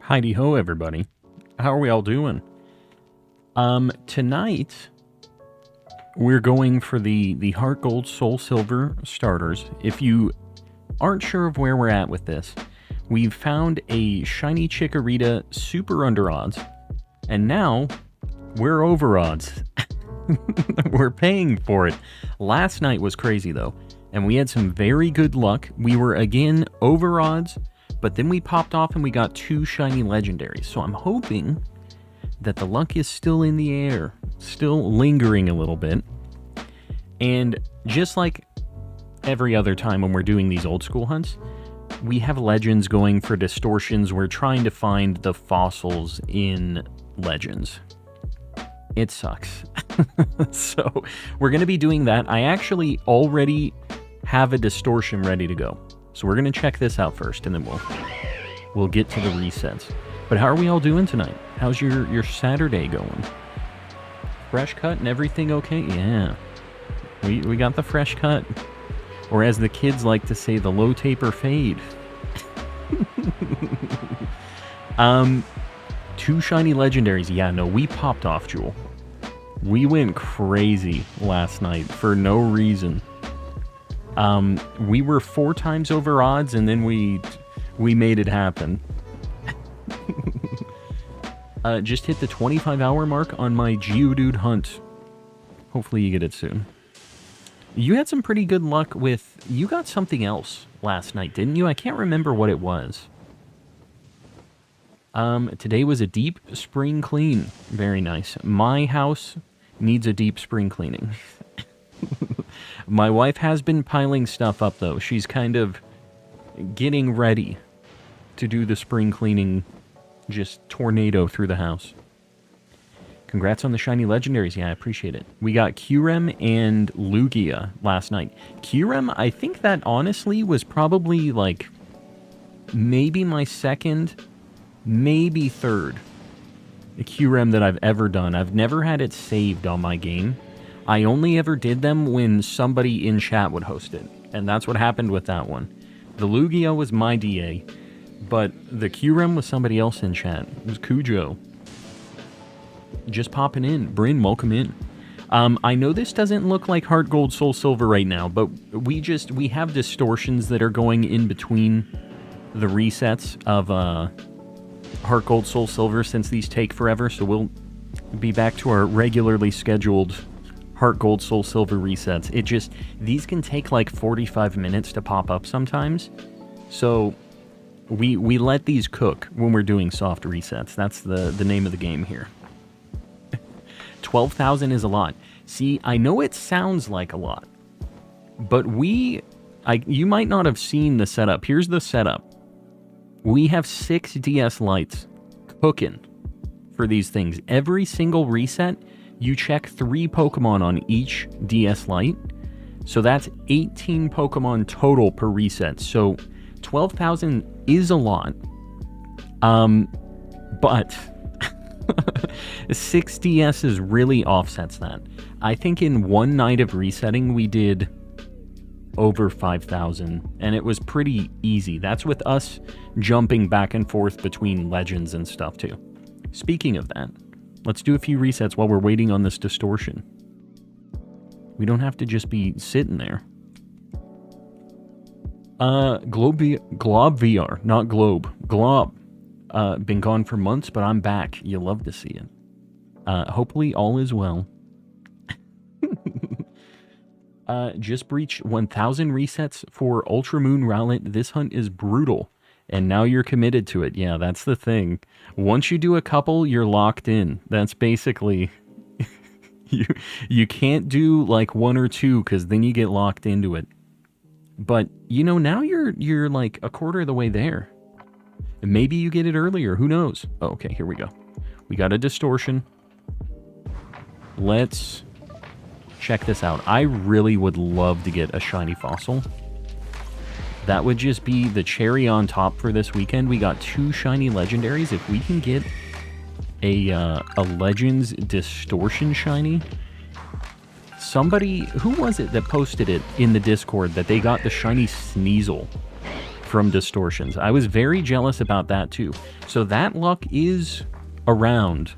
Heidi ho, everybody. How are we all doing? Tonight we're going for the Heart Gold Soul Silver starters. If you aren't sure of where we're at with this, we've found a shiny Chikorita super under odds, and now we're over odds. We're paying for it. Last night was crazy though, and we had some very good luck. We were again over odds, but then we popped off and we got 2 shiny legendaries. So I'm hoping that the luck is still in the air, still lingering a little bit. And just like every other time when we're doing these old school hunts, we have legends going for distortions. We're trying to find the fossils in legends. It sucks. So we're going to be doing that. I actually already have a distortion ready to go. So we're going to check this out first, and then we'll get to the resets. But how are we all doing tonight? How's your Saturday going? Fresh cut and everything okay? Yeah. We got the fresh cut. Or as the kids like to say, the low taper fade. 2 shiny legendaries. Yeah, no, we popped off, Jewel. We went crazy last night for no reason. We were 4 times over odds, and then we made it happen. Just hit the 25-hour mark on my Geodude hunt. Hopefully you get it soon. You had some pretty good luck with... You got something else last night, didn't you? I can't remember what it was. Today was a deep spring clean. Very nice. My house needs a deep spring cleaning. My wife has been piling stuff up, though. She's kind of getting ready to do the spring cleaning, just tornado through the house. Congrats on the shiny legendaries. Yeah, I appreciate it. We got Kyurem and Lugia last night. Kyurem, I think that honestly was probably like maybe my second, maybe third Kyurem that I've ever done. I've never had it saved on my game. I only ever did them when somebody in chat would host it, and that's what happened with that one. The Lugia was my DA, but the Kyurem was somebody else in chat. It was Cujo. Just popping in. Bryn, welcome in. I know this doesn't look like Heart Gold Soul Silver right now, but we have distortions that are going in between the resets of Heart Gold Soul Silver since these take forever, so we'll be back to our regularly scheduled Heart Gold Soul Silver resets. These can take like 45 minutes to pop up sometimes, so we let these cook when we're doing soft resets. That's the name of the game here. 12,000 is a lot. See, I know it sounds like a lot, but you might not have seen the setup. Here's the setup. We have 6 DS lights cooking for these things. Every single reset, you check 3 Pokemon on each DS light. So that's 18 Pokemon total per reset. So 12,000 is a lot. But 6 DSs really offsets that. I think in one night of resetting, we did over 5,000, and it was pretty easy. That's with us jumping back and forth between legends and stuff too. Speaking of that, let's do a few resets while we're waiting on this distortion. We don't have to just be sitting there. Glob VR, not Globe. Glob. Been gone for months, but I'm back. You love to see it. Hopefully all is well. Just breached 1,000 resets for Ultra Moon Rowlet. This hunt is brutal, and now you're committed to it. Yeah, that's the thing. Once you do a couple, you're locked in. That's basically... you can't do like 1 or 2, because then you get locked into it. But, you know, now you're like a quarter of the way there. And maybe you get it earlier. Who knows? Oh, okay, here we go. We got a distortion. Let's check this out. I really would love to get a shiny fossil. That would just be the cherry on top for this weekend. We got 2 shiny legendaries. If we can get a Legends Distortion shiny. Somebody, who was it that posted it in the Discord that they got the shiny Sneasel from Distortions? I was very jealous about that too. So that luck is around.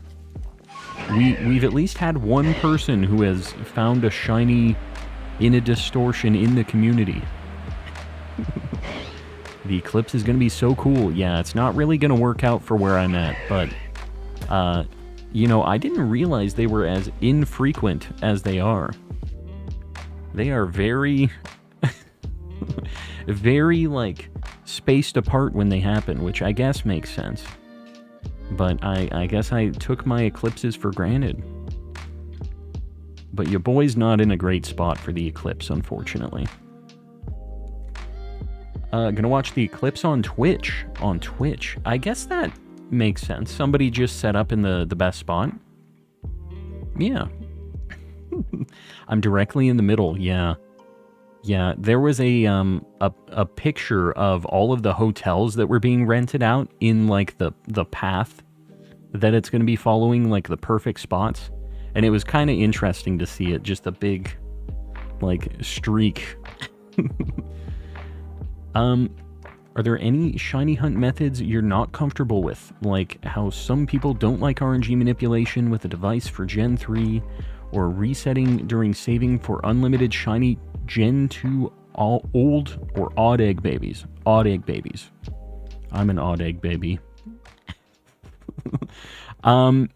We've at least had one person who has found a shiny in a distortion in the community. The Eclipse is going to be so cool. Yeah, it's not really going to work out for where I'm at, but you know, I didn't realize they were as infrequent as they are. They are very, very, like, spaced apart when they happen, which I guess makes sense. But I guess I took my eclipses for granted. But your boy's not in a great spot for the eclipse, unfortunately. Gonna watch the eclipse on Twitch. On Twitch. I guess that makes sense. Somebody just set up in the best spot. Yeah. I'm directly in the middle, yeah. Yeah, there was a picture of all of the hotels that were being rented out in like the path that it's going to be following, like the perfect spots. And it was kind of interesting to see it, just a big like streak. Are there any shiny hunt methods you're not comfortable with? Like how some people don't like RNG manipulation with a device for Gen 3, or resetting during saving for unlimited shiny Gen 2 all old or odd egg babies. Odd egg babies. I'm an odd egg baby. I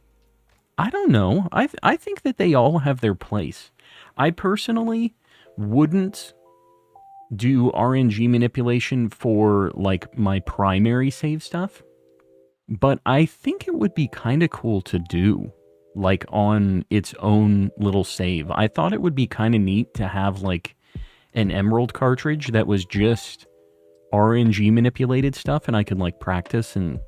don't know. I think that they all have their place. I personally wouldn't do RNG manipulation for like my primary save stuff, but I think it would be kind of cool to do like on its own little save. I thought it would be kind of neat to have like an emerald cartridge that was just RNG manipulated stuff, and I could like practice and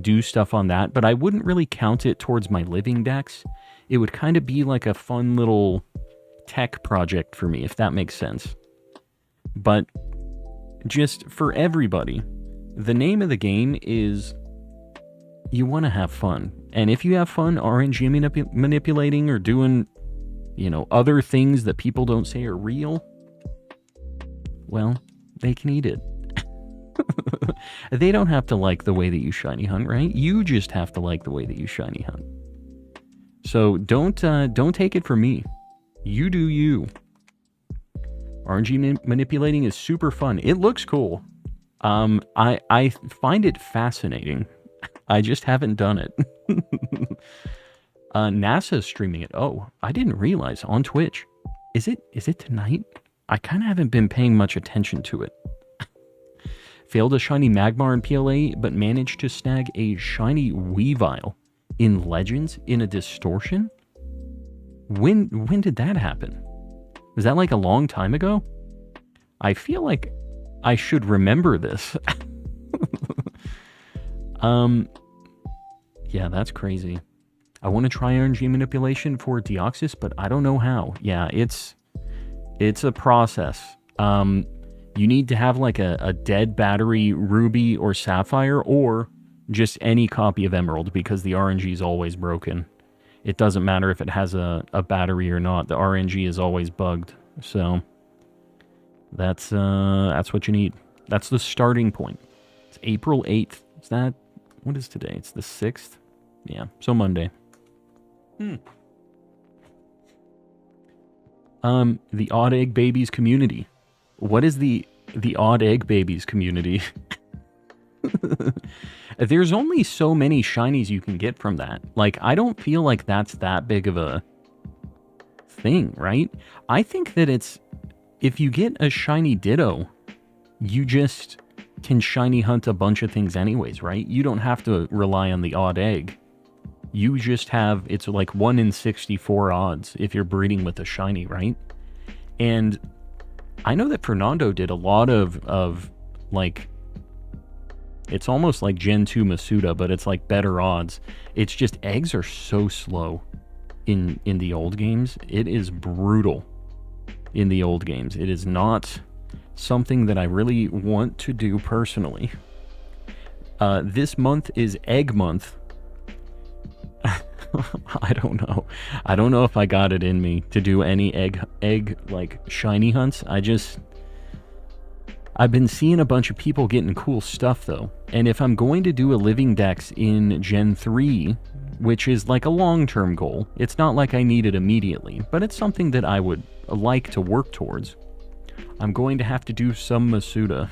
do stuff on that, but I wouldn't really count it towards my living decks. It would kind of be like a fun little tech project for me, if that makes sense. But just for everybody, the name of the game is you want to have fun. And if you have fun RNG manipulating or doing, other things that people don't say are real, well, they can eat it. They don't have to like the way that you shiny hunt, right? You just have to like the way that you shiny hunt. So don't take it from me. You do you. RNG manipulating is super fun. It looks cool. I find it fascinating. I just haven't done it. NASA's streaming it. Oh, I didn't realize on Twitch. Is it tonight? I kind of haven't been paying much attention to it. Failed a shiny Magmar in PLA, but managed to snag a shiny Weavile in Legends in a distortion? When did that happen? Was that like a long time ago? I feel like I should remember this. Yeah, that's crazy. I want to try RNG manipulation for Deoxys, but I don't know how. Yeah, it's a process. You need to have like a dead battery Ruby or Sapphire, or just any copy of Emerald, because the RNG is always broken. It doesn't matter if it has a battery or not. The RNG is always bugged. So that's what you need. That's the starting point. It's April 8th. Is that, what is today? It's the 6th? Yeah, so Monday. The Odd Egg Babies community. What is the Odd Egg Babies community? There's only so many shinies you can get from that. Like, I don't feel like that's that big of a thing, right? I think that it's, if you get a shiny Ditto, you just can shiny hunt a bunch of things anyways, right? You don't have to rely on the odd egg. You just have, it's like 1 in 64 odds if you're breeding with a shiny, right? And I know that Fernando did a lot of like, it's almost like Gen 2 Masuda, but it's like better odds. It's just eggs are so slow in the old games. It is brutal in the old games. It is not something that I really want to do personally. This month is Egg Month. I don't know. I don't know if I got it in me to do any egg like shiny hunts. I've been seeing a bunch of people getting cool stuff though. And if I'm going to do a living dex in Gen 3, which is like a long-term goal, it's not like I need it immediately, but it's something that I would like to work towards. I'm going to have to do some Masuda.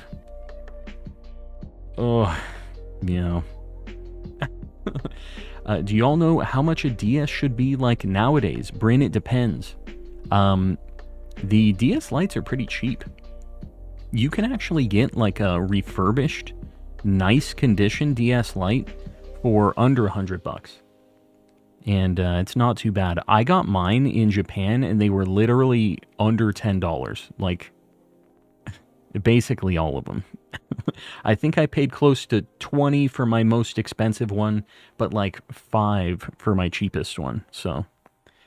Oh, yeah. Do y'all know how much a DS should be like nowadays? Bryn, it depends. The DS lights are pretty cheap. You can actually get like a refurbished, nice condition DS light for under $100. And it's not too bad. I got mine in Japan and they were literally under $10. Like, basically all of them. I think I paid close to 20 for my most expensive one, but like 5 for my cheapest one. So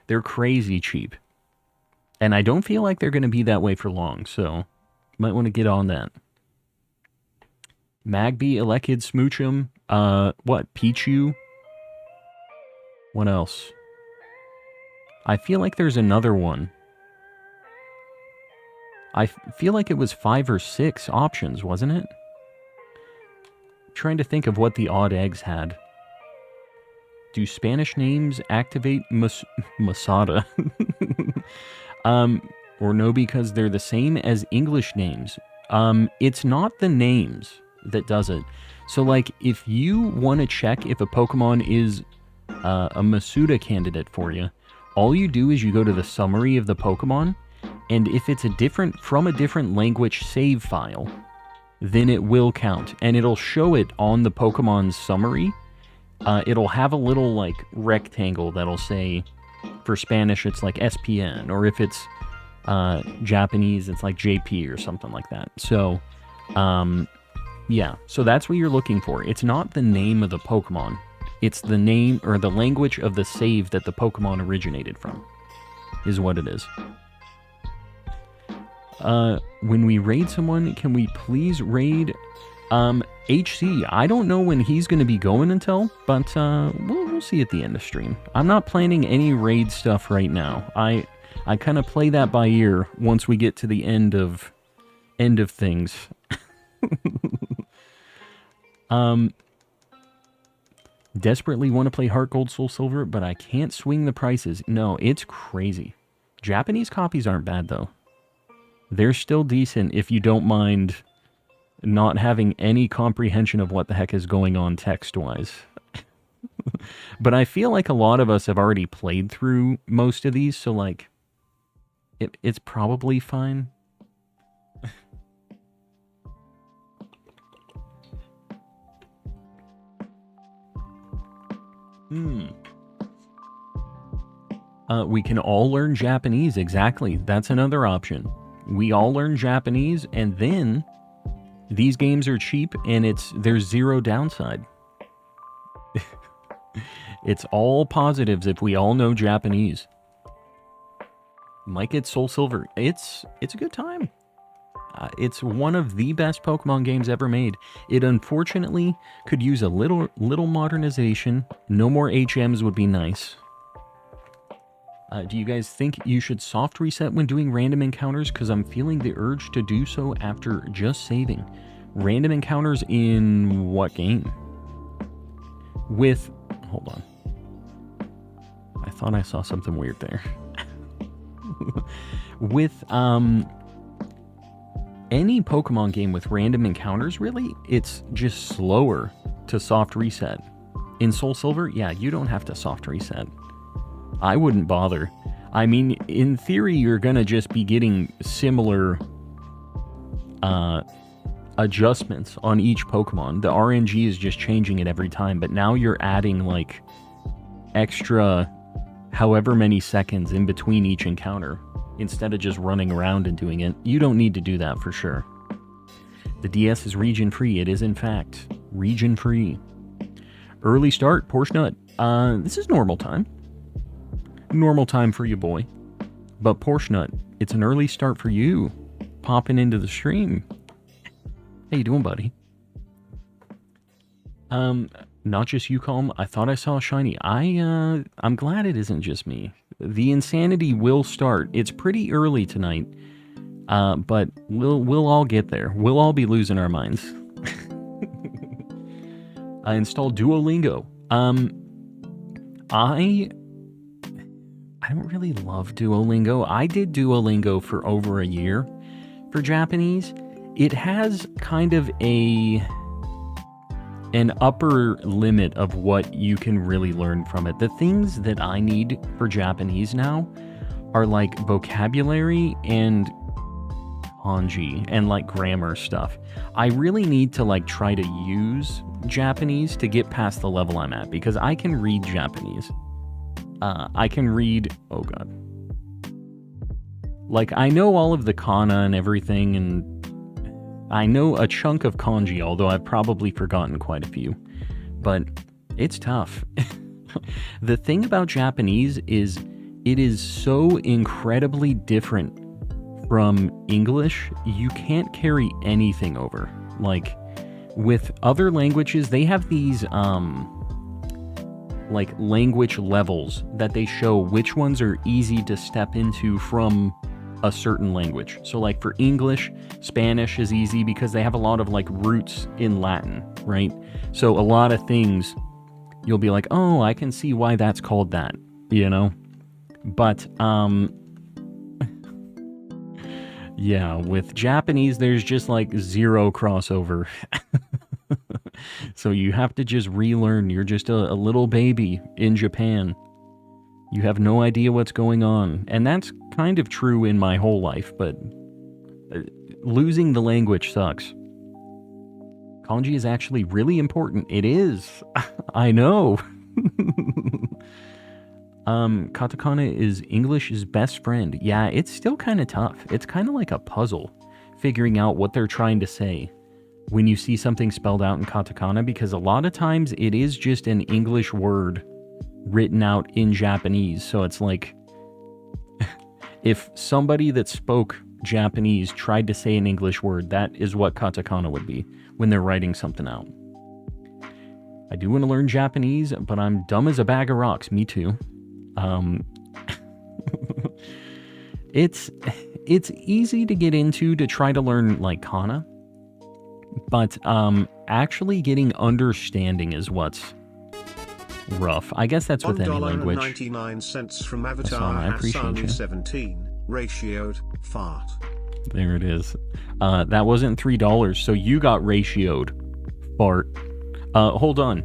they're crazy cheap. And I don't feel like they're going to be that way for long, so might want to get on that. Magby, Elekid, Smoochum, what, Pichu? What else? I feel like there's another one. I feel like it was 5 or 6 options, wasn't it? Trying to think of what the odd eggs had. Do Spanish names activate Masada? Or no, because they're the same as English names. It's not the names that does it. So, like, if you want to check if a Pokemon is a Masuda candidate for you, all you do is you go to the summary of the Pokemon, and if it's from a different language save file, then it will count, and it'll show it on the Pokemon's summary. It'll have a little, like, rectangle that'll say, for Spanish, it's like SPN, or if it's Japanese, it's like JP or something like that. So, yeah, so that's what you're looking for. It's not the name of the Pokemon. It's the name or the language of the save that the Pokemon originated from, is what it is. When we raid someone, can we please raid HC? I don't know when he's going to be going until, but we'll see at the end of stream. I'm not planning any raid stuff right now. I kind of play that by ear once we get to the end of things. Desperately want to play Heart Gold, Soul Silver, but I can't swing the prices. No, it's crazy. Japanese copies aren't bad, though. They're still decent if you don't mind not having any comprehension of what the heck is going on text-wise. But I feel like a lot of us have already played through most of these, so, like, it's probably fine. We can all learn Japanese, exactly. That's another option. We all learn Japanese, and then these games are cheap, and there's zero downside. It's all positives if we all know Japanese. Might get Soul Silver. It's a good time. It's one of the best Pokemon games ever made. It unfortunately could use a little modernization. No more HMs would be nice. Do you guys think you should soft reset when doing random encounters? Because I'm feeling the urge to do so after just saving. Random encounters in what game? Hold on. I thought I saw something weird there. With, any Pokemon game with random encounters, really, it's just slower to soft reset. In Soul Silver, yeah, you don't have to soft reset. I wouldn't bother. I mean, in theory, you're gonna just be getting similar adjustments on each Pokemon. The RNG is just changing it every time, but now you're adding, like, extra however many seconds in between each encounter. Instead of just running around and doing it. You don't need to do that for sure. The DS is region free. It is, in fact, region free. Early start, Porsche Nut. This is normal time. Normal time for you, boy. But Porsche Nut, it's an early start for you. Popping into the stream. How you doing, buddy? Not just you, Calm. I thought I saw a shiny. I'm glad it isn't just me. The insanity will start. It's pretty early tonight, but we'll all get there. We'll all be losing our minds. I installed Duolingo. I don't really love Duolingo. I did Duolingo for over a year for Japanese. It has kind of an upper limit of what you can really learn from it. The things that I need for Japanese now are like vocabulary and kanji and like grammar stuff. I really need to like try to use Japanese to get past the level I'm at, because I can read Japanese. I can read, oh god. Like, I know all of the kana and everything, and I know a chunk of kanji, although I've probably forgotten quite a few. But it's tough. The thing about Japanese is it is so incredibly different from English, you can't carry anything over. Like, with other languages, they have these, like, language levels that they show which ones are easy to step into from a certain language. So, like, for English, Spanish is easy because they have a lot of, like, roots in Latin, right? So a lot of things, you'll be like, oh, I can see why that's called that, you know? But, yeah, with Japanese, there's just like zero crossover. So you have to just relearn. You're just a little baby in Japan. You have no idea what's going on. And that's kind of true in my whole life, but losing the language sucks. Kanji is actually really important. It is. I know. Katakana is English's best friend. Yeah, it's still kind of tough. It's kind of like a puzzle, figuring out what they're trying to say when you see something spelled out in katakana, because a lot of times it is just an English word written out in Japanese. So it's like, if somebody that spoke Japanese tried to say an English word, that is what katakana would be when they're writing something out. I do want to learn Japanese, but I'm dumb as a bag of rocks. Me too. It's easy to get into to try to learn like kana, but actually getting understanding is what's rough. I guess that's with any language. $1.99 from Avatar Hassan, I appreciate you. 17, ratioed, fart. There it is. That wasn't $3, so you got ratioed. Fart. Hold on.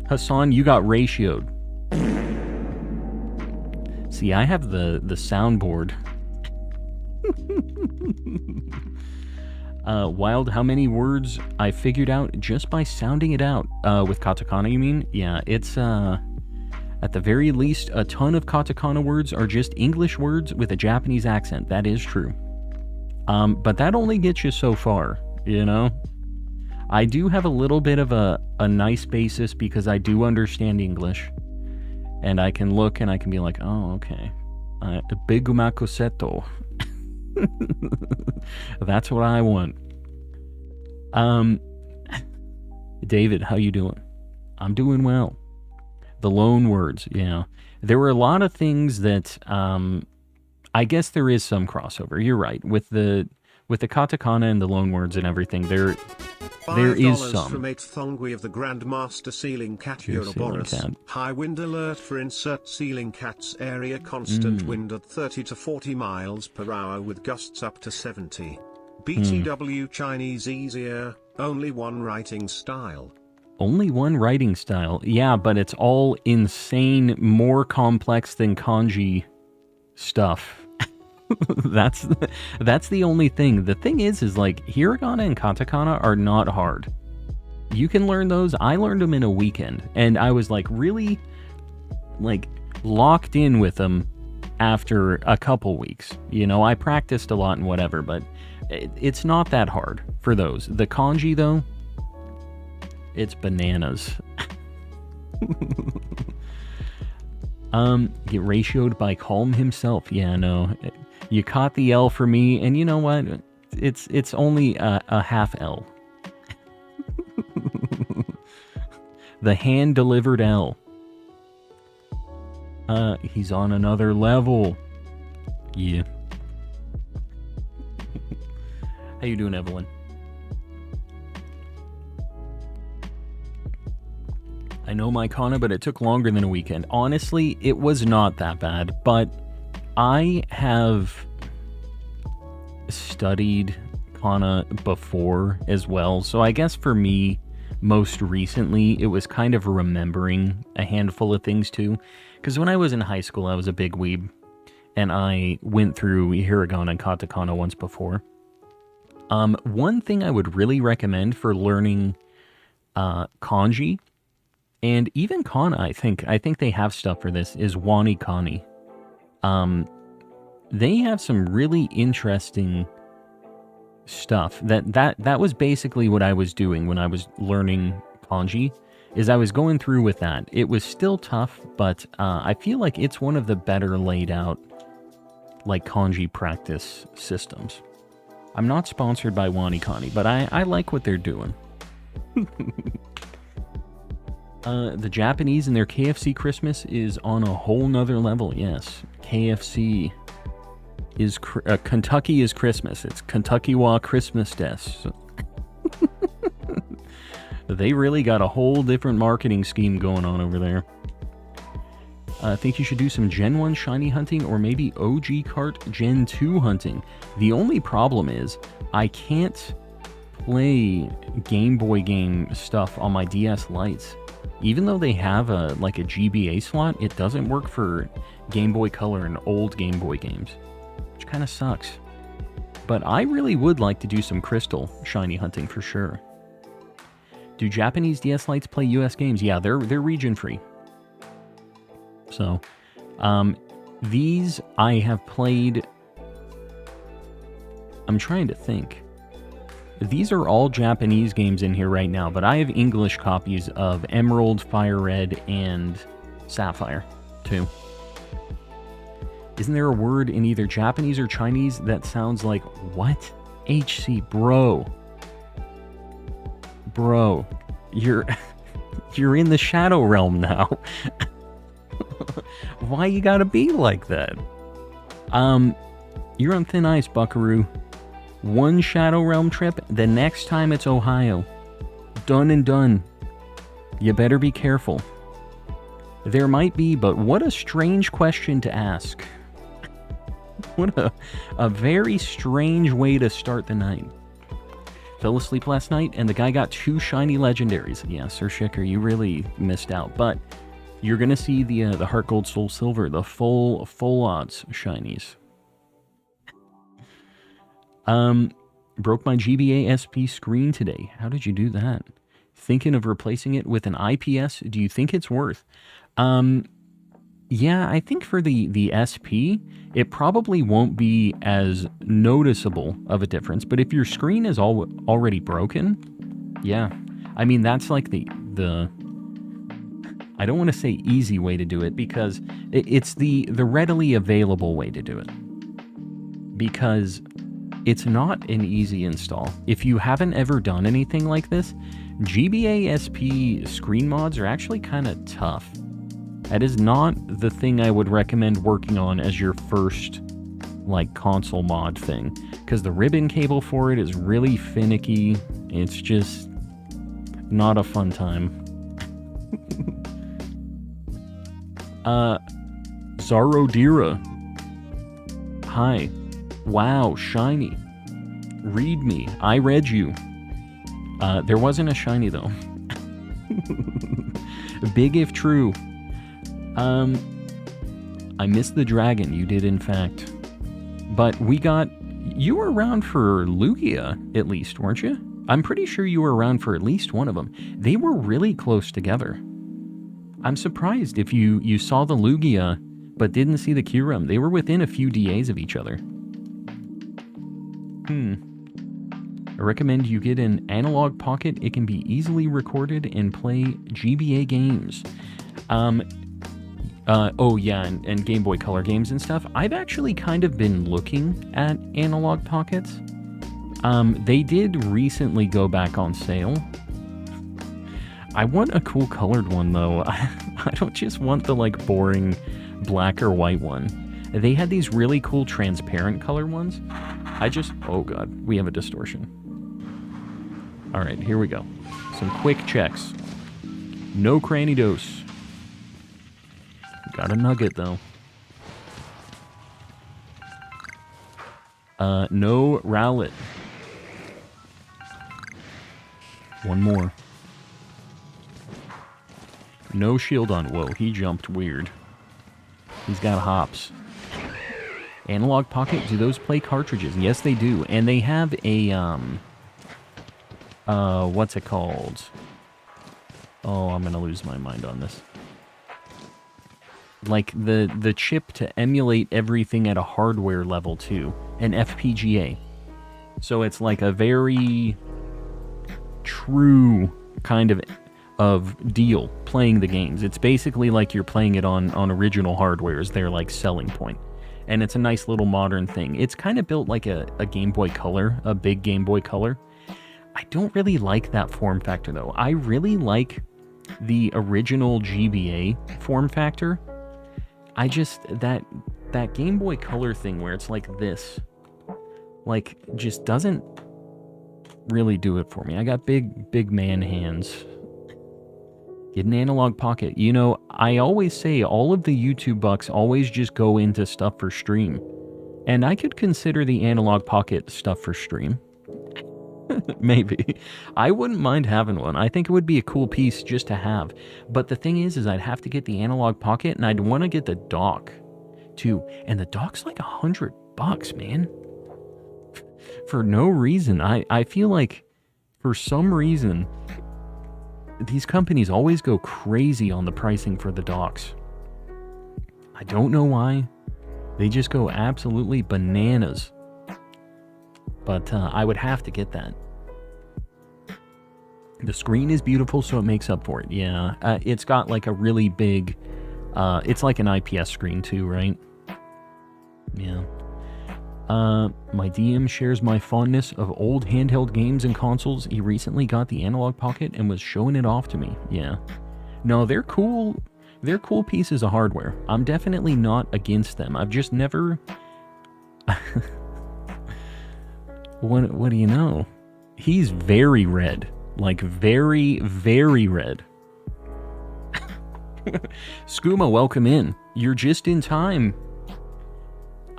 Hassan, you got ratioed. See, I have the soundboard. Wild, how many words I figured out just by sounding it out. With katakana, you mean? Yeah, it's, at the very least, a ton of katakana words are just English words with a Japanese accent. That is true. But that only gets you so far, you know? I do have a little bit of a nice basis because I do understand English. And I can look and I can be like, oh, okay. Bigumako seto. That's what I want. David, how you doing? I'm doing well. The loan words, yeah. There were a lot of things that, I guess there is some crossover. You're right. With the katakana and the loan words and everything, there is some. From 8 Thongwi of the Grandmaster Ceiling Cat Euroboros. High wind alert for insert Ceiling Cat's area. Constant wind at 30 to 40 miles per hour with gusts up to 70. BTW Chinese easier, only one writing style. Only one writing style? Yeah, but it's all insane, more complex than kanji stuff. That's the only thing. The thing is like, hiragana and katakana are not hard. You can learn those. I learned them in a weekend, and I was like really like locked in with them after a couple weeks. You know, I practiced a lot and whatever, but it's not that hard for those. The kanji though, it's bananas. Get ratioed by Calm himself. Yeah, no. You caught the L for me, and you know what? It's only a half L. The hand-delivered L. He's on another level. Yeah. How you doing, Evelyn? I know my kana, but it took longer than a weekend. Honestly, it was not that bad, but I have studied kana before as well, so I guess for me, most recently, it was kind of remembering a handful of things too, because when I was in high school, I was a big weeb, and I went through hiragana and katakana once before. One thing I would really recommend for learning kanji, and even kana, I think they have stuff for this, is wani kani. They have some really interesting stuff. That was basically what I was doing when I was learning kanji, is I was going through with that. It was still tough, but I feel like it's one of the better laid out, like, kanji practice systems. I'm not sponsored by WaniKani, but I like what they're doing. The Japanese and their KFC Christmas is on a whole nother level, yes. KFC is... Kentucky is Christmas. It's Kentucky wa Christmas des. They really got a whole different marketing scheme going on over there. I think you should do some Gen 1 shiny hunting or maybe OG Kart Gen 2 hunting. The only problem is I can't play Game Boy game stuff on my DS Lites. Even though they have a GBA slot, it doesn't work for Game Boy Color and old Game Boy games, which kind of sucks. But I really would like to do some Crystal shiny hunting for sure. Do Japanese DS Lites play US games? Yeah, they're region free. So, these I have played... I'm trying to think. These are all Japanese games in here right now, but I have English copies of Emerald, Fire Red, and Sapphire, too. Isn't there a word in either Japanese or Chinese that sounds like, what? HC, bro. Bro, you're in the Shadow Realm now. Why you gotta be like that? You're on thin ice, buckaroo. One Shadow Realm trip, the next time it's Ohio. Done and done. You better be careful. There might be, but what a strange question to ask. What a very strange way to start the night. Fell asleep last night, and the guy got 2 shiny legendaries. Yeah, Sir Shicker, you really missed out. But you're going to see the Heart Gold Soul Silver, the full odds shinies. Broke my GBA SP screen today. How did you do that? Thinking of replacing it with an IPS. Do you think it's worth? Yeah, I think for the SP, it probably won't be as noticeable of a difference. But if your screen is already broken, yeah. I mean, that's like the I don't want to say easy way to do it, because it's the readily available way to do it. Because it's not an easy install. If you haven't ever done anything like this, GBA SP screen mods are actually kind of tough. That is not the thing I would recommend working on as your first, like, console mod thing. Because the ribbon cable for it is really finicky. It's just not a fun time. Zarodira. Hi. Wow, shiny. Read me. I read you. There wasn't a shiny, though. Big if true. I missed the dragon, you did in fact. But you were around for Lugia, at least, weren't you? I'm pretty sure you were around for at least one of them. They were really close together. I'm surprised if you saw the Lugia, but didn't see the Kyurem. They were within a few DAs of each other. I recommend you get an analog pocket. It can be easily recorded and play GBA games. Oh yeah, and Game Boy Color games and stuff. I've actually kind of been looking at analog pockets. They did recently go back on sale. I want a cool colored one, though. I don't just want the, like, boring black or white one. They had these really cool transparent color ones. Oh god, we have a distortion. Alright, here we go. Some quick checks. No cranny dose. Got a nugget, though. No Rowlet. One more. No shield on. Whoa, he jumped weird. He's got hops. Analog Pocket, do those play cartridges? Yes, they do. And they have a, what's it called? Oh, I'm gonna lose my mind on this. Like, the chip to emulate everything at a hardware level, too. An FPGA. So it's like a very true kind of of deal playing the games. It's basically like you're playing it on original hardware is their like selling point. And it's a nice little modern thing. It's kind of built like a Game Boy Color, a big Game Boy Color. I don't really like that form factor though. I really like the original GBA form factor. I just, that Game Boy Color thing where it's like this, like just doesn't really do it for me. I got big man hands. Get an analog pocket. You know, I always say all of the YouTube bucks always just go into stuff for stream. And I could consider the analog pocket stuff for stream. Maybe. I wouldn't mind having one. I think it would be a cool piece just to have. But the thing is I'd have to get the analog pocket and I'd want to get the dock too. And the dock's like $100, man. For no reason. I feel like for some reason these companies always go crazy on the pricing for the docks. I don't know why. They just go absolutely bananas. But I would have to get that. The screen is beautiful, so it makes up for it. Yeah, it's got like a really big... it's like an IPS screen too, right? Yeah. My DM shares my fondness of old handheld games and consoles. He recently got the analog pocket and was showing it off to me. Yeah. No, they're cool. They're cool pieces of hardware. I'm definitely not against them. I've just never... What do you know? He's very red. Like very, very red. Skooma, welcome in. You're just in time.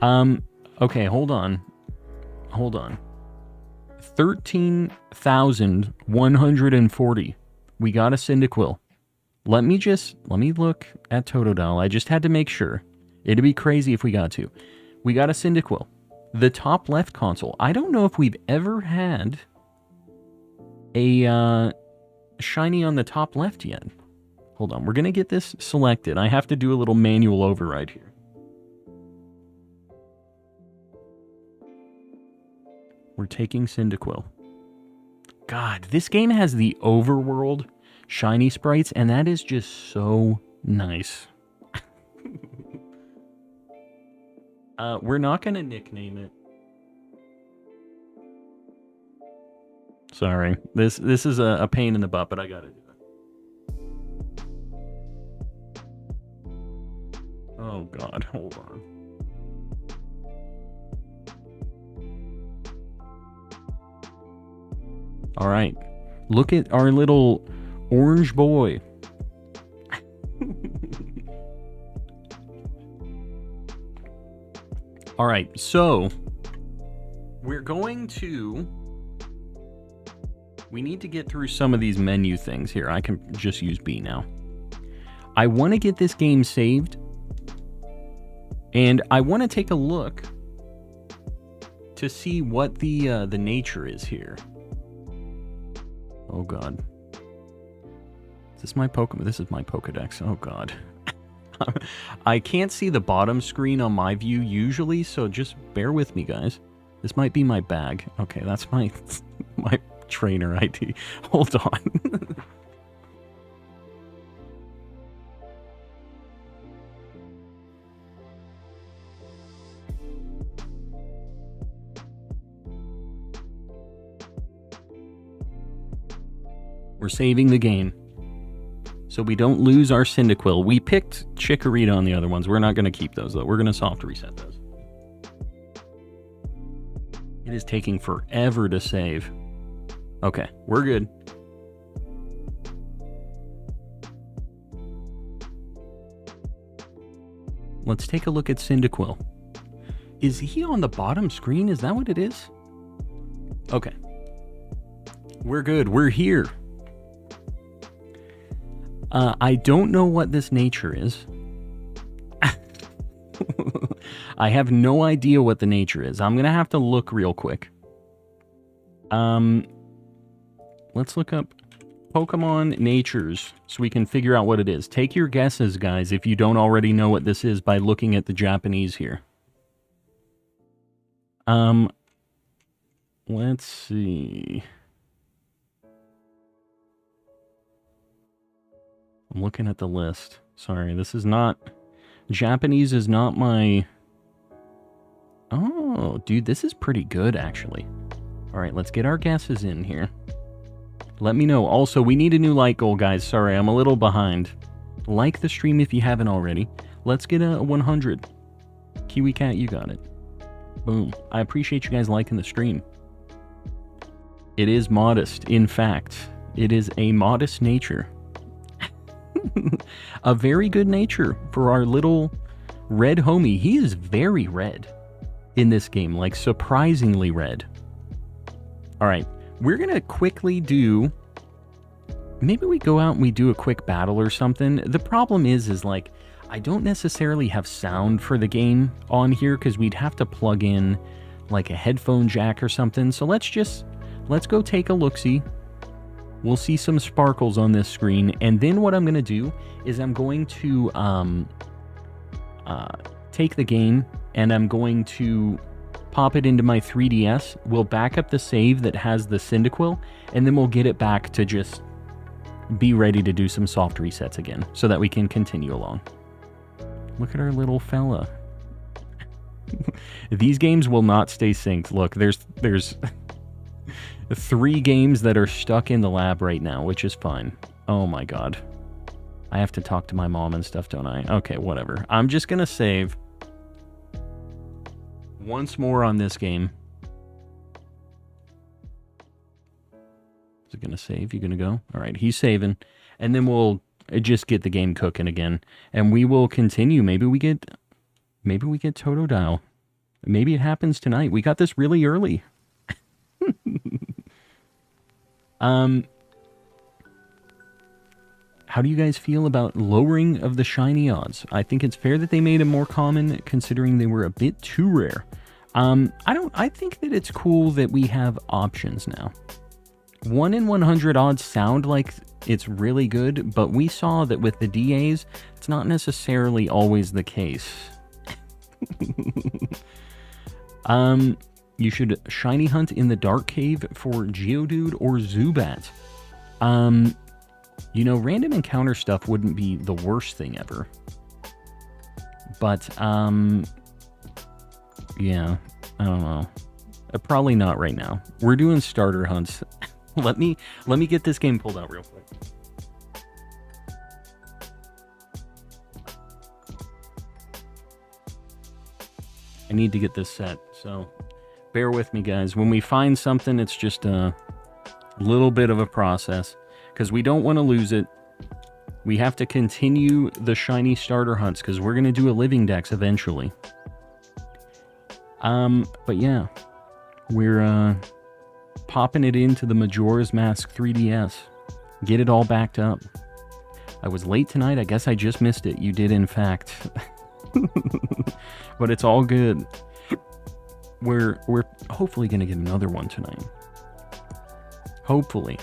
Okay, hold on. 13,140. We got a Cyndaquil. Let me look at Totodile. I just had to make sure. It'd be crazy if we got to. We got a Cyndaquil. The top left console. I don't know if we've ever had a shiny on the top left yet. Hold on, we're gonna get this selected. I have to do a little manual override here. We're taking Cyndaquil. God, this game has the overworld shiny sprites, and that is just so nice. We're not gonna nickname it. Sorry, this is a pain in the butt, but I gotta do it. Oh God, hold on. All right, look at our little orange boy. All right, so we're going to... We need to get through some of these menu things here. I can just use B now. I want to get this game saved. And I want to take a look to see what the nature is here. Oh God. Is this my Pokemon? This is my Pokedex. Oh God. I can't see the bottom screen on my view usually, so just bear with me, guys. This might be my bag. Okay, that's my my trainer ID. Hold on. We're saving the game so we don't lose our Cyndaquil. We picked Chikorita on the other ones. We're not going to keep those, though. We're going to soft reset those. It is taking forever to save. Okay, we're good. Let's take a look at Cyndaquil. Is he on the bottom screen? Is that what it is? Okay. We're good. We're here. I don't know what this nature is. I have no idea what the nature is. I'm going to have to look real quick. Let's look up Pokemon natures so we can figure out what it is. Take your guesses, guys, if you don't already know what this is by looking at the Japanese here. Let's see. I'm looking at the list. Sorry, this is not... Japanese is not my... Oh, dude, this is pretty good, actually. All right, let's get our guesses in here. Let me know. Also, we need a new like goal, guys. Sorry, I'm a little behind. Like the stream if you haven't already. Let's get a 100. Kiwi Cat, you got it. Boom. I appreciate you guys liking the stream. It is modest. In fact, it is a modest nature. A very good nature for our little red homie. He is very red in this game, like surprisingly red. All right, we're gonna quickly do... Maybe we go out and we do a quick battle or something. The problem is like, I don't necessarily have sound for the game on here because we'd have to plug in like a headphone jack or something. So let's go take a look-see. We'll see some sparkles on this screen, and then what I'm going to do is I'm going to take the game and I'm going to pop it into my 3DS. We'll back up the save that has the Cyndaquil, and then we'll get it back to just be ready to do some soft resets again so that we can continue along. Look at our little fella. These games will not stay synced. Look, there's 3 games that are stuck in the lab right now, which is fine. Oh my god. I have to talk to my mom and stuff, don't I? Okay, whatever. I'm just gonna save once more on this game. Is it gonna save? You gonna go? Alright, he's saving. And then we'll just get the game cooking again. And we will continue. Maybe we get Totodile. Maybe it happens tonight. We got this really early. How do you guys feel about lowering of the shiny odds? I think it's fair that they made them more common, considering they were a bit too rare. I think that it's cool that we have options now. 1 in 100 odds sound like it's really good, but we saw that with the DAs, it's not necessarily always the case. You should shiny hunt in the Dark Cave for Geodude or Zubat. You know, random encounter stuff wouldn't be the worst thing ever. But, yeah, I don't know. Probably not right now. We're doing starter hunts. Let me get this game pulled out real quick. I need to get this set, so bear with me, guys. When we find something, it's just a little bit of a process, because we don't want to lose it. We have to continue the shiny starter hunts, because we're going to do a living dex eventually. But yeah, we're popping it into the Majora's Mask 3DS. Get it all backed up. I was late tonight. I guess I just missed it. You did, in fact. But it's all good. We're hopefully going to get another one tonight. Hopefully.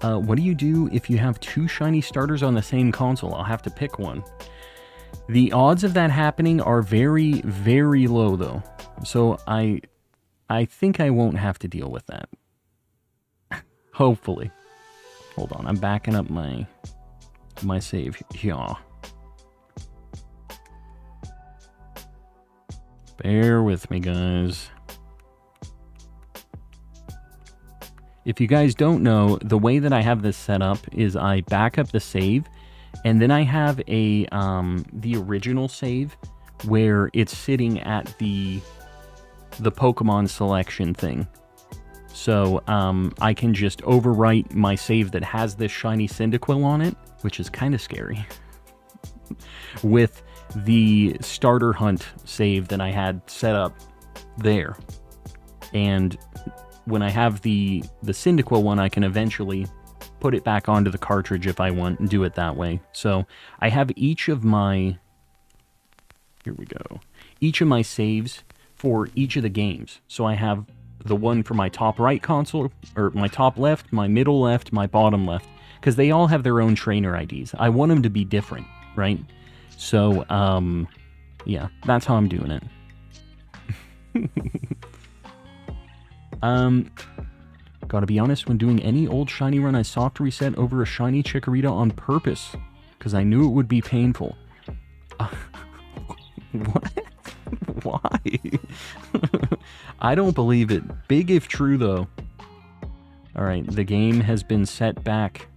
What do you do if you have 2 shiny starters on the same console? I'll have to pick one. The odds of that happening are very, very low, though. So I think I won't have to deal with that. Hopefully. Hold on, I'm backing up my save here. Bear with me, guys. If you guys don't know, the way that I have this set up is I back up the save, and then I have a the original save where it's sitting at the Pokemon selection thing. So I can just overwrite my save that has this shiny Cyndaquil on it, which is kind of scary, with the starter hunt save that I had set up there. And when I have the Cyndaquil one, I can eventually put it back onto the cartridge if I want and do it that way. So I have each of my... Here we go. Each of my saves for each of the games. So I have the one for my top right console, or my top left, my middle left, my bottom left, because they all have their own trainer IDs. I want them to be different, right? So, yeah, that's how I'm doing it. Gotta be honest, when doing any old shiny run, I soft reset over a shiny Chikorita on purpose, because I knew it would be painful. What? Why? I don't believe it. Big if true, though. Alright, the game has been set back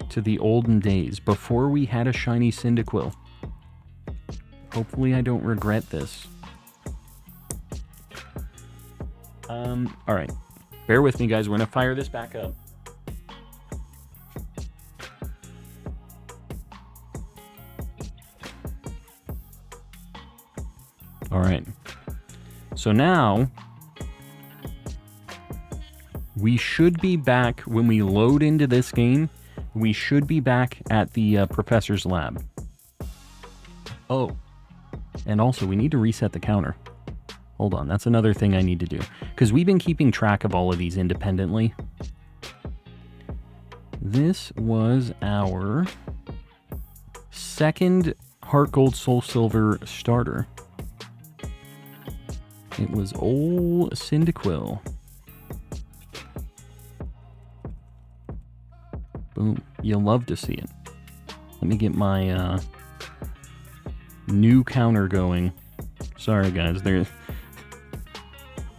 to the olden days, before we had a shiny Cyndaquil. Hopefully I don't regret this. Alright. Bear with me, guys. We're going to fire this back up. Alright. So now, we should be back, when we load into this game, we should be back at the professor's lab. Oh. And also, we need to reset the counter. Hold on, that's another thing I need to do. Because we've been keeping track of all of these independently. This was our second Heart Gold Soul Silver starter. It was old Cyndaquil. Boom. You'll love to see it. Let me get my new counter going. Sorry, guys.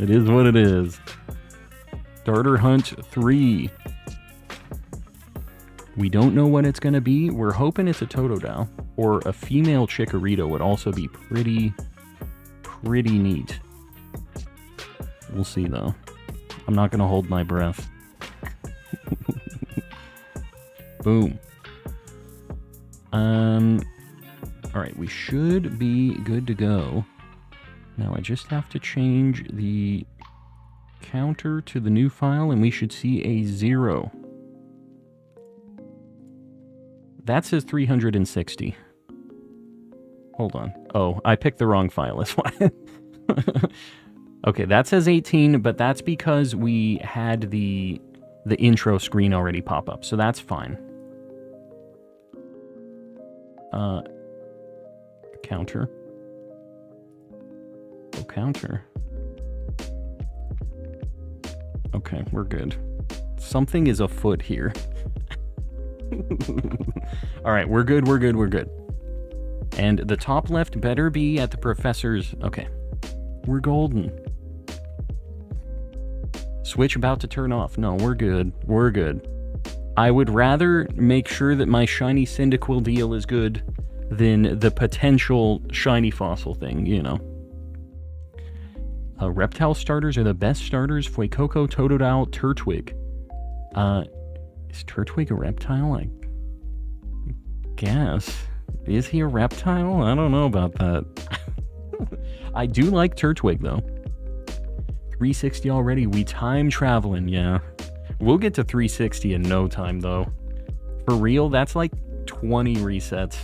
It is what it is. Starter Hunt 3. We don't know what it's going to be. We're hoping it's a Totodile. Or a female Chikorita would also be pretty neat. We'll see, though. I'm not going to hold my breath. Boom. Alright, we should be good to go. Now I just have to change the counter to the new file, and we should see a 0. That says 360. Hold on. Oh, I picked the wrong file. That's why. Okay, that says 18, but that's because we had the intro screen already pop up, so that's fine. Counter. Oh, counter. Okay, we're good. Something is afoot here. Alright, we're good, we're good, we're good. And the top left better be at the professor's... Okay. We're golden. Switch about to turn off. No, we're good. We're good. I would rather make sure that my shiny Cyndaquil deal is good than the potential shiny fossil thing, you know. Reptile starters are the best starters. Fuecoco, Totodile, Turtwig. Is Turtwig a reptile? I guess. Is he a reptile? I don't know about that. I do like Turtwig, though. 360 already. We time traveling, yeah. We'll get to 360 in no time, though. For real, that's like 20 resets.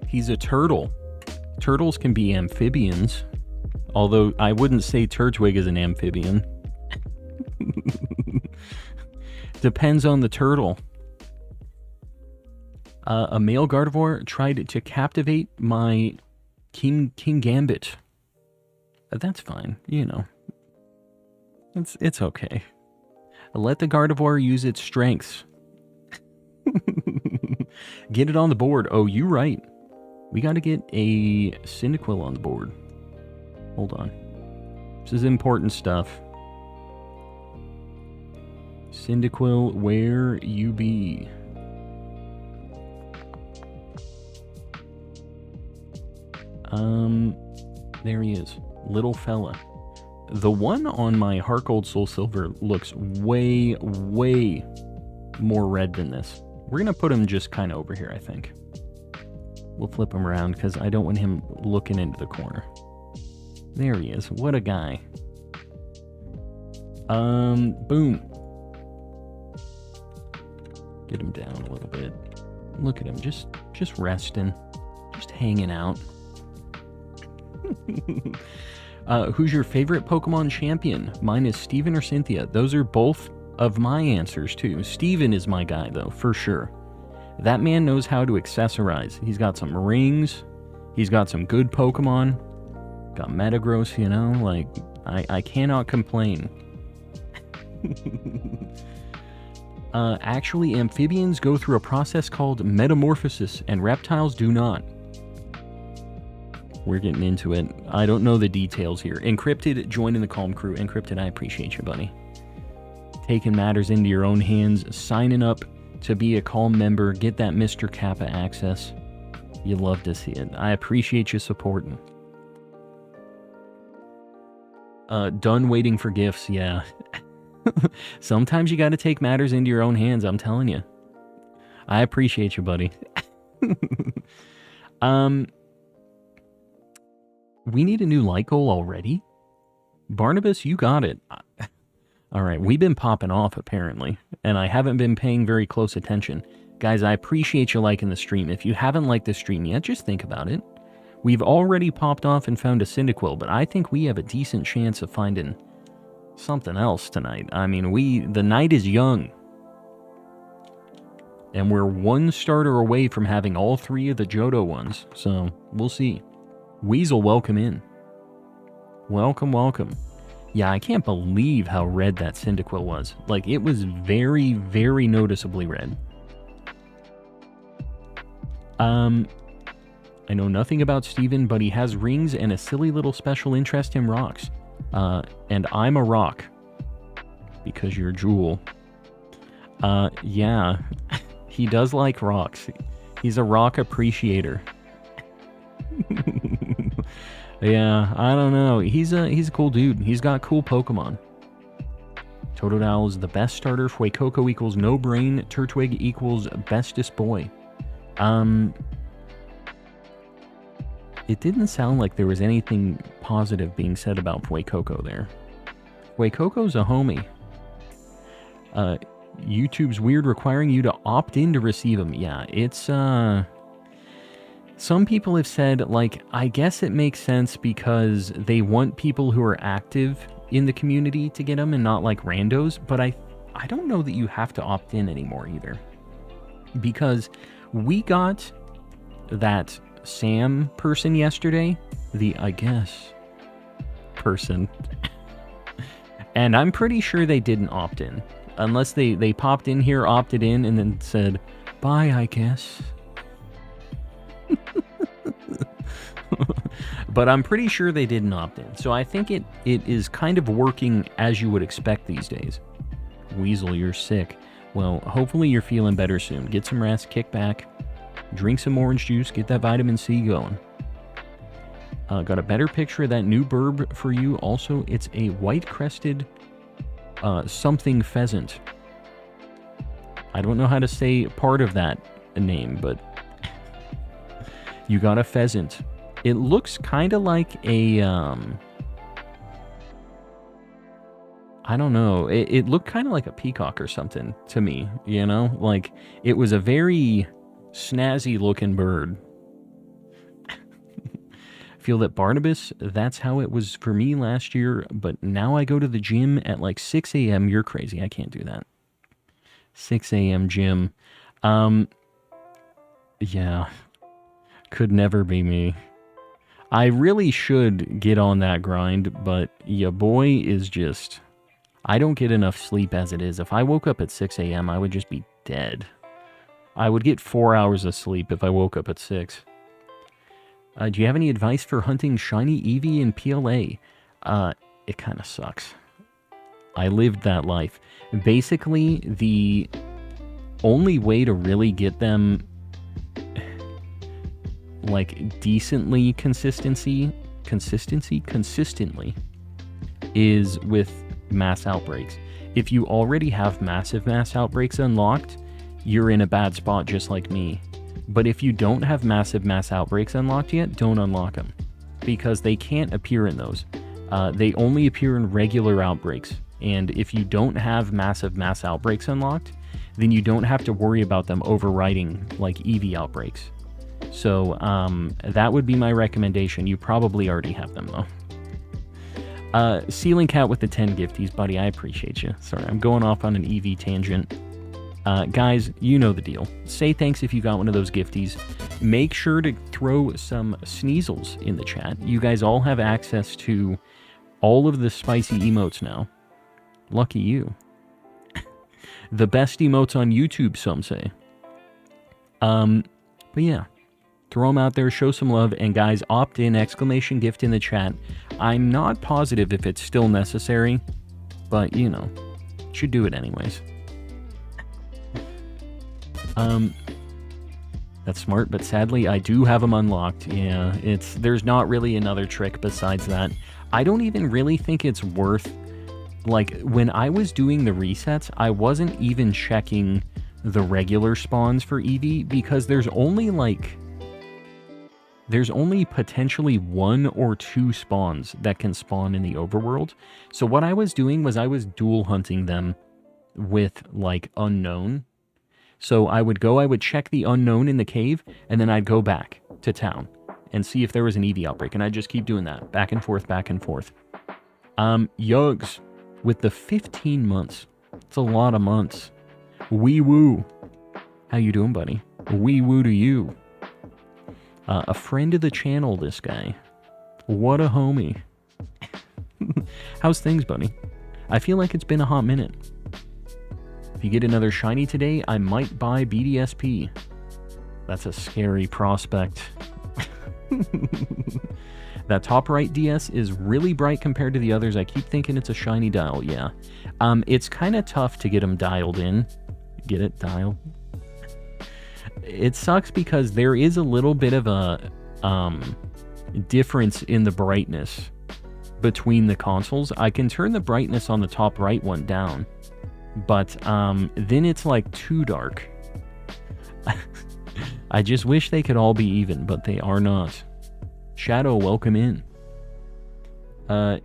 He's a turtle. Turtles can be amphibians. Although, I wouldn't say Turtwig is an amphibian. Depends on the turtle. A male Gardevoir tried to captivate my King Gambit. That's fine, you know. It's okay. Let the Gardevoir use its strengths. Get it on the board. Oh, you right. We got to get a Cyndaquil on the board. Hold on. This is important stuff. Cyndaquil, where you be? There he is. Little fella. The one on my Heart Gold Soul Silver looks way, way more red than this. We're going to put him just kind of over here, I think. We'll flip him around because I don't want him looking into the corner. There he is. What a guy. Boom. Get him down a little bit. Look at him, just resting. Just hanging out. Who's your favorite Pokemon champion? Mine is Steven or Cynthia. Those are both of my answers, too. Steven is my guy, though, for sure. That man knows how to accessorize. He's got some rings. He's got some good Pokemon. Got Metagross, you know, like, I cannot complain. Actually, amphibians go through a process called metamorphosis, and reptiles do not. We're getting into it. I don't know the details here. Encrypted, join in the Calm crew. Encrypted, I appreciate you, buddy. Taking matters into your own hands, signing up to be a Calm member, get that Mr. Kappa access. You love to see it. I appreciate you supporting. Done waiting for gifts, yeah. Sometimes you gotta take matters into your own hands, I'm telling you. I appreciate you, buddy. We need a new light goal already? Barnabas, you got it. Alright, we've been popping off, apparently, and I haven't been paying very close attention. Guys, I appreciate you liking the stream. If you haven't liked the stream yet, just think about it. We've already popped off and found a Cyndaquil, but I think we have a decent chance of finding something else tonight. I mean, the night is young. And we're one starter away from having all three of the Johto ones, so we'll see. Weasel, welcome in. Welcome, welcome. Yeah, I can't believe how red that Cyndaquil was. Like, it was very, very noticeably red. I know nothing about Steven, but he has rings and a silly little special interest in rocks. And I'm a rock. Because you're Jewel. Yeah. He does like rocks. He's a rock appreciator. Yeah, I don't know. He's a cool dude. He's got cool Pokemon. Totodile is the best starter. Fuecoco equals no brain. Turtwig equals bestest boy. It didn't sound like there was anything positive being said about Fuecoco there. Fuecoco's a homie. YouTube's weird requiring you to opt in to receive them. Yeah, it's, some people have said, like, I guess it makes sense because they want people who are active in the community to get them and not like randos, but I don't know that you have to opt in anymore either. Because we got that Sam person yesterday, the I guess person, and I'm pretty sure they didn't opt in. Unless they popped in here, opted in, and then said, bye, I guess. But I'm pretty sure they didn't opt in. So I think it is kind of working as you would expect these days. Weasel, you're sick. Well, hopefully you're feeling better soon. Get some rest, kick back, drink some orange juice, get that vitamin C going. Got a better picture of that new burb for you. Also, it's a white-crested something pheasant. I don't know how to say part of that name, but you got a pheasant. It looks kind of like a, I don't know. It looked kind of like a peacock or something to me, you know? Like, it was a very snazzy looking bird. Feel that Barnabas, that's how it was for me last year, but now I go to the gym at like 6 a.m. You're crazy. I can't do that. 6 a.m. gym. Yeah. Could never be me. I really should get on that grind, but ya boy is just... I don't get enough sleep as it is. If I woke up at 6 a.m., I would just be dead. I would get 4 hours of sleep if I woke up at 6. Do you have any advice for hunting shiny Eevee in PLA? It kind of sucks. I lived that life. Basically, the only way to really get them like decently consistently is with mass outbreaks. If you already have massive mass outbreaks unlocked, you're in a bad spot just like me. But if you don't have massive mass outbreaks unlocked yet, don't unlock them. Because they can't appear in those. They only appear in regular outbreaks. And if you don't have massive mass outbreaks unlocked, then you don't have to worry about them overriding like Eevee outbreaks. So that would be my recommendation. You probably already have them though. Ceiling Cat with the 10 gifties, buddy. I appreciate you. Sorry, I'm going off on an Eevee tangent. Guys, you know the deal. Say thanks if you got one of those gifties. Make sure to throw some sneezels in the chat. You guys all have access to all of the spicy emotes now. Lucky you. The best emotes on YouTube, some say. But yeah. Throw them out there, show some love, and guys, opt in, exclamation gift in the chat. I'm not positive if it's still necessary, but, you know, should do it anyways. That's smart, but sadly, I do have them unlocked. Yeah, there's not really another trick besides that. I don't even really think it's worth, like, when I was doing the resets, I wasn't even checking the regular spawns for Eevee, because there's only potentially 1 or 2 spawns that can spawn in the overworld. So what I was doing was I was dual hunting them with, like, unknown. So I would take the unknown in the cave, and then I'd go back to town and see if there was an Eevee outbreak. And I'd just keep doing that, back and forth, back and forth. Yugs, with the 15 months. It's a lot of months. Wee woo. How you doing, buddy? Wee woo to you. A friend of the channel, this guy. What a homie. How's things, buddy? I feel like it's been a hot minute. If you get another shiny today, I might buy BDSP. That's a scary prospect. That top right DS is really bright compared to the others. I keep thinking it's a shiny dial, yeah. It's kind of tough to get them dialed in. Get it? Dialed? It sucks because there is a little bit of a difference in the brightness between the consoles. I can turn the brightness on the top right one down, but then it's like too dark. I just wish they could all be even, but they are not. Shadow, welcome in.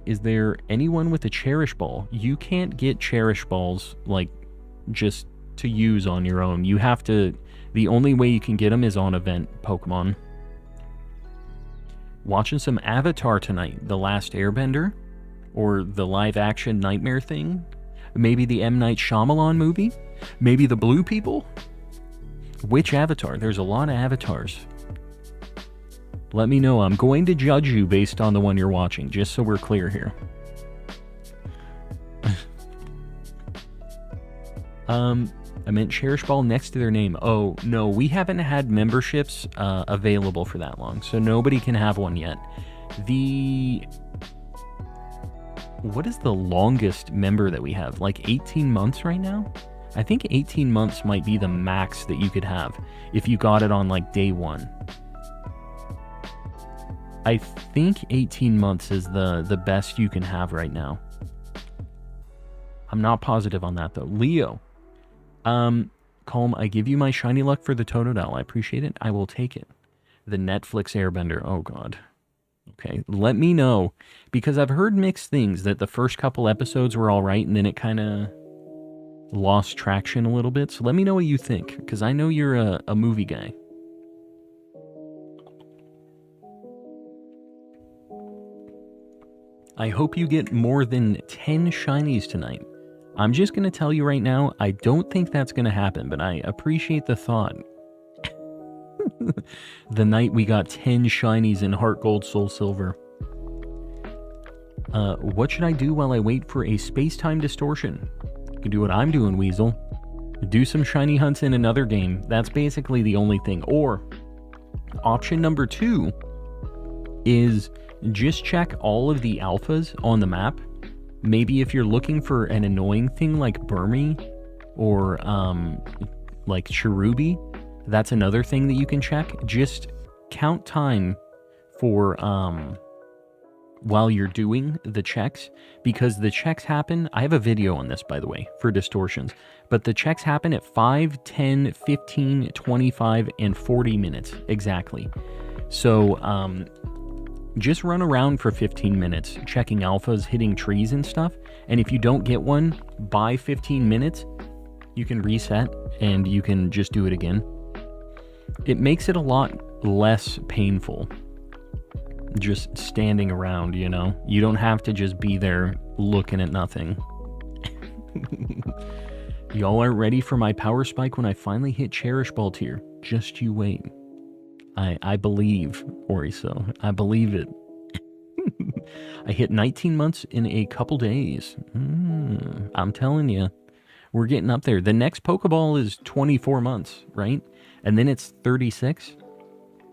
Is there anyone with a Cherish Ball? You can't get Cherish Balls, like, just to use on your own. You have to... The only way you can get them is on event Pokemon. Watching some Avatar tonight. The Last Airbender? Or the live-action Nightmare thing? Maybe the M. Night Shyamalan movie? Maybe the Blue People? Which Avatar? There's a lot of Avatars. Let me know. I'm going to judge you based on the one you're watching, just so we're clear here. I meant Cherish Ball next to their name. Oh, no, we haven't had memberships available for that long, so nobody can have one yet. What is the longest member that we have? Like 18 months right now? I think 18 months might be the max that you could have if you got it on, like, day 1. I think 18 months is the best you can have right now. I'm not positive on that, though. Leo. Calm, I give you my shiny luck for the Totodile. I appreciate it. I will take it. The Netflix Airbender. Oh, God. Okay, let me know. Because I've heard mixed things, that the first couple episodes were all right, and then it kind of lost traction a little bit. So let me know what you think, because I know you're a movie guy. I hope you get more than 10 shinies tonight. I'm just going to tell you right now, I don't think that's going to happen, but I appreciate the thought. The night we got 10 shinies in Heart Gold, Soul Silver. What should I do while I wait for a space-time distortion? You can do what I'm doing, Weasel. Do some shiny hunts in another game. That's basically the only thing. Or, option number 2 is just check all of the alphas on the map. Maybe if you're looking for an annoying thing like Burmy or like Cherubi, that's another thing that you can check. Just count time for while you're doing the checks, because the checks happen. I have a video on this, by the way, for distortions, but the checks happen at 5, 10, 15, 25, and 40 minutes exactly. So just run around for 15 minutes checking alphas, hitting trees and stuff, and if you don't get one by 15 minutes, you can reset and you can just do it again. It makes it a lot less painful just standing around, you know? You don't have to just be there looking at nothing. Y'all aren't ready for my power spike when I finally hit Cherish Ball tier. Just you wait. I believe, Oriso. I believe it. I hit 19 months in a couple days. I'm telling you, we're getting up there. The next Pokeball is 24 months, right? And then it's 36.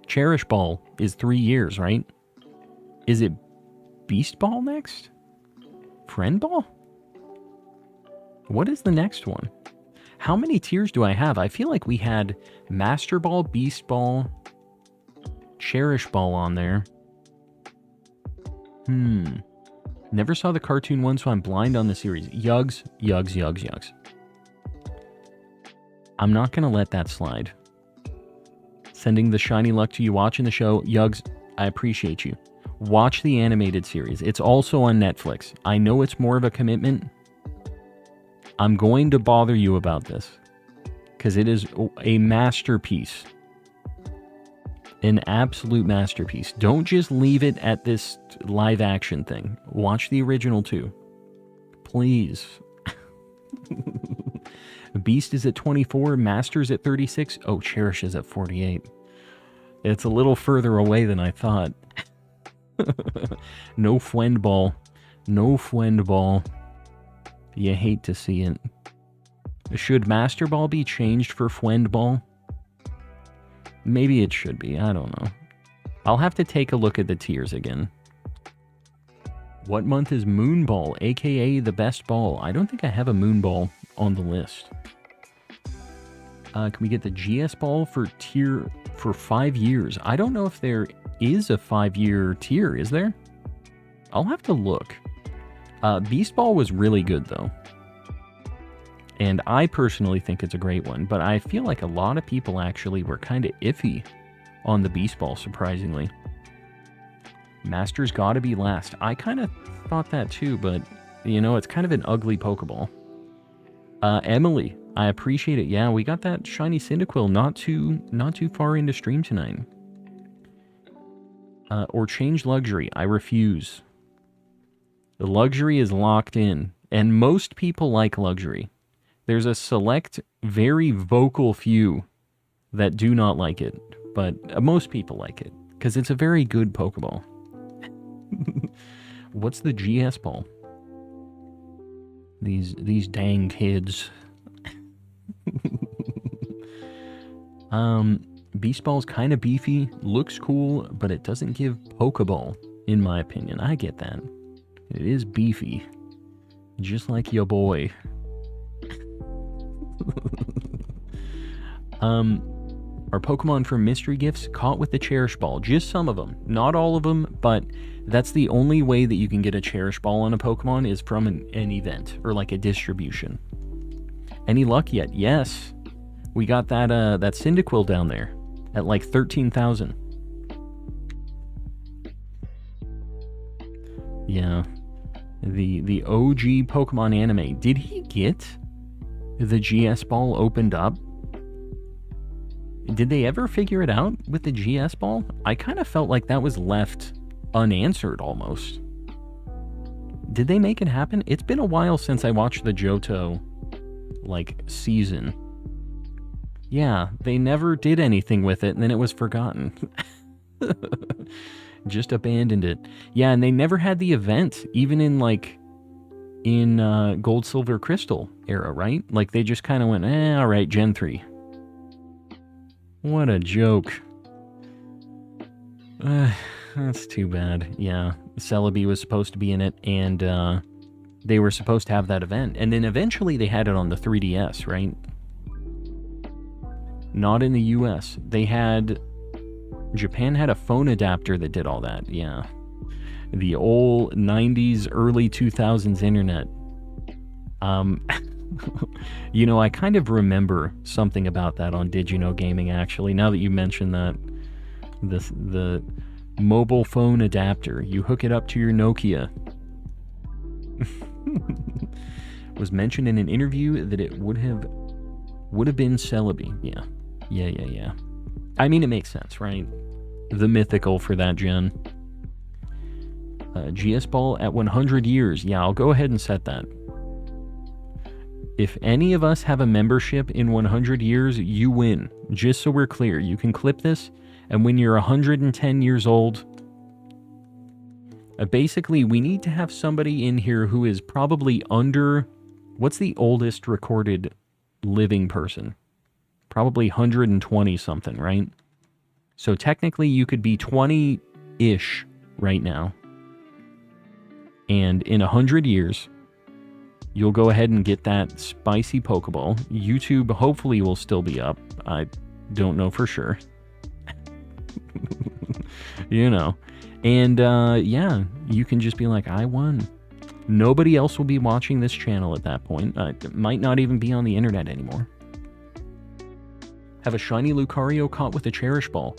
Cherish Ball is 3 years, right? Is it Beast Ball next? Friend Ball? What is the next one? How many tiers do I have? I feel like we had Master Ball, Beast Ball, Cherish Ball on there. Never saw the cartoon one, so I'm blind on the series. Yugs. I'm not going to let that slide. Sending the shiny luck to you watching the show. Yugs, I appreciate you. Watch the animated series. It's also on Netflix. I know it's more of a commitment. I'm going to bother you about this because it is a masterpiece. An absolute masterpiece. Don't just leave it at this live action thing. Watch the original too. Please. Beast is at 24, Master's at 36. Oh, Cherish is at 48. It's a little further away than I thought. No Friend Ball. No Friend Ball. You hate to see it. Should Master Ball be changed for Friend Ball? Maybe it should be. I don't know. I'll have to take a look at the tiers again. What month is Moon Ball, aka the best ball? I don't think I have a Moon Ball on the list. Can we get the GS Ball for tier for 5 years? I don't know if there is a 5-year tier, is there? I'll have to look. Beast Ball was really good, though. And I personally think it's a great one, but I feel like a lot of people actually were kind of iffy on the Beast Ball, surprisingly. Master's gotta be last. I kind of thought that too, but, you know, it's kind of an ugly Pokeball. Emily, I appreciate it. Yeah, we got that shiny Cyndaquil not too far into stream tonight. Or change Luxury. I refuse. The Luxury is locked in, and most people like Luxury. There's a select, very vocal few that do not like it, but most people like it, because it's a very good Pokeball. What's the GS Ball? These dang kids. Beast Ball's kind of beefy, looks cool, but it doesn't give Pokeball, in my opinion. I get that. It is beefy. Just like your boy. Are Pokemon from mystery gifts caught with the Cherish Ball? Just some of them. Not all of them, but that's the only way that you can get a Cherish Ball on a Pokemon is from an event, or like a distribution. Any luck yet? Yes. We got that Cyndaquil down there at like 13,000. Yeah. The OG Pokemon anime. Did he get the GS Ball opened up? Did they ever figure it out with the GS Ball? I kind of felt like that was left unanswered almost. Did they make it happen? It's been a while since I watched the Johto, like, season. Yeah, they never did anything with it, and then it was forgotten. Just abandoned it. Yeah, and they never had the event, even in, like, Gold, Silver, Crystal era, right? Like, they just kind of went, alright, Gen 3. What a joke. That's too bad. Yeah, Celebi was supposed to be in it, and they were supposed to have that event. And then eventually they had it on the 3DS, right? Not in the US. Japan had a phone adapter that did all that, yeah. The old 90s, early 2000s internet. You know, I kind of remember something about that on Did You Know Gaming, actually, now that you mention that. The mobile phone adapter. You hook it up to your Nokia. Was mentioned in an interview that it would have been Celebi. Yeah. I mean, it makes sense, right? The mythical for that gen. GS Ball at 100 years. Yeah, I'll go ahead and set that. If any of us have a membership in 100 years, you win. Just so we're clear, you can clip this, and when you're 110 years old, basically, we need to have somebody in here who is probably under... What's the oldest recorded living person? Probably 120 something, right? So technically, you could be 20-ish right now. And in 100 years, you'll go ahead and get that spicy Pokeball. YouTube hopefully will still be up. I don't know for sure. You know. And yeah, you can just be like, I won. Nobody else will be watching this channel at that point. It might not even be on the internet anymore. Have a shiny Lucario caught with a Cherish Ball.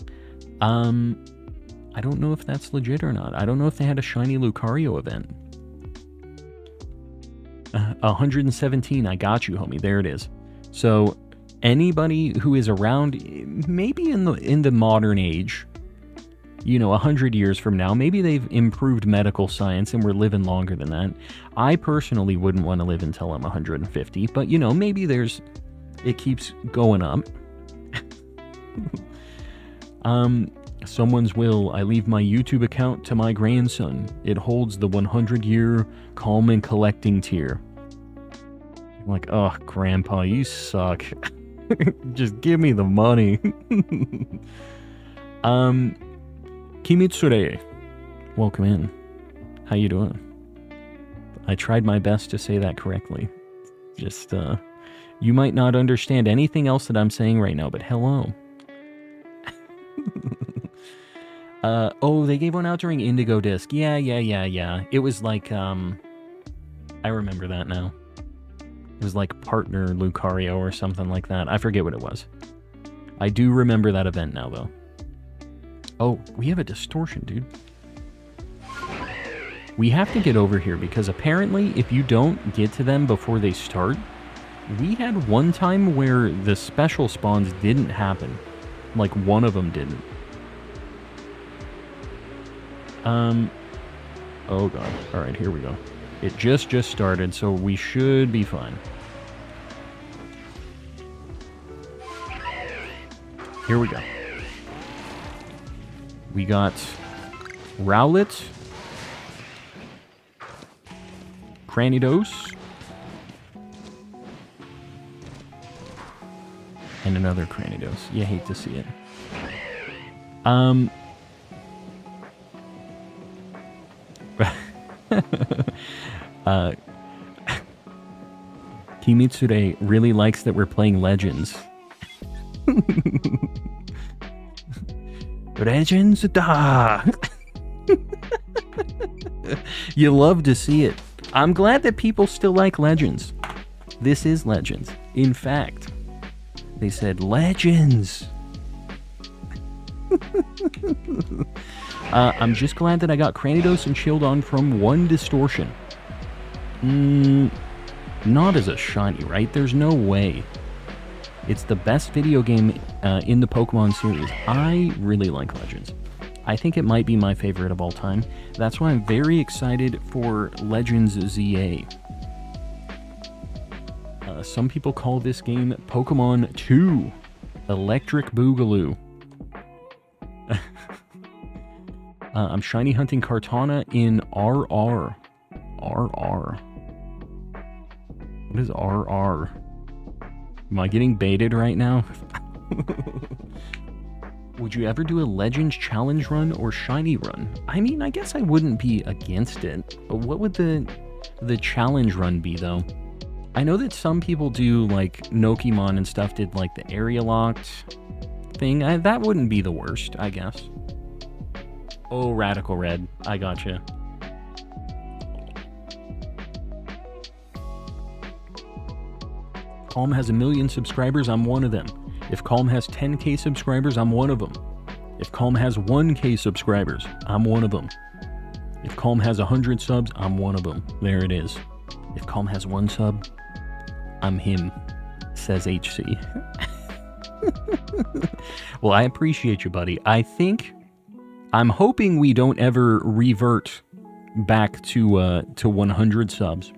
I don't know if that's legit or not. I don't know if they had a shiny Lucario event. 117, I got you, homie. There it is. So anybody who is around, maybe in the modern age, you know, 100 years from now, maybe they've improved medical science and we're living longer than that. I personally wouldn't want to live until I'm 150, but you know, maybe it keeps going up. Someone's will. I leave my YouTube account to my grandson. It holds the 100-year calm and collecting tier. I'm like, oh, Grandpa, you suck. Just give me the money. Kimitsure, welcome in. How you doing? I tried my best to say that correctly. Just, you might not understand anything else that I'm saying right now, but hello. Oh, they gave one out during Indigo Disc. Yeah. It was like, I remember that now. It was like Partner Lucario or something like that. I forget what it was. I do remember that event now, though. Oh, we have a distortion, dude. We have to get over here because apparently if you don't get to them before they start, we had one time where the special spawns didn't happen. Like one of them didn't. Oh god. Alright, here we go. It just started, so we should be fine. Here we go. We got Rowlet, Cranidos, and another Cranidos. You hate to see it. Kimitsure really likes that we're playing Legends. Legends da. You love to see it. I'm glad that people still like Legends. This is Legends. In fact, they said Legends. I'm just glad that I got Cranidos and Shieldon from one distortion. Not as a shiny, right? There's no way. It's the best video game in the Pokemon series. I really like Legends. I think it might be my favorite of all time. That's why I'm very excited for Legends ZA. Some people call this game Pokemon 2. Electric Boogaloo. I'm shiny hunting Kartana in RR. RR. What is RR? Am I getting baited right now? Would you ever do a Legends challenge run or shiny run? I mean, I guess I wouldn't be against it. But what would the challenge run be, though? I know that some people do, like, Nokimon and stuff did, like, the area locked thing. That wouldn't be the worst, I guess. Oh, Radical Red. I gotcha. Calm has 1 million subscribers, I'm one of them. If Calm has 10k subscribers, I'm one of them. If Calm has 1k subscribers, I'm one of them. If Calm has 100 subs, I'm one of them. There it is. If Calm has 1 sub, I'm him, says HC. Well, I appreciate you, buddy. I'm hoping we don't ever revert back to 100 subs.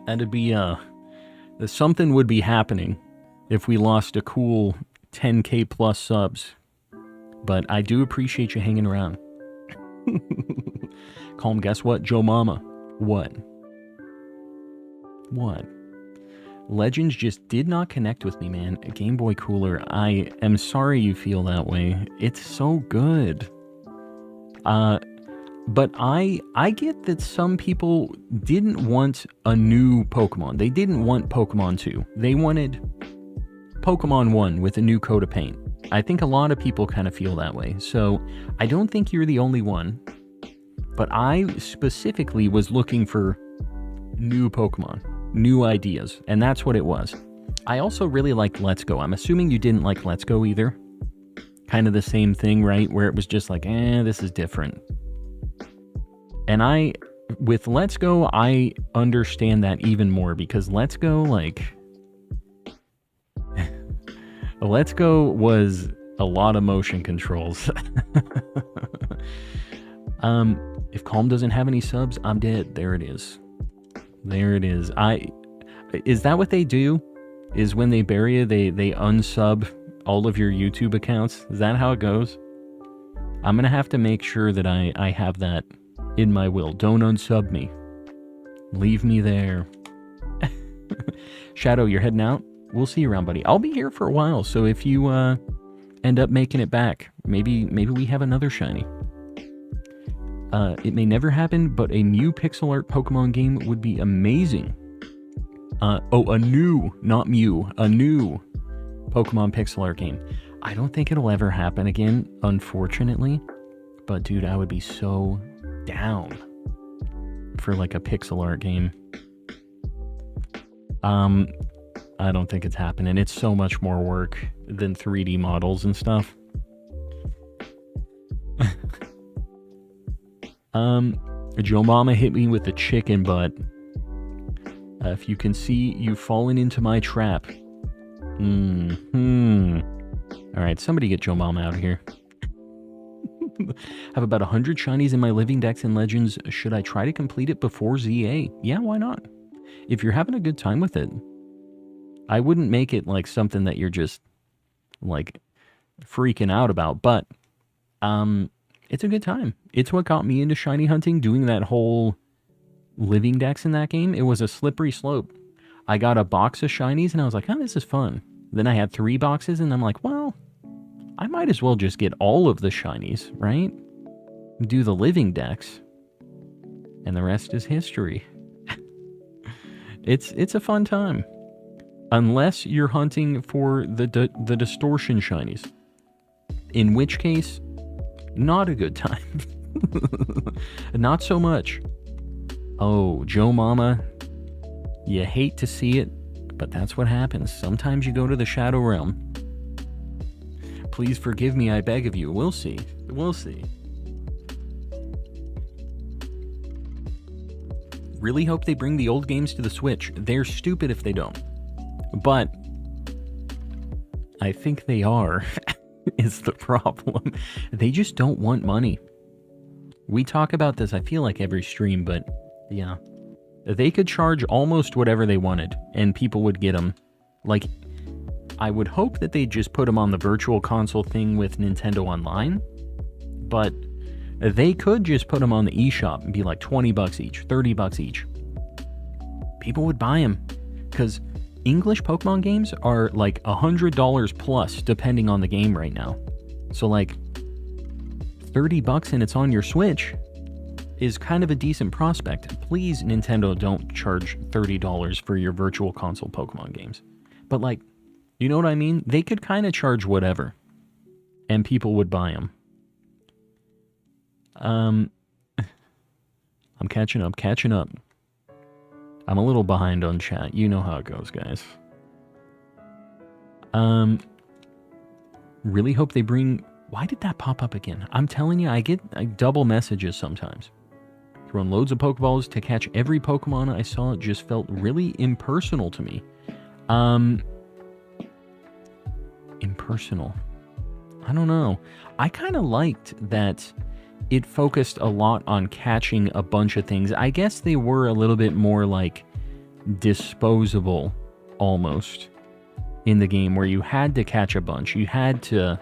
That'd Something would be happening if we lost a cool 10K plus subs. But I do appreciate you hanging around. Calm, guess what? Joe Mama. What? Legends just did not connect with me, man. Game Boy Cooler, I am sorry you feel that way. It's so good. But I get that some people didn't want a new Pokemon. They didn't want Pokemon 2. They wanted Pokemon 1 with a new coat of paint. I think a lot of people kind of feel that way. So I don't think you're the only one. But I specifically was looking for new Pokemon, new ideas, and that's what it was. I also really liked Let's Go. I'm assuming you didn't like Let's Go either. Kind of the same thing, right? Where it was just like, this is different. And with Let's Go, I understand that even more because Let's Go, Let's Go was a lot of motion controls. If Calm doesn't have any subs, I'm dead. There it is. Is that what they do? Is when they bury you, they unsub all of your YouTube accounts? Is that how it goes? I'm gonna have to make sure that I have that in my will. Don't unsub me. Leave me there. Shadow, you're heading out? We'll see you around, buddy. I'll be here for a while, so if you end up making it back, maybe we have another shiny. It may never happen, but a new pixel art Pokemon game would be amazing. A new, not Mew, a new Pokemon pixel art game. I don't think it'll ever happen again, unfortunately. But dude, I would be so down for like a pixel art game. I don't think it's happening. It's so much more work than 3D models and stuff. Joe Mama hit me with the chicken butt. If you can see, you've fallen into my trap. Alright, somebody get Joe Mama out of here. Have about 100 shinies in my living dex and legends. Should I try to complete it before ZA? Yeah, why not? If you're having a good time with it. I wouldn't make it like something that you're just like freaking out about, but it's a good time. It's what got me into shiny hunting, doing that whole living dex in that game. It was a slippery slope. I got a box of shinies and I was like, this is fun. Then I had 3 boxes and I'm like, well, I might as well just get all of the shinies, right? Do the living dex. And the rest is history. It's a fun time. Unless you're hunting for the distortion shinies. In which case, not a good time. Not so much. Oh, Joe Mama, you hate to see it, but that's what happens. Sometimes you go to the Shadow Realm. Please forgive me, I beg of you. We'll see. We'll see. Really hope they bring the old games to the Switch. They're stupid if they don't. But I think they are, is the problem. They just don't want money. We talk about this, I feel like, every stream, but yeah. They could charge almost whatever they wanted, and people would get them. Like, I would hope that they just put them on the virtual console thing with Nintendo Online, but they could just put them on the eShop and be like 20 bucks each, 30 bucks each. People would buy them, because English Pokemon games are like $100 plus depending on the game right now. So like 30 bucks and it's on your Switch is kind of a decent prospect. Please, Nintendo, don't charge $30 for your virtual console Pokemon games. But like, you know what I mean? They could kind of charge whatever and people would buy them. I'm catching up. I'm a little behind on chat. You know how it goes, guys. Really hope they bring... Why did that pop up again? I'm telling you, I get double messages sometimes. Throwing loads of Pokeballs to catch every Pokemon I saw. It just felt really impersonal to me. Impersonal. I don't know. I kind of liked that it focused a lot on catching a bunch of things. I guess they were a little bit more like disposable almost in the game where you had to catch a bunch. You had to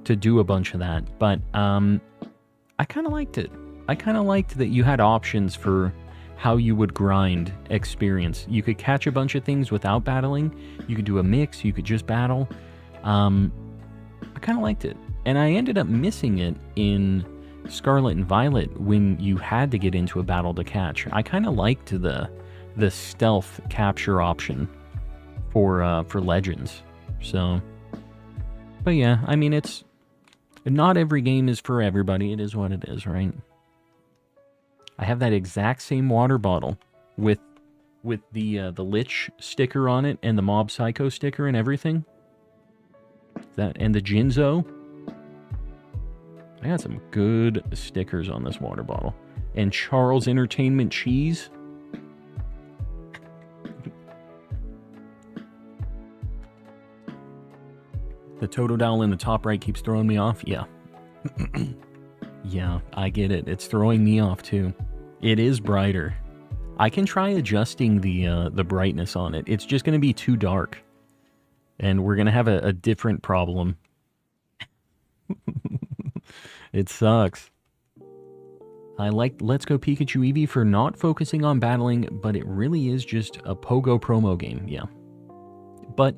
do a bunch of that. But I kind of liked it. I kind of liked that you had options for how you would grind experience. You could catch a bunch of things without battling. You could do a mix. You could just battle. I kind of liked it. And I ended up missing it in Scarlet and Violet when you had to get into a battle to catch. I kind of liked the stealth capture option for Legends. So, but yeah, I mean, it's not every game is for everybody. It is what it is, right? I have that exact same water bottle with the Lich sticker on it and the Mob Psycho sticker and everything. That and the Jinzo. I got some good stickers on this water bottle. And Charles Entertainment cheese. The Totodile in the top right keeps throwing me off. Yeah. Yeah, I get it. It's throwing me off too. It is brighter. I can try adjusting the brightness on it. It's just going to be too dark. And we're going to have a different problem. It sucks. I like Let's Go Pikachu Eevee for not focusing on battling, but it really is just a Pogo promo game, yeah. But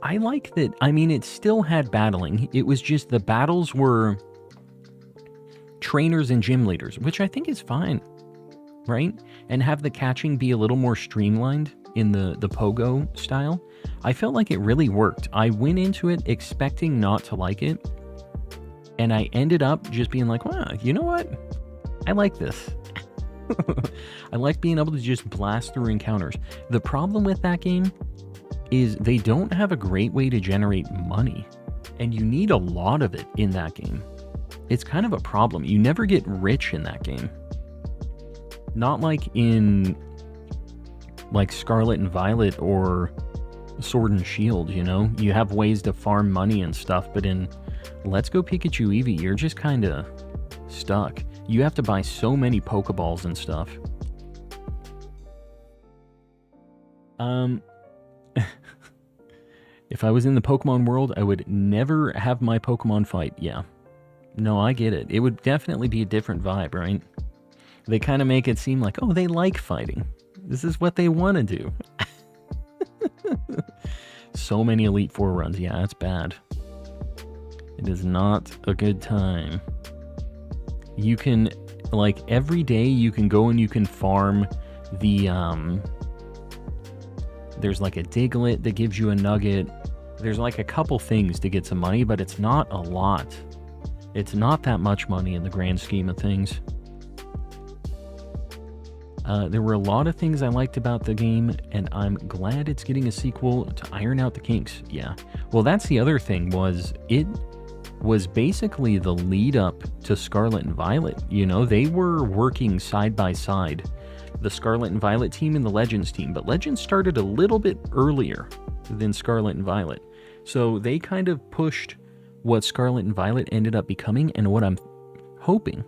I like that, I mean, it still had battling. It was just the battles were trainers and gym leaders, which I think is fine, right? And have the catching be a little more streamlined in the Pogo style. I felt like it really worked. I went into it expecting not to like it, and I ended up just being like, wow, you know what? I like this. I like being able to just blast through encounters. The problem with that game is they don't have a great way to generate money, and you need a lot of it in that game. It's kind of a problem. You never get rich in that game. Not like in like Scarlet and Violet or Sword and Shield, you know? You have ways to farm money and stuff, but in Let's Go Pikachu Eevee, you're just kind of stuck. You have to buy so many Pokeballs and stuff. If I was in the Pokemon world, I would never have my Pokemon fight. Yeah. No, I get it. It would definitely be a different vibe, right? They kind of make it seem like, oh, they like fighting. This is what they want to do. So many Elite Four runs. Yeah, that's bad. It is not a good time. You can, like, every day you can go and you can farm the, there's like a Diglett that gives you a nugget. There's like a couple things to get some money, but it's not a lot. It's not that much money in the grand scheme of things. There were a lot of things I liked about the game, and I'm glad it's getting a sequel to iron out the kinks. Yeah. Well, that's the other thing, was it was basically the lead up to Scarlet and Violet. You know, they were working side by side, the Scarlet and Violet team and the Legends team, but Legends started a little bit earlier than Scarlet and Violet. So they kind of pushed what Scarlet and Violet ended up becoming, and what I'm hoping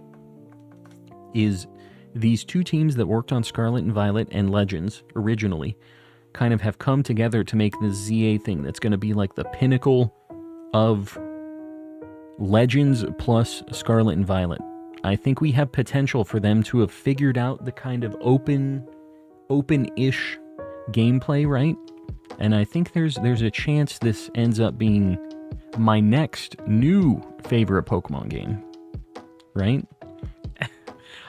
is these two teams that worked on Scarlet and Violet and Legends originally kind of have come together to make this ZA thing that's going to be like the pinnacle of Legends plus Scarlet and Violet. I think we have potential for them to have figured out the kind of open-ish gameplay, right? And I think there's a chance this ends up being my next new favorite Pokemon game, right?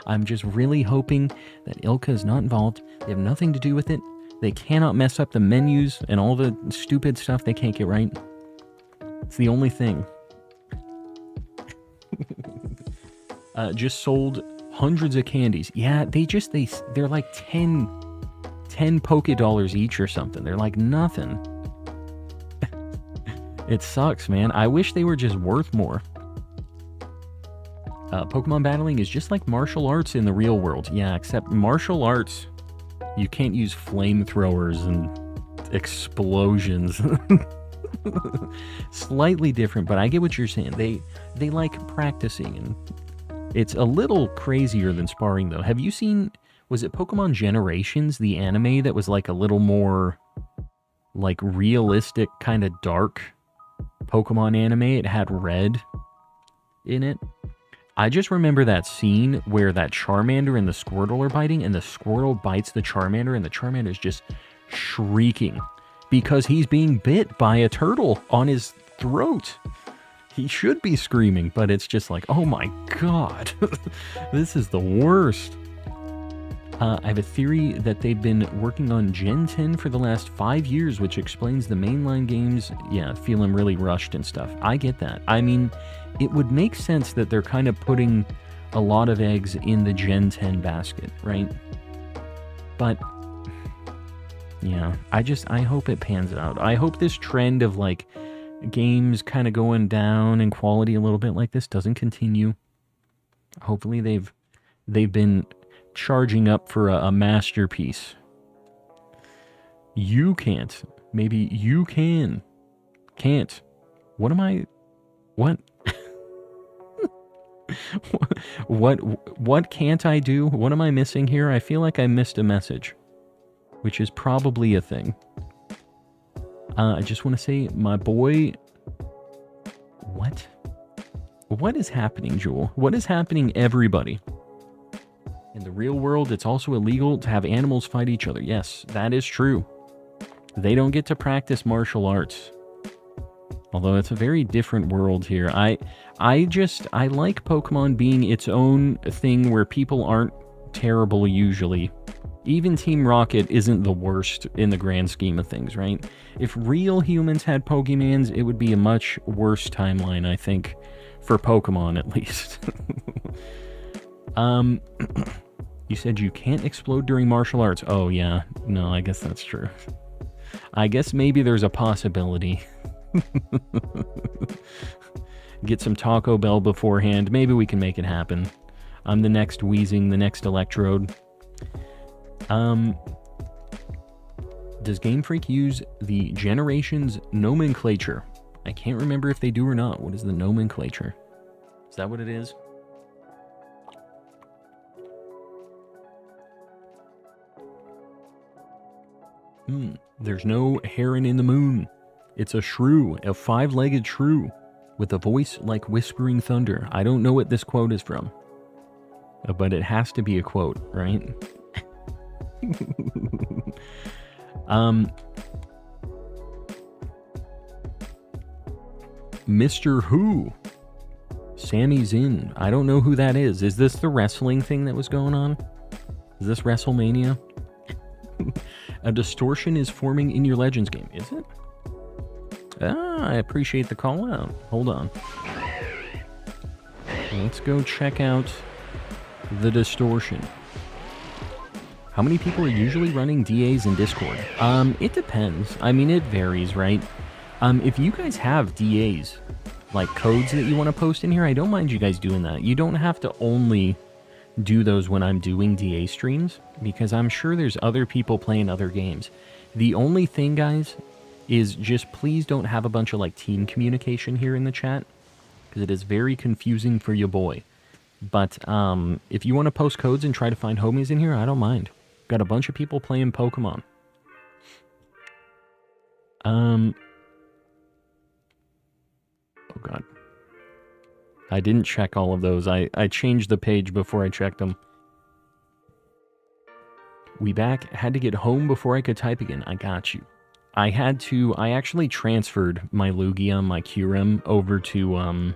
I'm just really hoping that Ilka is not involved. They have nothing to do with it. They cannot mess up the menus and all the stupid stuff they can't get right. It's the only thing. Just sold hundreds of candies. Yeah, they're like 10 Poké-Dollars each or something. They're like nothing. It sucks, man. I wish they were just worth more. Pokemon battling is just like martial arts in the real world. Yeah, except martial arts, you can't use flamethrowers and explosions. Slightly different, but I get what you're saying. They like practicing, and it's a little crazier than sparring, though. Have you seen, was it Pokemon Generations, the anime that was like a little more like realistic, kind of dark Pokemon anime. It had red in it. I just remember that scene where that Charmander and the Squirtle are biting, and the Squirtle bites the Charmander, and the Charmander is just shrieking because he's being bit by a turtle on his throat. He should be screaming, but it's just like, oh my god, this is the worst. I have a theory that they've been working on Gen 10 for the last 5 years, which explains the mainline games, feeling really rushed and stuff. I get that. I mean, it would make sense that they're kind of putting a lot of eggs in the Gen 10 basket, right? But, yeah, I hope it pans out. I hope this trend of, like, games kind of going down in quality a little bit like this doesn't continue. Hopefully they've been charging up for a masterpiece. You can't. Maybe you can. Can't. What am I... What? What can't I do? What am I missing here? I feel like I missed a message, which is probably a thing. I just want to say, my boy... What? What is happening, Jewel? What is happening, everybody? In the real world, it's also illegal to have animals fight each other. Yes, that is true. They don't get to practice martial arts. Although it's a very different world here. I like Pokemon being its own thing where people aren't terrible usually. Even Team Rocket isn't the worst in the grand scheme of things, right? If real humans had Pokemans, it would be a much worse timeline, I think. For Pokemon, at least. You said you can't explode during martial arts. Oh, yeah. No, I guess that's true. I guess maybe there's a possibility. Get some Taco Bell beforehand. Maybe we can make it happen. I'm the next Weezing, the next Electrode. Does Game Freak use the Generations nomenclature? I can't remember if they do or not. What is the nomenclature? Is that what it is? There's no heron in the moon. It's a shrew, a 5-legged shrew, with a voice like whispering thunder. I don't know what this quote is from, but it has to be a quote, right? Mr. Who? Sammy's in. I don't know who that is. Is this the wrestling thing that was going on? Is this WrestleMania? A distortion is forming in your Legends game. Is it? I appreciate the call out. Hold on. Let's go check out the distortion. How many people are usually running DAs in Discord? It depends. I mean, it varies, right? If you guys have DAs, like codes that you want to post in here, I don't mind you guys doing that. You don't have to only do those when I'm doing DA streams, because I'm sure there's other people playing other games. The only thing, guys, is just please don't have a bunch of like team communication here in the chat, because it is very confusing for your boy. But if you want to post codes and try to find homies in here, I don't mind. Got a bunch of people playing Pokemon. Oh god. I didn't check all of those. I changed the page before I checked them. We back. Had to get home before I could type again. I got you. I actually transferred my Lugia, my Kyurem, over to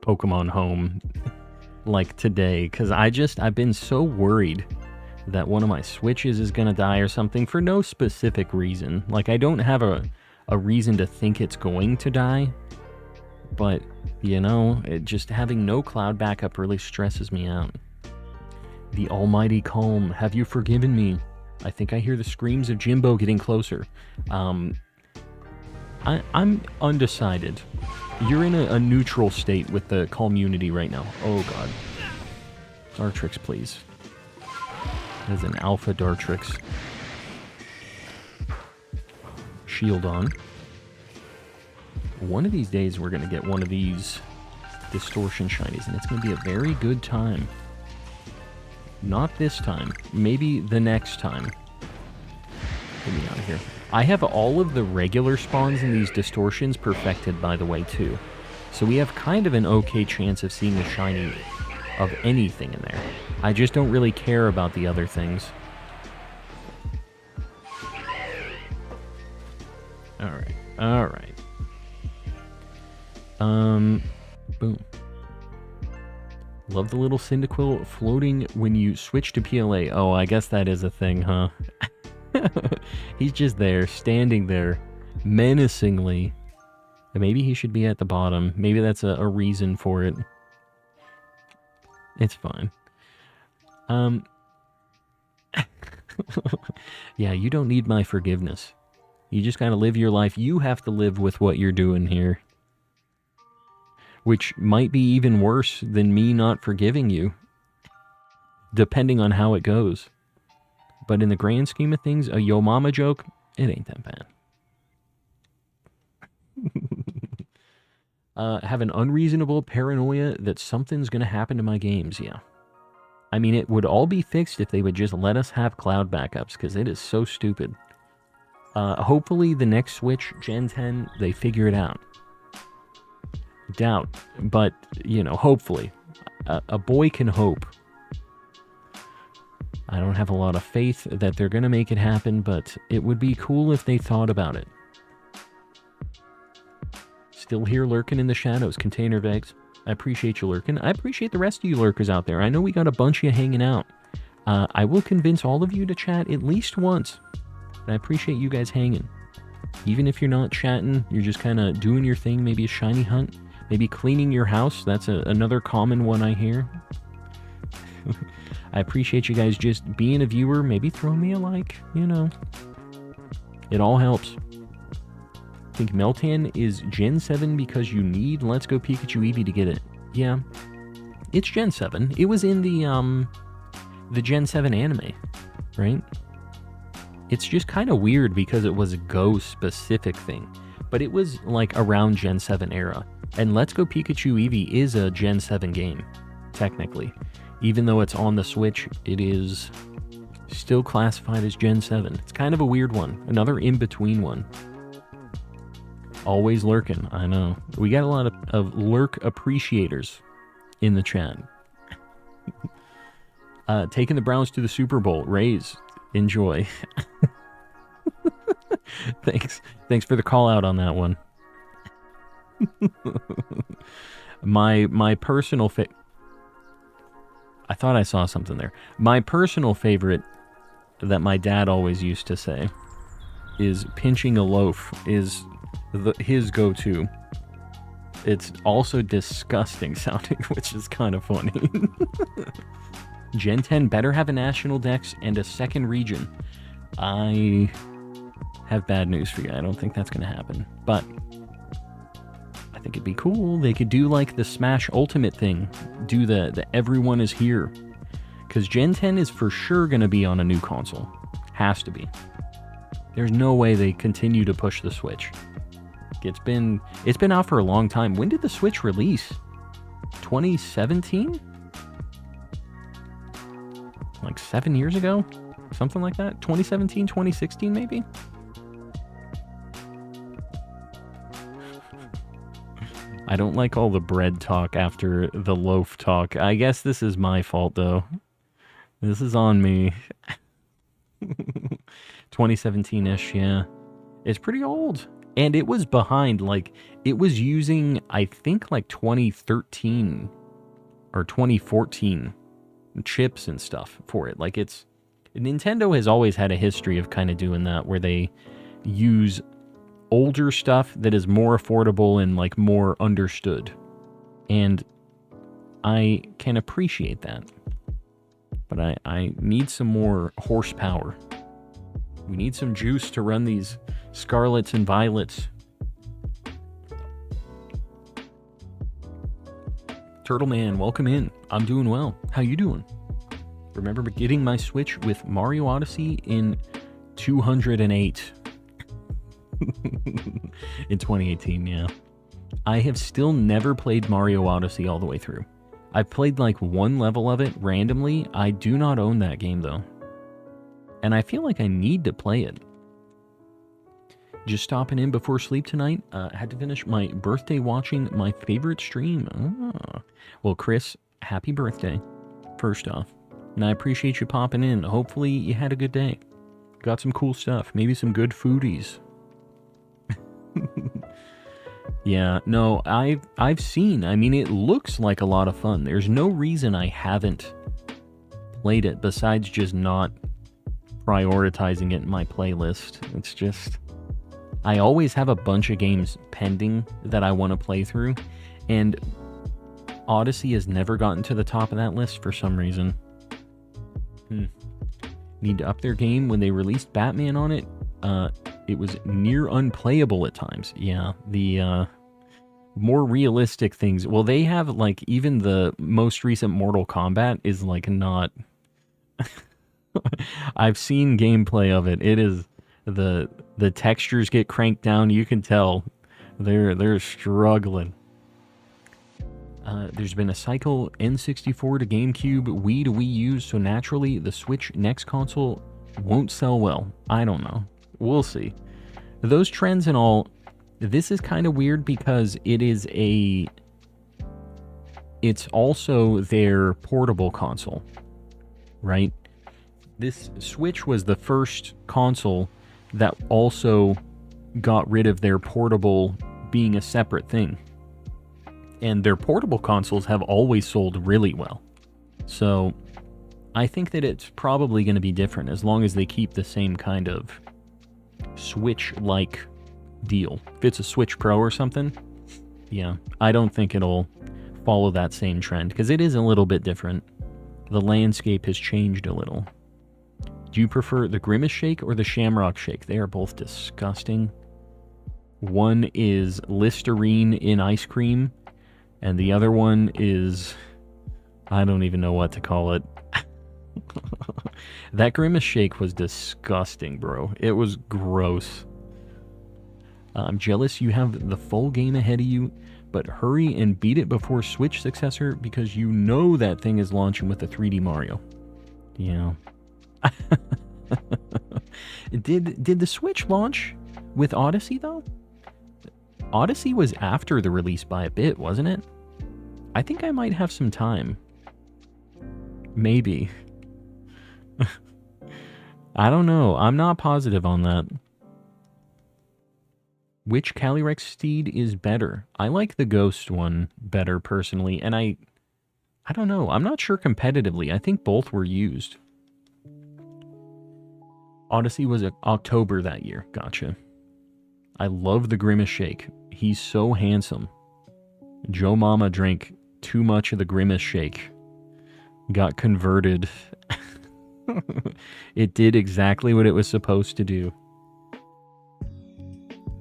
Pokemon Home like today, because I've been so worried that one of my Switches is gonna die or something for no specific reason. Like, I don't have a reason to think it's going to die, but you know, just having no cloud backup really stresses me out. The almighty calm. Have you forgiven me? I think I hear the screams of Jimbo getting closer. I'm undecided. You're in a neutral state with the Calmunity right now. Oh god. Dartrix, please. That is an alpha Dartrix. Shield on. One of these days we're going to get one of these distortion shinies, and it's going to be a very good time. Not this time. Maybe the next time. Get me out of here. I have all of the regular spawns in these distortions perfected, by the way, too. So we have kind of an okay chance of seeing a shiny of anything in there. I just don't really care about the other things. Alright, alright. Boom. Love the little Cyndaquil floating when you switch to PLA. Oh, I guess that is a thing, huh? He's just there, standing there, menacingly. And maybe he should be at the bottom. Maybe that's a reason for it. It's fine. Yeah, you don't need my forgiveness. You just gotta live your life. You have to live with what you're doing here. Which might be even worse than me not forgiving you. Depending on how it goes. But in the grand scheme of things, a yo mama joke, it ain't that bad. Have an unreasonable paranoia that something's gonna happen to my games, yeah. I mean, it would all be fixed if they would just let us have cloud backups, because it is so stupid. Hopefully the next Switch, Gen 10, they figure it out. Doubt, but, you know, hopefully. A boy can hope. I don't have a lot of faith that they're gonna make it happen, but it would be cool if they thought about it. Still here lurking in the shadows, Container Vegs. I appreciate you lurking. I appreciate the rest of you lurkers out there. I know we got a bunch of you hanging out. I will convince all of you to chat at least once. And I appreciate you guys hanging. Even if you're not chatting, you're just kind of doing your thing, maybe a shiny hunt, maybe cleaning your house. That's another common one I hear. I appreciate you guys just being a viewer, maybe throw me a like, you know. It all helps. I think Meltan is Gen 7 because you need Let's Go Pikachu Eevee to get it. Yeah. It's Gen 7. It was in the Gen 7 anime, right? It's just kind of weird because it was a Go specific thing. But it was like around Gen 7 era. And Let's Go Pikachu Eevee is a Gen 7 game, technically. Even though it's on the Switch, it is still classified as Gen 7. It's kind of a weird one. Another in-between one. Always lurking, I know. We got a lot of lurk appreciators in the chat. Taking the Browns to the Super Bowl. Raise. Enjoy. Thanks for the call out on that one. My personal I thought I saw something there. My personal favorite that my dad always used to say is pinching a loaf is his go-to. It's also disgusting sounding, which is kind of funny. Gen 10 better have a national dex and a second region. I have bad news for you. I don't think that's going to happen. But I think it'd be cool. They could do like the Smash Ultimate thing. Do the everyone is here. Because Gen 10 is for sure going to be on a new console. Has to be. There's no way they continue to push the Switch. It's been out for a long time. When did the Switch release? 2017? Like 7 years ago? Something like that? 2017, 2016 maybe? I don't like all the bread talk after the loaf talk. I guess this is my fault though. This is on me. 2017-ish, yeah. It's pretty old. And it was behind, like, it was using, I think, like 2013 or 2014 chips and stuff for it. Like, Nintendo has always had a history of kind of doing that, where they use older stuff that is more affordable and, like, more understood. And I can appreciate that. But I need some more horsepower. We need some juice to run these Scarlets and Violets. Turtle Man, welcome in. I'm doing well. How you doing? Remember getting my Switch with Mario Odyssey in 208. In 2018, yeah. I have still never played Mario Odyssey all the way through. I've played like one level of it randomly. I do not own that game though. And I feel like I need to play it. Just stopping in before sleep tonight. Had to finish my birthday watching my favorite stream. Well, Chris, happy birthday, first off. And I appreciate you popping in. Hopefully you had a good day. Got some cool stuff. Maybe some good foodies. Yeah, no, I've seen. I mean, it looks like a lot of fun. There's no reason I haven't played it besides just not prioritizing it in my playlist. It's just, I always have a bunch of games pending that I want to play through, and Odyssey has never gotten to the top of that list for some reason. Need to up their game. When they released Batman on it, it was near unplayable at times. Yeah, the more realistic things. Well, they have, like, even the most recent Mortal Kombat is, like, not... I've seen gameplay of it. It is... The textures get cranked down. You can tell they're struggling. There's been a cycle N64 to GameCube, Wii to Wii U, so naturally the Switch next console won't sell well. I don't know. We'll see. Those trends and all, this is kind of weird because it's also their portable console, right? This Switch was the first console that also got rid of their portable being a separate thing. And their portable consoles have always sold really well. So I think that it's probably going to be different as long as they keep the same kind of Switch-like deal. If it's a Switch Pro or something, yeah, I don't think it'll follow that same trend because it is a little bit different. The landscape has changed a little. Do you prefer the Grimace Shake or the Shamrock Shake? They are both disgusting. One is Listerine in ice cream, and the other one is... I don't even know what to call it. That Grimace Shake was disgusting, bro. It was gross. I'm jealous you have the full game ahead of you, but hurry and beat it before Switch successor because you know that thing is launching with the 3D Mario. Yeah. Did the Switch launch with Odyssey, though? Odyssey was after the release by a bit, wasn't it? I think I might have some time. Maybe. I don't know. I'm not positive on that. Which Calyrex steed is better? I like the Ghost one better, personally, and I don't know. I'm not sure competitively. I think both were used. Odyssey was October that year. Gotcha. I love the Grimace Shake. He's so handsome. Joe Mama drank too much of the Grimace Shake. Got converted. It did exactly what it was supposed to do.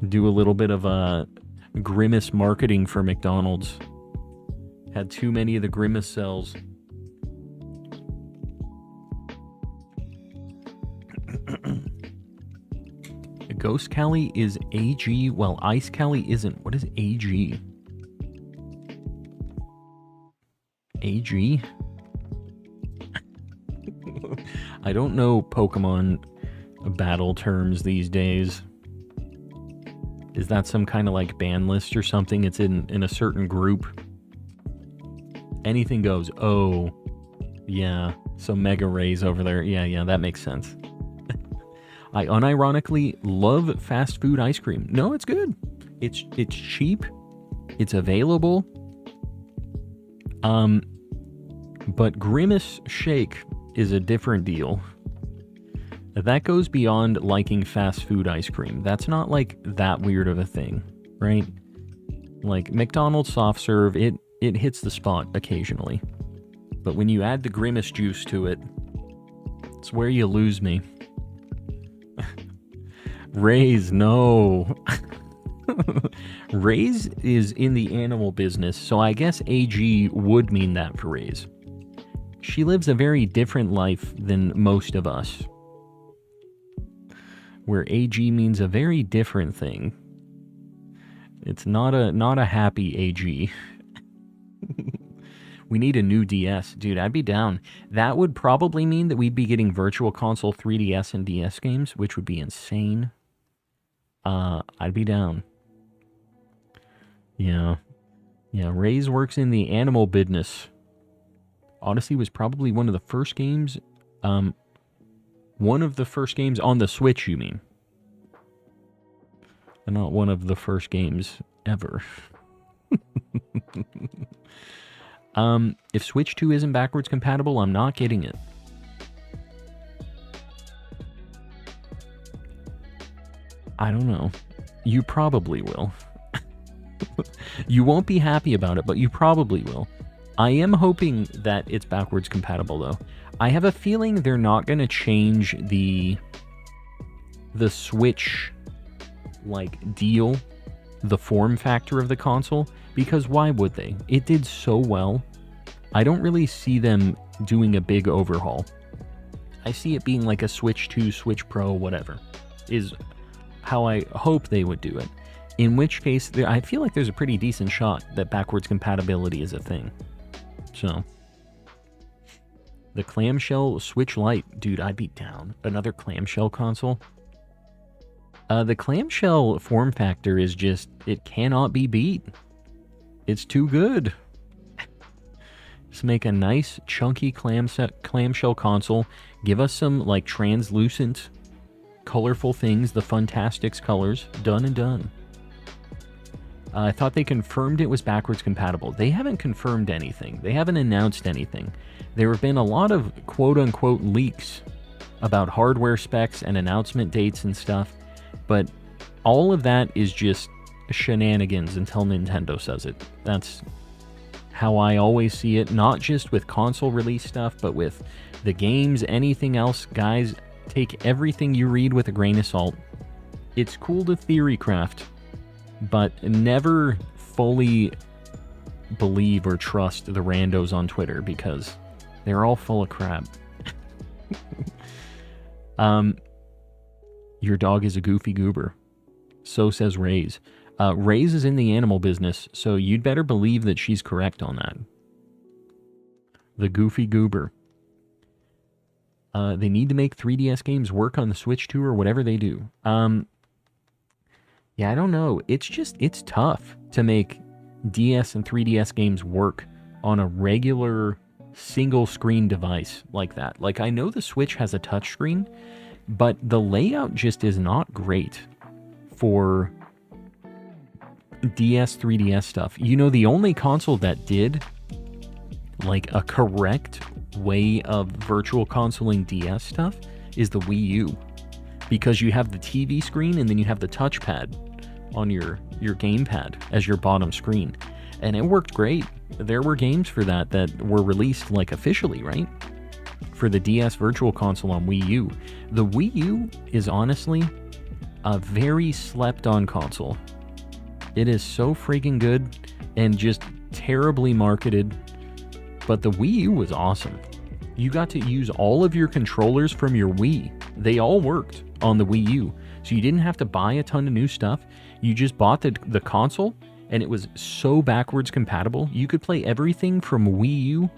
Do a little bit of Grimace marketing for McDonald's. Had too many of the Grimace cells. Ghost Cali is AG, while Ice Cali isn't. What is AG? AG? I don't know Pokemon battle terms these days. Is that some kind of like ban list or something? It's in a certain group. Anything goes. Oh, yeah. So Mega Ray's over there. Yeah, that makes sense. I unironically love fast food ice cream. No, it's good. It's cheap. It's available. But Grimace Shake is a different deal. That goes beyond liking fast food ice cream. That's not like that weird of a thing, right? Like McDonald's soft serve, it hits the spot occasionally. But when you add the Grimace juice to it, it's where you lose me. Ray's, no. Ray's is in the animal business, so I guess AG would mean that for Ray's. She lives a very different life than most of us, where AG means a very different thing. It's not a happy AG. We need a new DS. Dude, I'd be down. That would probably mean that we'd be getting Virtual Console 3DS and DS games, which would be insane. I'd be down. Yeah. Yeah, Ray's works in the animal business. Odyssey was probably one of the first games, on the Switch, you mean? And not one of the first games ever. If Switch 2 isn't backwards compatible, I'm not getting it. I don't know. You probably will. You won't be happy about it, but you probably will. I am hoping that it's backwards compatible, though. I have a feeling they're not going to change the Switch, like, deal, the form factor of the console, because why would they? It did so well. I don't really see them doing a big overhaul. I see it being like a Switch 2, Switch Pro, whatever, is how I hope they would do it. In which case, I feel like there's a pretty decent shot that backwards compatibility is a thing. So, the clamshell Switch Lite, dude, I'd be down. Another clamshell console. The clamshell form factor is just, it cannot be beat. It's too good. Just make a nice, chunky clamshell console. Give us some, like, translucent, colorful things, the Funtastics colors. Done and done. I thought they confirmed it was backwards compatible. They haven't confirmed anything. They haven't announced anything. There have been a lot of quote-unquote leaks about hardware specs and announcement dates and stuff, but all of that is just shenanigans until Nintendo says it. That's how I always see it, not just with console release stuff, but with the games, anything else. Guys, take everything you read with a grain of salt. It's cool to theory craft, but never fully believe or trust the randos on Twitter, because they're all full of crap. Your dog is a goofy goober. So says Raze. Raze is in the animal business, so you'd better believe that she's correct on that. The goofy goober. They need to make 3DS games work on the Switch 2 or whatever they do. Yeah, I don't know. It's tough to make DS and 3DS games work on a regular single screen device like that. Like, I know the Switch has a touchscreen, but the layout just is not great for DS, 3DS stuff. You know, the only console that did, like, a correct way of virtual consoling DS stuff is the Wii U. Because you have the TV screen and then you have the touchpad on your gamepad as your bottom screen. And it worked great. There were games for that were released, like, officially, right? For the DS Virtual Console on Wii U. The Wii U is honestly a very slept-on console. It is so freaking good and just terribly marketed. But the Wii U was awesome. You got to use all of your controllers from your Wii. They all worked on the Wii U. So you didn't have to buy a ton of new stuff. You just bought the console, and it was so backwards compatible. You could play everything from Wii U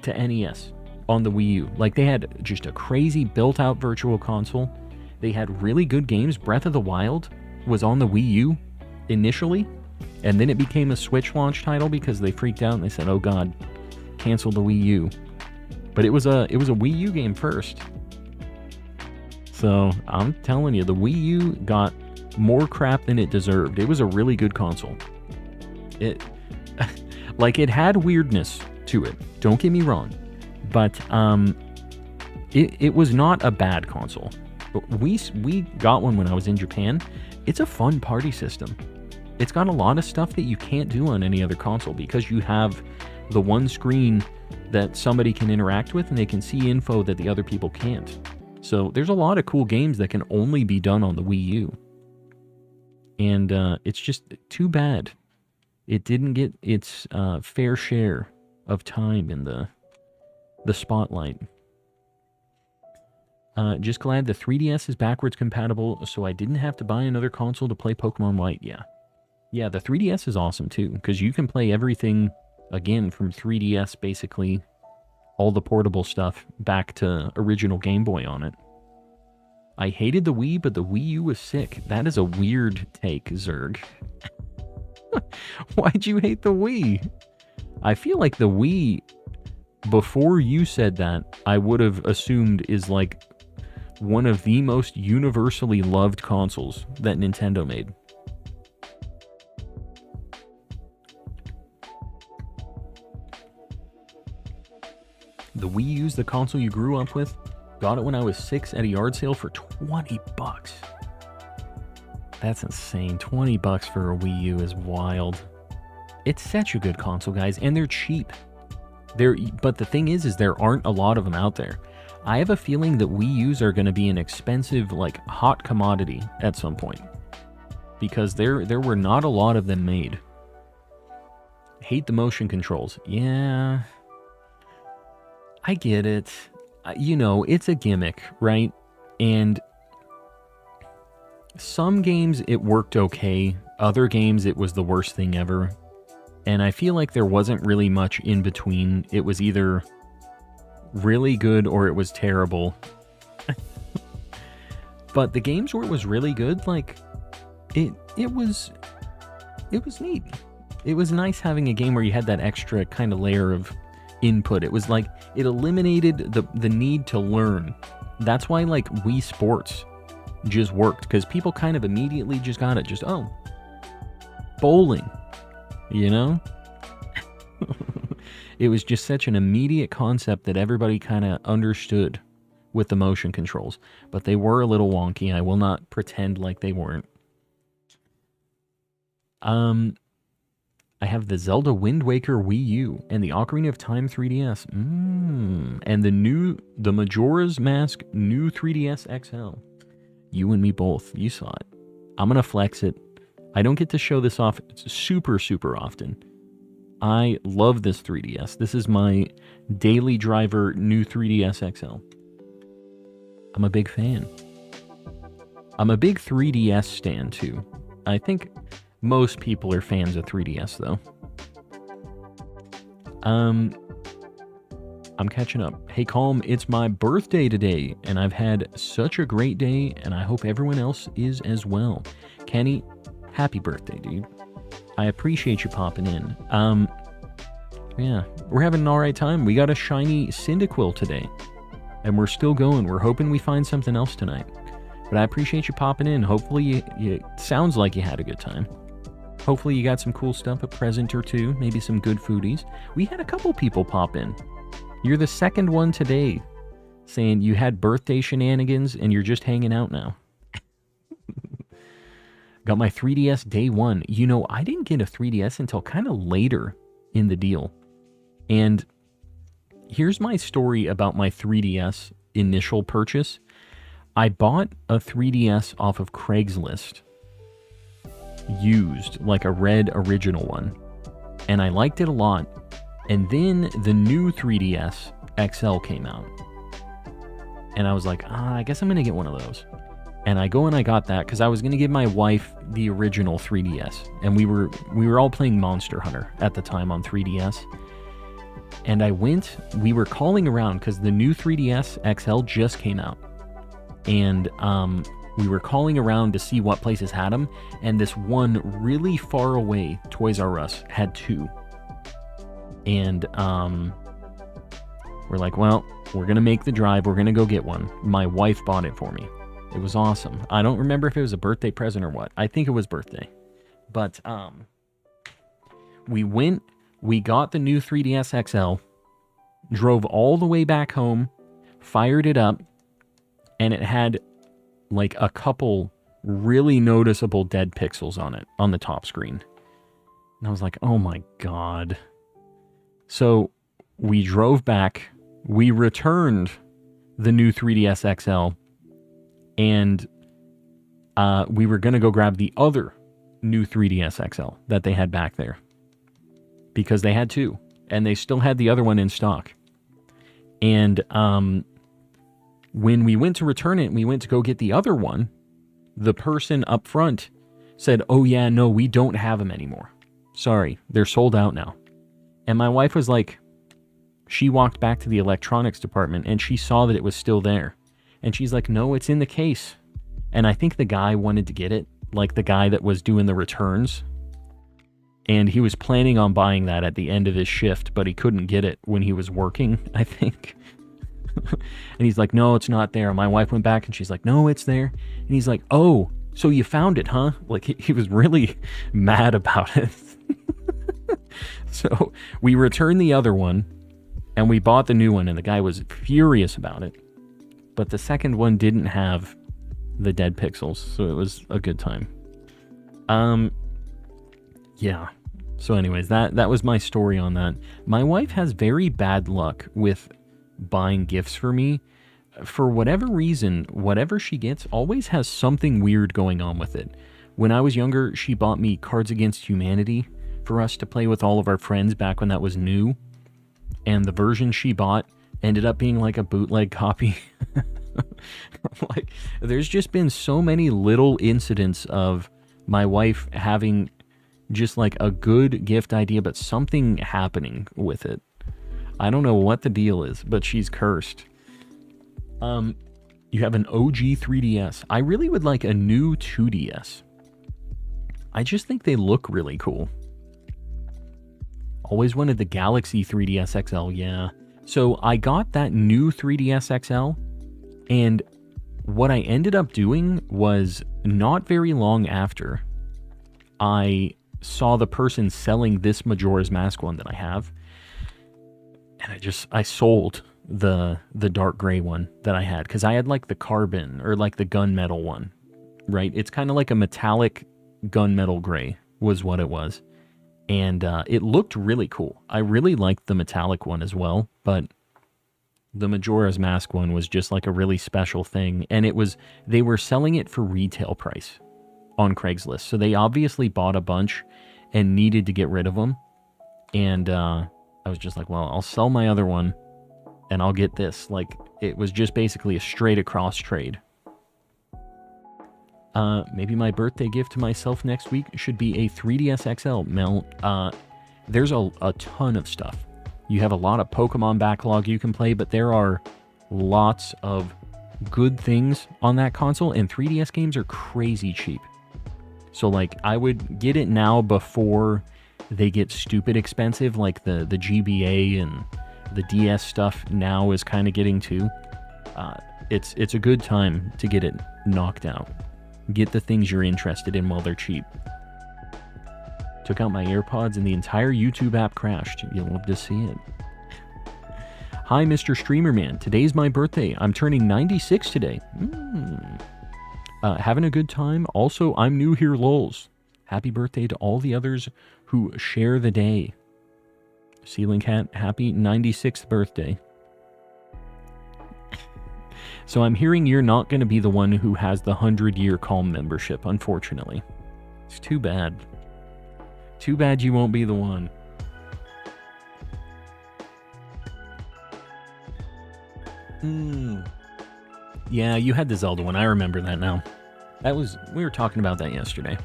to NES on the Wii U. Like, they had just a crazy built-out virtual console. They had really good games. Breath of the Wild was on the Wii U initially, and then it became a Switch launch title because they freaked out and they said, oh god, cancel the Wii U. But it was a Wii U game first. So I'm telling you, the Wii U got more crap than it deserved. It was a really good console. It had weirdness to it. Don't get me wrong, but it was not a bad console. We got one when I was in Japan. It's a fun party system. It's got a lot of stuff that you can't do on any other console because you have the one screen that somebody can interact with and they can see info that the other people can't. So there's a lot of cool games that can only be done on the Wii U. And it's just too bad it didn't get its fair share of time in the spotlight. Just glad the 3DS is backwards compatible, so I didn't have to buy another console to play Pokemon White. Yeah, the 3DS is awesome too, because you can play everything, again, from 3DS, basically, all the portable stuff, back to original Game Boy on it. I hated the Wii, but the Wii U was sick. That is a weird take, Zerg. Why'd you hate the Wii? I feel like the Wii, before you said that, I would have assumed is like one of the most universally loved consoles that Nintendo made. The Wii U's the console you grew up with. Got it when I was 6 at a yard sale for 20 bucks. That's insane. 20 bucks for a Wii U is wild. It's such a good console, guys, and they're cheap. But the thing is there aren't a lot of them out there. I have a feeling that Wii U's are going to be an expensive, like, hot commodity at some point. Because there were not a lot of them made. Hate the motion controls. Yeah, I get it. You know, it's a gimmick, right? And some games it worked okay. Other games it was the worst thing ever. And I feel like there wasn't really much in between. It was either really good or it was terrible. But the games where it was really good, like, it was neat. It was nice having a game where you had that extra kind of layer of input. It was like, it eliminated the need to learn. That's why, like, Wii Sports just worked, because people kind of immediately just got it. Just, oh, bowling, you know? It was just such an immediate concept that everybody kind of understood with the motion controls. But they were a little wonky. I will not pretend like they weren't. I have the Zelda Wind Waker Wii U and the Ocarina of Time 3DS. And the Majora's Mask new 3DS XL. You and me both. You saw it. I'm going to flex it. I don't get to show this off super, super often. I love this 3DS. This is my daily driver new 3DS XL. I'm a big fan. I'm a big 3DS stan too. I think most people are fans of 3DS though. I'm catching up. Hey Calm, it's my birthday today and I've had such a great day and I hope everyone else is as well. Kenny, happy birthday, dude. I appreciate you popping in. Yeah, we're having an alright time. We got a shiny Cyndaquil today. And we're still going. We're hoping we find something else tonight. But I appreciate you popping in. Hopefully you sounds like you had a good time. Hopefully you got some cool stuff, a present or two, maybe some good foodies. We had a couple people pop in. You're the second one today saying you had birthday shenanigans and you're just hanging out now. Got my 3DS day one. You know, I didn't get a 3DS until kind of later in the deal. And here's my story about my 3DS initial purchase. I bought a 3DS off of Craigslist. Used, like a red original one. And I liked it a lot. And then the new 3DS XL came out. And I was like, I guess I'm going to get one of those. And I go and I got that because I was going to give my wife the original 3DS. And we were all playing Monster Hunter at the time on 3DS. And we were calling around because the new 3DS XL just came out. And we were calling around to see what places had them. And this one really far away Toys R Us had two. And we're like, well, we're going to make the drive. We're going to go get one. My wife bought it for me. It was awesome. I don't remember if it was a birthday present or what. I think it was birthday. But we went, we got the new 3DS XL, drove all the way back home, fired it up, and it had like a couple really noticeable dead pixels on it, on the top screen. And I was like, oh my God. So we drove back, we returned the new 3DS XL, and we were going to go grab the other new 3DS XL that they had back there. Because they had two. And they still had the other one in stock. And when we went to return it, we went to go get the other one. The person up front said, oh yeah, no, we don't have them anymore. Sorry, they're sold out now. And my wife was like, she walked back to the electronics department and she saw that it was still there. And she's like, no, it's in the case. And I think the guy wanted to get it, like the guy that was doing the returns. And he was planning on buying that at the end of his shift, but he couldn't get it when he was working, I think. And he's like, no, it's not there. My wife went back and she's like, no, it's there. And he's like, oh, so you found it, huh? Like, he was really mad about it. So we returned the other one and we bought the new one, and the guy was furious about it. But the second one didn't have the dead pixels, so it was a good time. Yeah. So anyways, that was my story on that. My wife has very bad luck with buying gifts for me. For whatever reason, whatever she gets always has something weird going on with it. When I was younger, she bought me Cards Against Humanity for us to play with all of our friends back when that was new. And the version she bought ended up being like a bootleg copy. Like, there's just been so many little incidents of my wife having just like a good gift idea, but something happening with it. I don't know what the deal is, but she's cursed. You have an OG 3DS. I really would like a new 2DS. I just think they look really cool. Always wanted the Galaxy 3DS XL, yeah. So I got that new 3DS XL, and what I ended up doing was, not very long after, I saw the person selling this Majora's Mask one that I have, and I sold the dark gray one that I had, because I had like the carbon, or like the gunmetal one, right? It's kind of like a metallic gunmetal gray was what it was. And it looked really cool. I really liked the metallic one as well, but the Majora's Mask one was just like a really special thing. And they were selling it for retail price on Craigslist. So they obviously bought a bunch and needed to get rid of them. And I was just like, well, I'll sell my other one and I'll get this. Like, it was just basically a straight across trade. Maybe my birthday gift to myself next week should be a 3DS XL. Mel, there's a ton of stuff. You have a lot of Pokemon backlog you can play, but there are lots of good things on that console, and 3DS games are crazy cheap. So, like, I would get it now before they get stupid expensive, like the GBA and the DS stuff now is kind of getting too. It's a good time to get it knocked out. Get the things you're interested in while they're cheap. Took out my AirPods and the entire YouTube app crashed. You'll love to see it. Hi, Mr. Streamer Man. Today's my birthday. I'm turning 96 today. Having a good time. Also, I'm new here, lols. Happy birthday to all the others who share the day. Ceiling Cat, happy 96th birthday. So I'm hearing you're not going to be the one who has the 100-year Calm membership, unfortunately. It's too bad. Too bad you won't be the one. Yeah, you had the Zelda one. I remember that now. We were talking about that yesterday.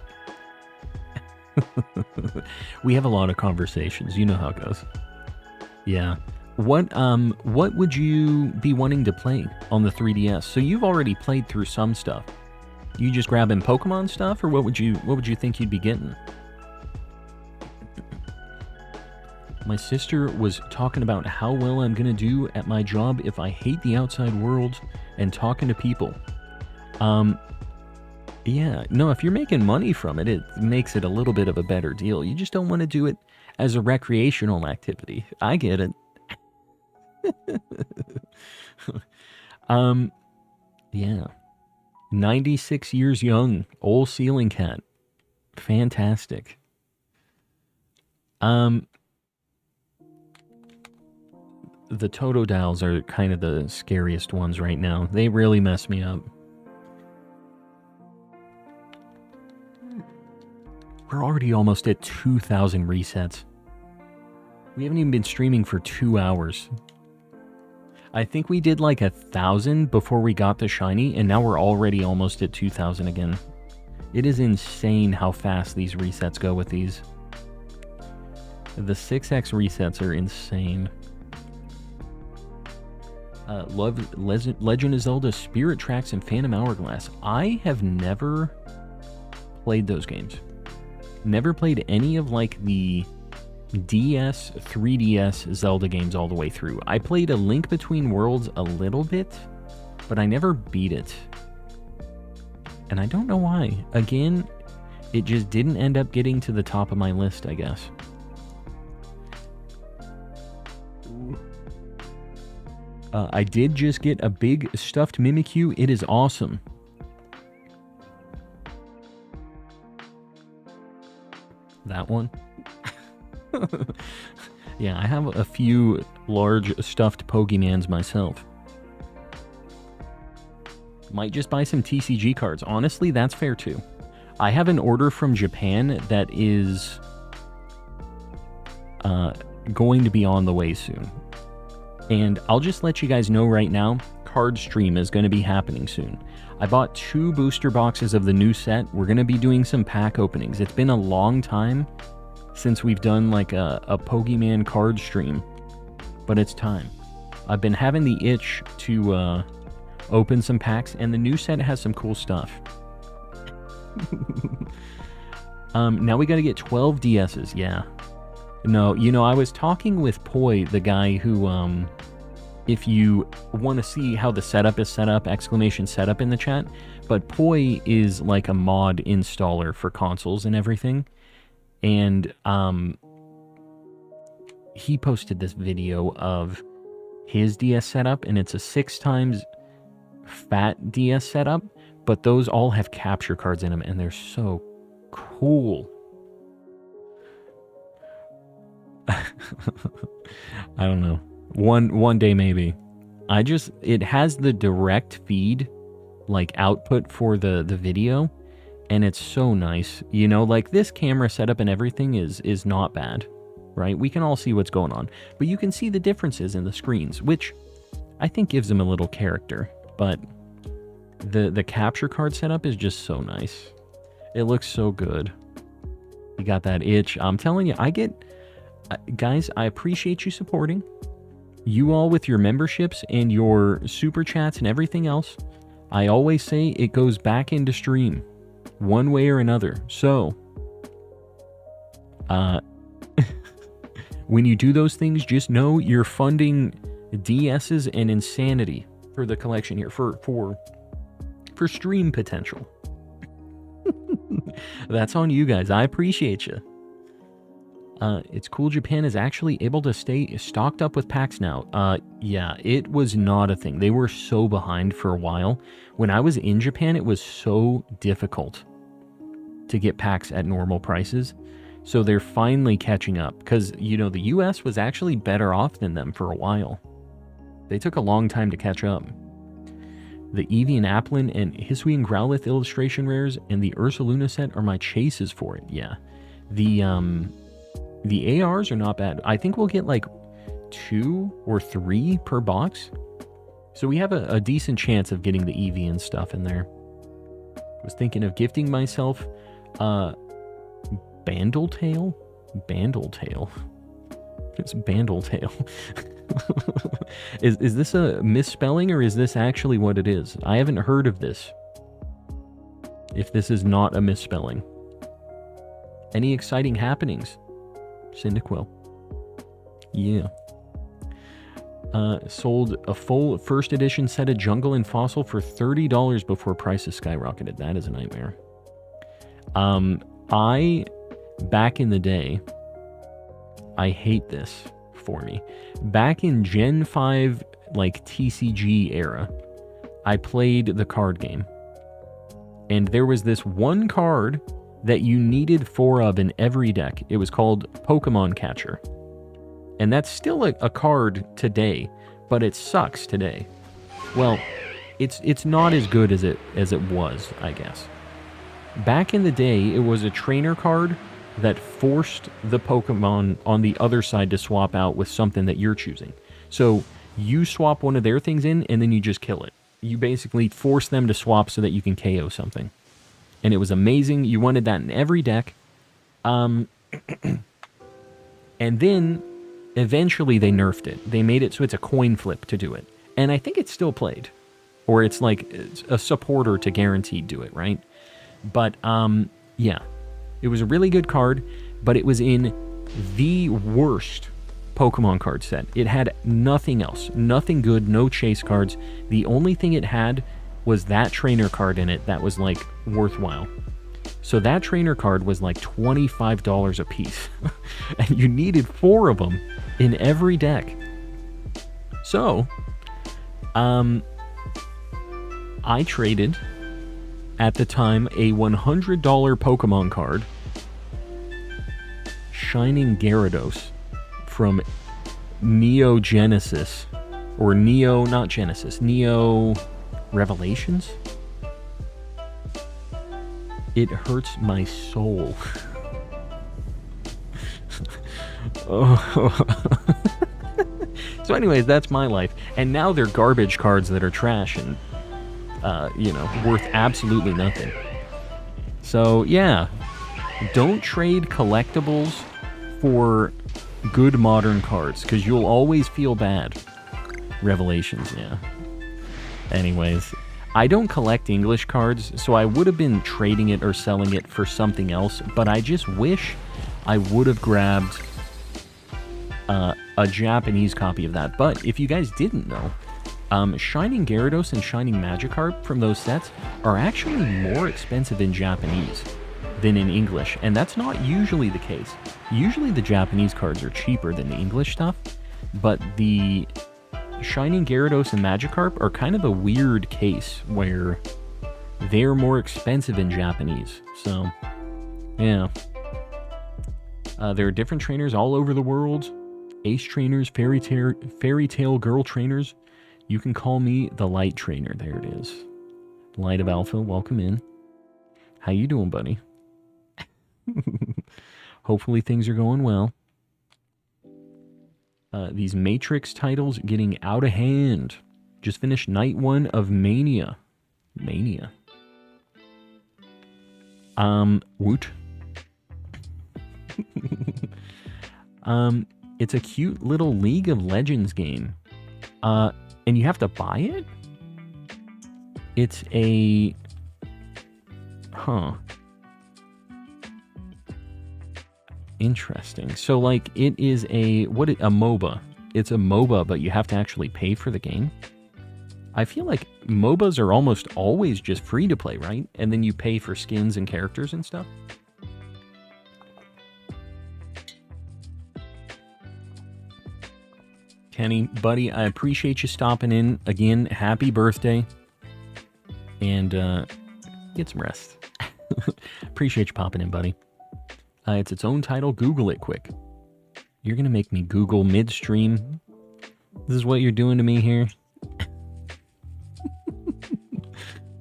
We have a lot of conversations. You know how it goes. Yeah. What would you be wanting to play on the 3DS? So you've already played through some stuff. You just grabbing Pokemon stuff, or what would you think you'd be getting? My sister was talking about how well I'm gonna do at my job if I hate the outside world and talking to people. Yeah, no, if you're making money from it, it makes it a little bit of a better deal. You just don't want to do it as a recreational activity. I get it. Yeah. 96 years young, old Ceiling Cat. Fantastic. The Totodiles are kind of the scariest ones right now. They really mess me up. We're already almost at 2,000 resets. We haven't even been streaming for 2 hours. I think we did like 1,000 before we got the shiny, and now we're already almost at 2,000 again. It is insane how fast these resets go with these. The 6x resets are insane. Legend of Zelda Spirit Tracks and Phantom Hourglass. I have never played those games. Never played any of like the DS, 3DS Zelda games all the way through. I played A Link Between Worlds a little bit, but I never beat it. And I don't know why. Again, it just didn't end up getting to the top of my list, I guess. I did just get a big stuffed Mimikyu. It is awesome. That one? Yeah, I have a few large stuffed Pokemans myself. Might just buy some TCG cards. Honestly, that's fair too. I have an order from Japan that is going to be on the way soon. And I'll just let you guys know right now, Card Stream is going to be happening soon. I bought 2 booster boxes of the new set. We're going to be doing some pack openings. It's been a long time since we've done like a Pokemon card stream, but it's time. I've been having the itch to open some packs, and the new set has some cool stuff. Now we got to get 12 DSs, yeah. No, you know, I was talking with Poi, the guy who, if you want to see how the setup is set up, exclamation setup in the chat, but Poi is like a mod installer for consoles and everything, and he posted this video of his DS setup, and it's a 6 times fat DS setup, but those all have capture cards in them, and they're so cool. I don't know. One day maybe. It has the direct feed, like output for the video, and it's so nice. You know, like this camera setup and everything is not bad, right? We can all see what's going on, but you can see the differences in the screens, which I think gives them a little character. But the capture card setup is just so nice. It looks so good. You got that itch. I'm telling you, guys, I appreciate you supporting. You all with your memberships and your super chats and everything else. I always say it goes back into stream, one way or another. So, when you do those things, just know you're funding DSs and insanity for the collection here, for stream potential. That's on you guys. I appreciate you. It's cool Japan is actually able to stay stocked up with packs now. Yeah, it was not a thing. They were so behind for a while. When I was in Japan, it was so difficult to get packs at normal prices. So they're finally catching up, because, you know, the US was actually better off than them for a while. They took a long time to catch up. The Eevee and Applin and Hisui and Growlithe illustration rares and the Ursaluna set are my chases for it. Yeah. The ARs are not bad. I think we'll get like 2 or 3 per box. So we have a decent chance of getting the Eevee and stuff in there. I was thinking of gifting myself Bandletail? Bandletail. It's Bandletail. Is this a misspelling, or is this actually what it is? I haven't heard of this. If this is not a misspelling. Any exciting happenings? Cyndaquil. Yeah. Sold a full first edition set of Jungle and Fossil for $30 before prices skyrocketed. That is a nightmare. Back in the day, I hate this for me. Back in Gen 5, like TCG era, I played the card game. And there was this one card that you needed 4 of in every deck. It was called Pokemon Catcher. And that's still a card today, but it sucks today. Well, it's not as good as it was, I guess. Back in the day, it was a trainer card that forced the Pokemon on the other side to swap out with something that you're choosing. So you swap one of their things in, and then you just kill it. You basically force them to swap so that you can KO something. And it was amazing. You wanted that in every deck. And then, eventually, they nerfed it. They made it so it's a coin flip to do it. And I think it's still played. Or it's like a supporter to guaranteed do it, right? But, yeah. It was a really good card, but it was in the worst Pokemon card set. It had nothing else. Nothing good, no chase cards. The only thing it had was that trainer card in it that was, like, worthwhile. So that trainer card was like $25 a piece. And you needed 4 of them in every deck. So, I traded, at the time, a $100 Pokemon card, Shining Gyarados, from Neo Genesis, or Neo, not Genesis, Neo Revelations? It hurts my soul. Oh. So anyways, that's my life. And now they're garbage cards that are trash and, you know, worth absolutely nothing. So, yeah. Don't trade collectibles for good modern cards, because you'll always feel bad. Revelations, yeah. Anyways, I don't collect English cards, so I would have been trading it or selling it for something else, but I just wish I would have grabbed a Japanese copy of that. But if you guys didn't know, Shining Gyarados and Shining Magikarp from those sets are actually more expensive in Japanese than in English, and that's not usually the case. Usually the Japanese cards are cheaper than the English stuff, but the Shining Gyarados and Magikarp are kind of a weird case where they're more expensive in Japanese. So, yeah. There are different trainers all over the world. Ace trainers, fairy tale girl trainers. You can call me the Light Trainer. There it is. Light of Alpha, welcome in. How you doing, buddy? Hopefully things are going well. These Matrix titles getting out of hand. Just finished night 1 of Mania. Woot. It's a cute little League of Legends game. And you have to buy it? It's a... Huh. Interesting. So, like, it is a MOBA. It's a MOBA, but you have to actually pay for the game. I feel like MOBAs are almost always just free to play, right? And then you pay for skins and characters and stuff. Kenny, buddy, I appreciate you stopping in. Again, happy birthday. And get some rest. Appreciate you popping in, buddy. It's its own title. Google it quick. You're going to make me Google midstream. This is what you're doing to me here?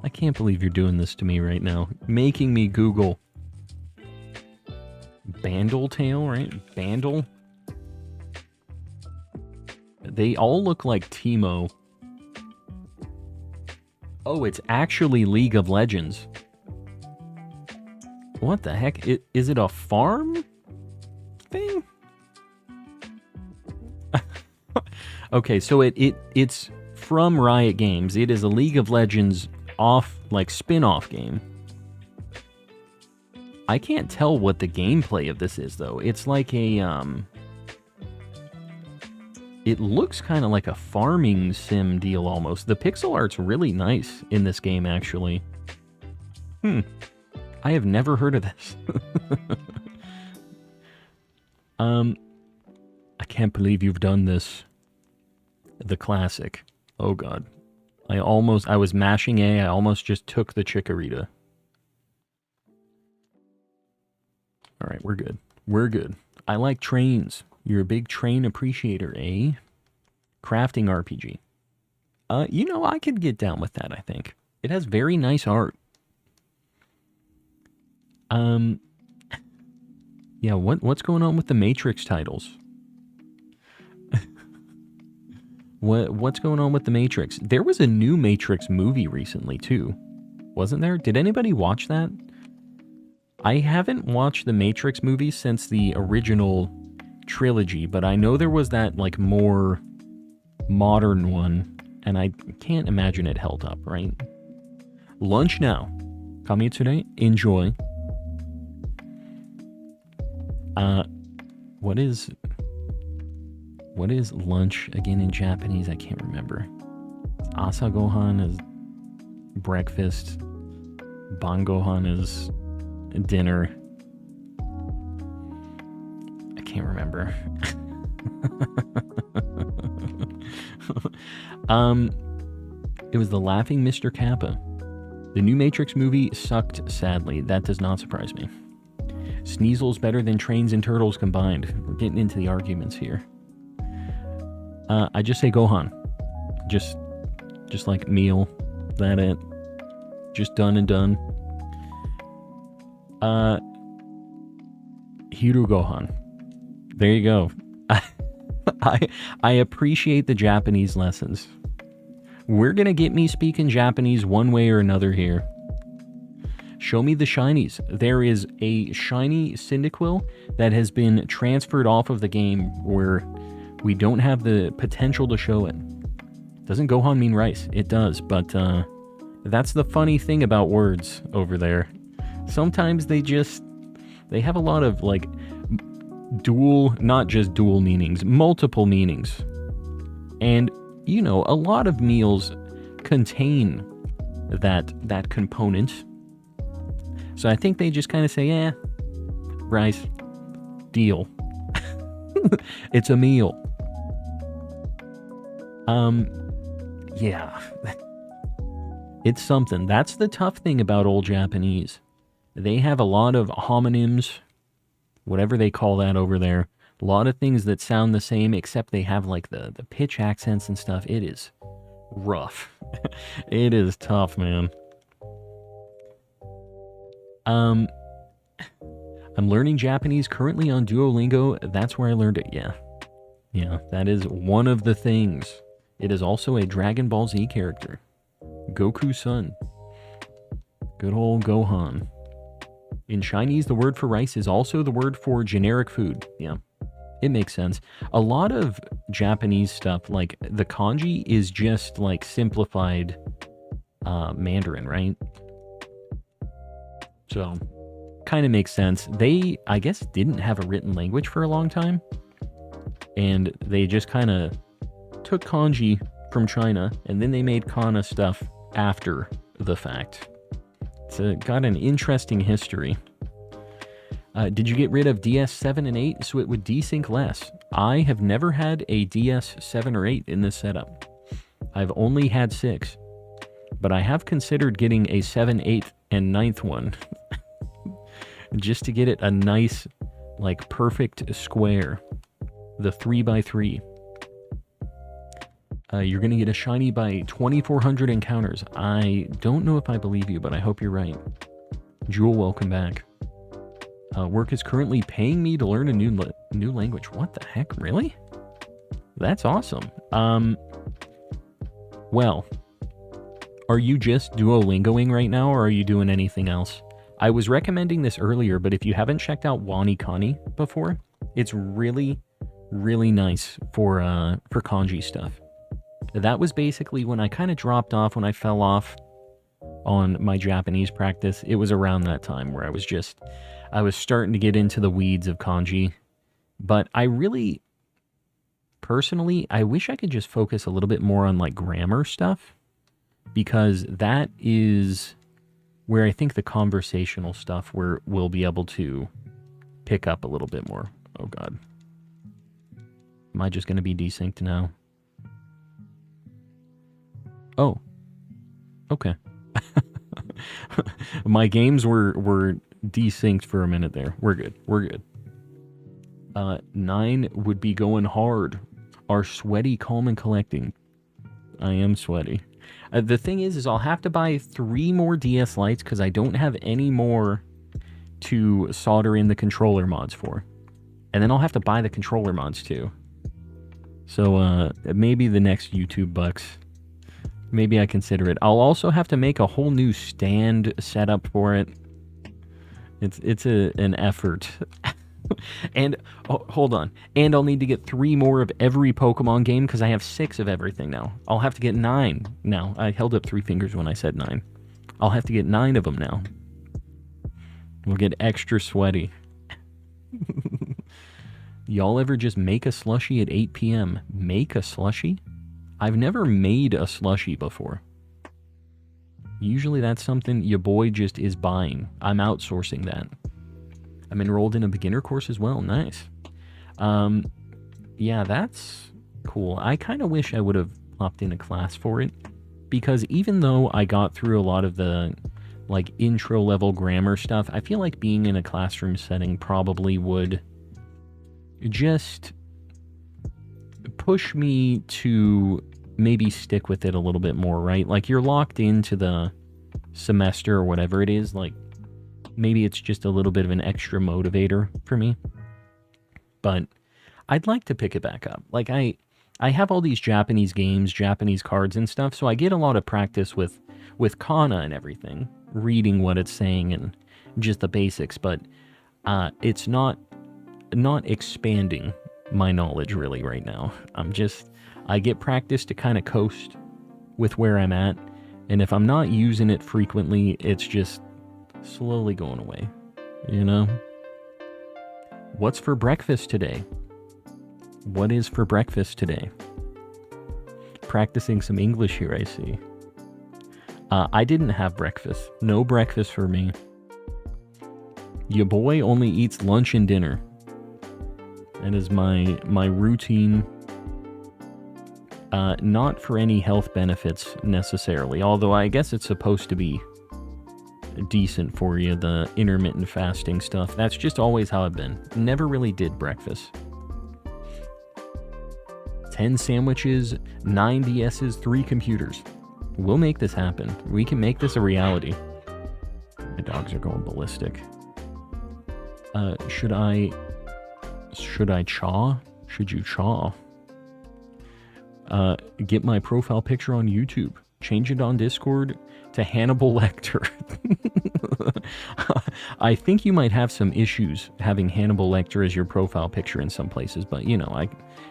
I can't believe you're doing this to me right now. Making me Google. Bandletail, right? Bandle? They all look like Teemo. Oh, it's actually League of Legends. What the heck? Is it a farm thing? Okay, so it's from Riot Games. It is a League of Legends spin-off game. I can't tell what the gameplay of this is, though. It's like a, it looks kind of like a farming sim deal, almost. The pixel art's really nice in this game, actually. I have never heard of this. I can't believe you've done this. The classic. Oh god. I was mashing A, I almost just took the Chikorita. Alright, we're good. We're good. I like trains. You're a big train appreciator, eh? Crafting RPG. You know, I could get down with that, I think. It has very nice art. Yeah, what's going on with the Matrix titles? What's going on with the Matrix? There was a new Matrix movie recently, too. Wasn't there? Did anybody watch that? I haven't watched the Matrix movie since the original trilogy, but I know there was that, like, more modern one and I can't imagine it held up, right? Lunch now. Kami today, enjoy. What is lunch again in Japanese? I can't remember. Asa gohan is breakfast. Ban gohan is dinner. I can't remember. It was the Laughing Mr. Kappa. The new Matrix movie sucked sadly. That does not surprise me. Sneasel's better than Trains and Turtles combined. We're getting into the arguments here. I just say Gohan. Just like meal. That it. Just done and done. Hiru Gohan. There you go. I appreciate the Japanese lessons. We're gonna get me speaking Japanese one way or another here. Show me the shinies. There is a shiny Cyndaquil that has been transferred off of the game where we don't have the potential to show it. Doesn't Gohan mean rice? It does, but that's the funny thing about words over there. Sometimes they have a lot of like not just dual meanings, multiple meanings. And you know, a lot of meals contain that component. So I think they just kind of say, rice, deal. It's a meal. Yeah. It's something. That's the tough thing about old Japanese. They have a lot of homonyms, whatever they call that over there. A lot of things that sound the same, except they have like the pitch accents and stuff. It is rough. It is tough, man. I'm learning Japanese currently on Duolingo. That's where I learned it. Yeah, that is one of the things. It is also a Dragon Ball Z character. Goku-san. Good old Gohan. In Chinese, the word for rice is also the word for generic food. Yeah, it makes sense. A lot of Japanese stuff, like the kanji, is just like simplified Mandarin, right? So, kind of makes sense. They, I guess, didn't have a written language for a long time. And they just kind of took kanji from China, and then they made kana stuff after the fact. It's got an interesting history. Did you get rid of DS7 and 8 so it would desync less? I have never had a DS7 or 8 in this setup. I've only had 6. But I have considered getting a 7, 8, and 9th one. Just to get it a nice, like, perfect square. The 3x3. You're going to get a shiny by 2,400 encounters. I don't know if I believe you, but I hope you're right. Jewel, welcome back. Work is currently paying me to learn a new language. What the heck? Really? That's awesome. Well, are you just Duolingoing right now, or are you doing anything else? I was recommending this earlier, but if you haven't checked out WaniKani before, it's really, really nice for kanji stuff. That was basically when I kind of dropped off, when I fell off on my Japanese practice. It was around that time where I was starting to get into the weeds of kanji. But I really, personally, I wish I could just focus a little bit more on like grammar stuff, because that is where I think the conversational stuff we'll be able to pick up a little bit more. Oh God. Am I just going to be desynced now? Oh. Okay. My games were desynced for a minute there. We're good. 9 would be going hard. Are sweaty, calm, and collecting. I am sweaty. The thing is I'll have to buy 3 more DS Lites because I don't have any more to solder in the controller mods for. And then I'll have to buy the controller mods too. So maybe the next YouTube bucks. Maybe I consider it. I'll also have to make a whole new stand setup for it. It's an effort. And, oh, hold on. And I'll need to get 3 more of every Pokemon game because I have 6 of everything now. I'll have to get 9 now. I held up 3 fingers when I said 9. I'll have to get 9 of them now. We'll get extra sweaty. Y'all ever just make a slushie at 8 p.m.? Make a slushie? I've never made a slushie before. Usually that's something your boy just is buying. I'm outsourcing that. I'm enrolled in a beginner course as well. Nice. Yeah, that's cool. I kind of wish I would have popped in a class for it. Because even though I got through a lot of the like intro level grammar stuff, I feel like being in a classroom setting probably would just push me to maybe stick with it a little bit more, right? Like you're locked into the semester or whatever it is, like maybe it's just a little bit of an extra motivator for me. But I'd like to pick it back up. Like I have all these Japanese games, Japanese cards and stuff, so I get a lot of practice with kana and everything, reading what it's saying and just the basics, but it's not expanding my knowledge really right now. I get practice to kind of coast with where I'm at, and if I'm not using it frequently, it's just slowly going away, you know? What's for breakfast today? What is for breakfast today? Practicing some English here, I see. I didn't have breakfast. No breakfast for me. Your boy only eats lunch and dinner. That is my routine. Not for any health benefits necessarily, although I guess it's supposed to be decent for you, the intermittent fasting stuff. That's just always how I've been. Never really did breakfast. 10 sandwiches, 9 DSs, 3 computers. We'll make this happen. We can make this a reality. My dogs are going ballistic. Should I chaw? Should you chaw? Get my profile picture on YouTube. Change it on Discord to Hannibal Lecter. I think you might have some issues having Hannibal Lecter as your profile picture in some places, but you know, it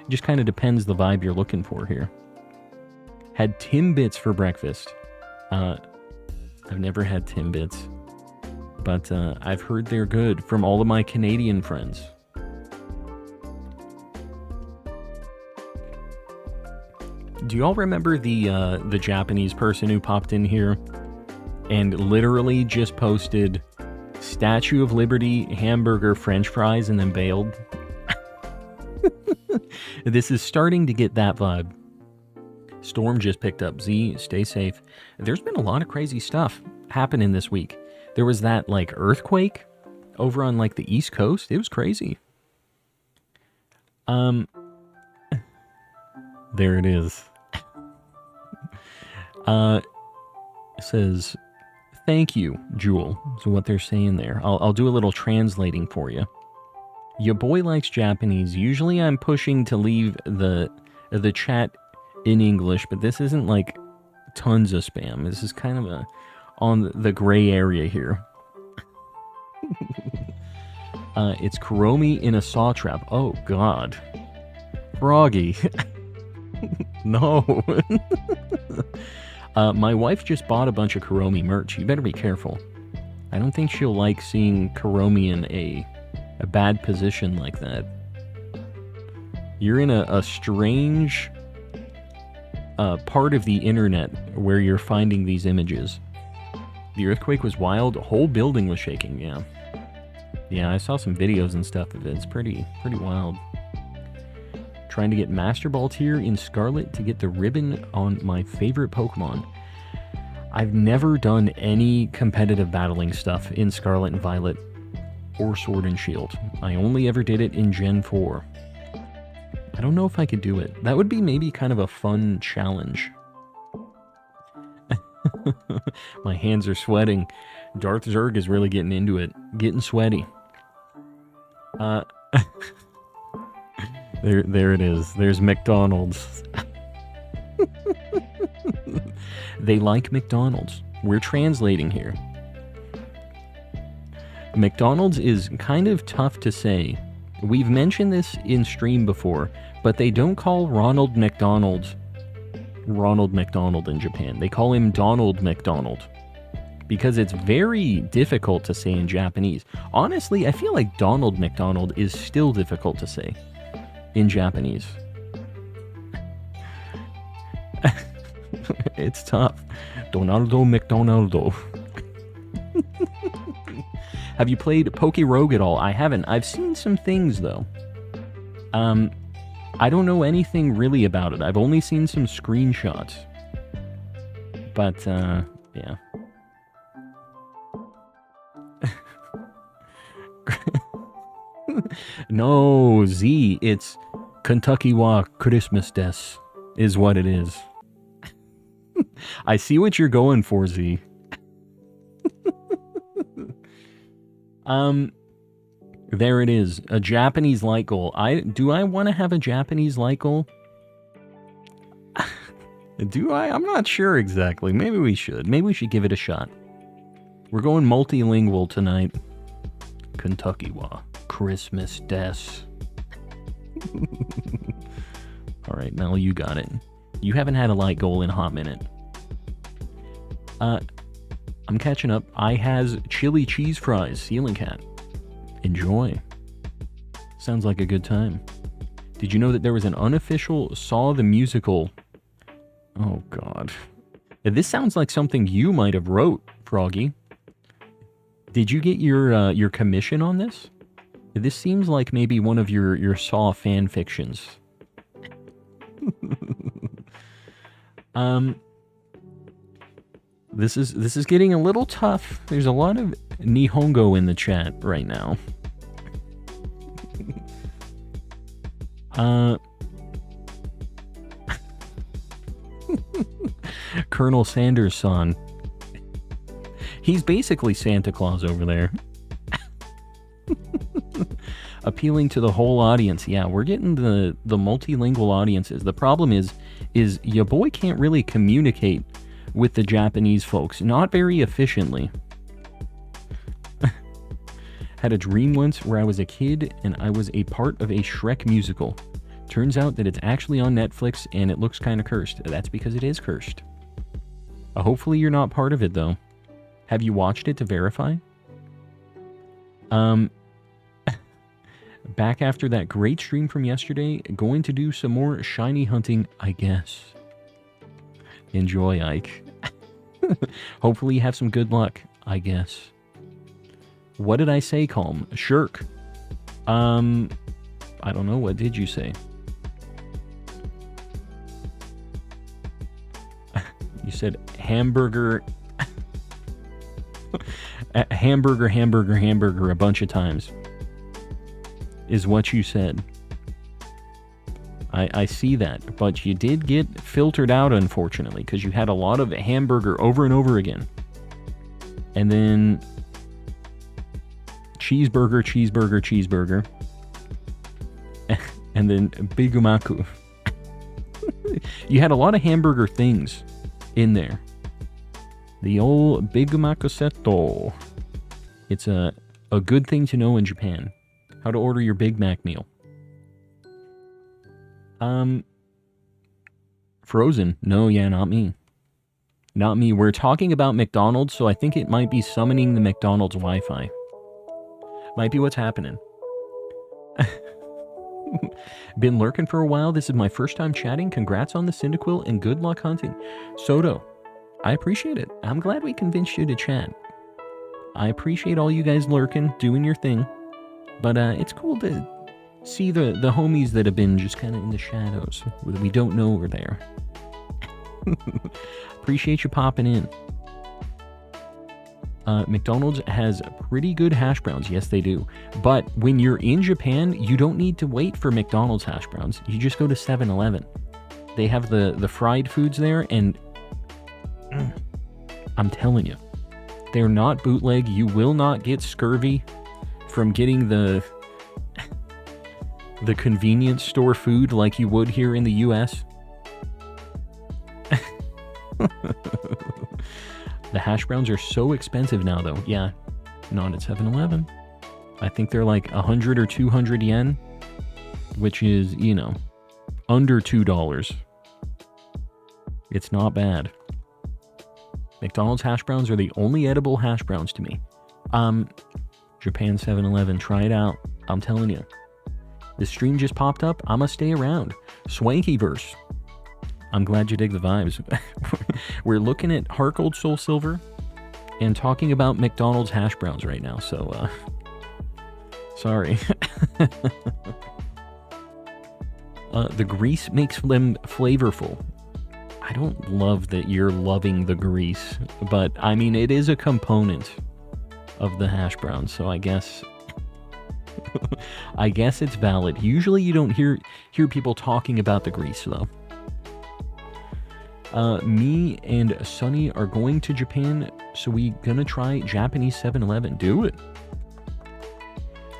just kind of depends the vibe you're looking for here. Had Timbits for breakfast. I've never had Timbits, but I've heard they're good from all of my Canadian friends. Do you all remember the Japanese person who popped in here and literally just posted Statue of Liberty, hamburger, French fries, and then bailed? This is starting to get that vibe. Storm just picked up. Z, stay safe. There's been a lot of crazy stuff happening this week. There was that like earthquake over on like the East Coast. It was crazy. There it is. It says, thank you, Jewel. So what they're saying there. I'll do a little translating for you. Your boy likes Japanese. Usually I'm pushing to leave the chat in English, but this isn't like tons of spam. This is kind of on the gray area here. It's Kuromi in a saw trap. Oh, God. Froggy. No. My wife just bought a bunch of Kuromi merch. You better be careful. I don't think she'll like seeing Kuromi in a bad position like that. You're in a strange part of the internet where you're finding these images. The earthquake was wild. The whole building was shaking, yeah. Yeah, I saw some videos and stuff of it. It's pretty wild. Trying to get Master Ball tier in Scarlet to get the ribbon on my favorite Pokemon. I've never done any competitive battling stuff in Scarlet and Violet or Sword and Shield. I only ever did it in Gen 4. I don't know if I could do it. That would be maybe kind of a fun challenge. My hands are sweating. Darth Zerg is really getting into it. Getting sweaty. There it is. There's McDonald's. They like McDonald's. We're translating here. McDonald's is kind of tough to say We've mentioned this in stream before, but they don't call Ronald McDonald in Japan. They call him Donald McDonald because it's very difficult to say in Japanese. Honestly, I feel like Donald McDonald is still difficult to say in Japanese. It's tough. Donaldo McDonaldo. Have you played Poke Rogue at all? I haven't. I've seen some things, though. I don't know anything really about it. I've only seen some screenshots. But, yeah. No, Z, it's Kentucky wa Christmas des, is what it is. I see what you're going for, Z. There it is. A Japanese light goal. Do I want to have a Japanese light goal? Do I? I'm not sure exactly. Maybe we should. Maybe we should give it a shot. We're going multilingual tonight. Kentucky wa Christmas des. Alright, Mel, you got it. You haven't had a light goal in a hot minute. I'm catching up. I has chili cheese fries, Ceiling Cat. Enjoy. Sounds like a good time. Did you know that there was an unofficial Saw the Musical? Oh, God. This sounds like something you might have wrote, Froggy. Did you get your commission on this? This seems like maybe one of your Saw fan fictions. This is getting a little tough. There's a lot of Nihongo in the chat right now. Colonel Sanders-san. He's basically Santa Claus over there. Appealing to the whole audience. Yeah, we're getting the multilingual audiences. The problem is your boy can't really communicate with the Japanese folks. Not very efficiently. Had a dream once where I was a kid and I was a part of a Shrek musical. Turns out that it's actually on Netflix and it looks kind of cursed. That's because it is cursed. Hopefully you're not part of it, though. Have you watched it to verify? Back after that great stream from yesterday, going to do some more shiny hunting, I guess. Enjoy, Ike. Hopefully you have some good luck, I guess. What did I say, Calm? Shirk. I don't know. What did you say? You said hamburger. Hamburger a bunch of times. Is what you said. I see that, but you did get filtered out, unfortunately, because you had a lot of hamburger over and over again. And then cheeseburger. And then Big Umaku. You had a lot of hamburger things in there. The old Big Umaku Seto. It's a good thing to know in Japan. How to order your Big Mac meal. Frozen. No, yeah, not me. Not me. We're talking about McDonald's, so I think it might be summoning the McDonald's Wi-Fi. Might be what's happening. Been lurking for a while. This is my first time chatting. Congrats on the Cyndaquil and good luck hunting. Soto, I appreciate it. I'm glad we convinced you to chat. I appreciate all you guys lurking, doing your thing. But it's cool to see the homies that have been just kind of in the shadows. We don't know we're there. Appreciate you popping in. McDonald's has pretty good hash browns. Yes, they do. But when you're in Japan, you don't need to wait for McDonald's hash browns. You just go to 7-Eleven. They have the fried foods there, and I'm telling you, they're not bootleg. You will not get scurvy from getting the convenience store food like you would here in the US. The hash browns are so expensive now, though. Yeah, not at 7-Eleven. I think they're like 100 or 200 yen, which is, you know, under $2. It's not bad. McDonald's hash browns are the only edible hash browns to me. Japan 7-Eleven, try it out. I'm telling you. This stream just popped up. I'ma stay around. Swankyverse. I'm glad you dig the vibes. We're looking at Heart Gold Soul Silver and talking about McDonald's hash browns right now, so, sorry. The grease makes them flavorful. I don't love that you're loving the grease, but, I mean, it is a component of the hash brown, so I guess... I guess it's valid. Usually you don't hear people talking about the grease, though. Me and Sunny are going to Japan, so we gonna try Japanese 7-Eleven. Do it.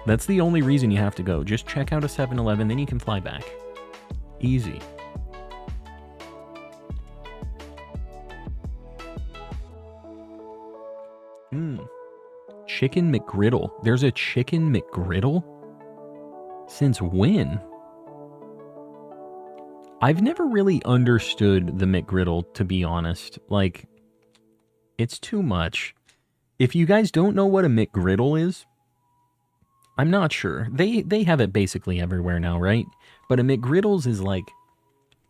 That's the only reason you have to go. Just check out a 7-Eleven, then you can fly back. Easy. Chicken McGriddle. There's a chicken McGriddle? Since when? I've never really understood the McGriddle, to be honest. Like, it's too much. If you guys don't know what a McGriddle is, I'm not sure. They have it basically everywhere now, right? But a McGriddles is like,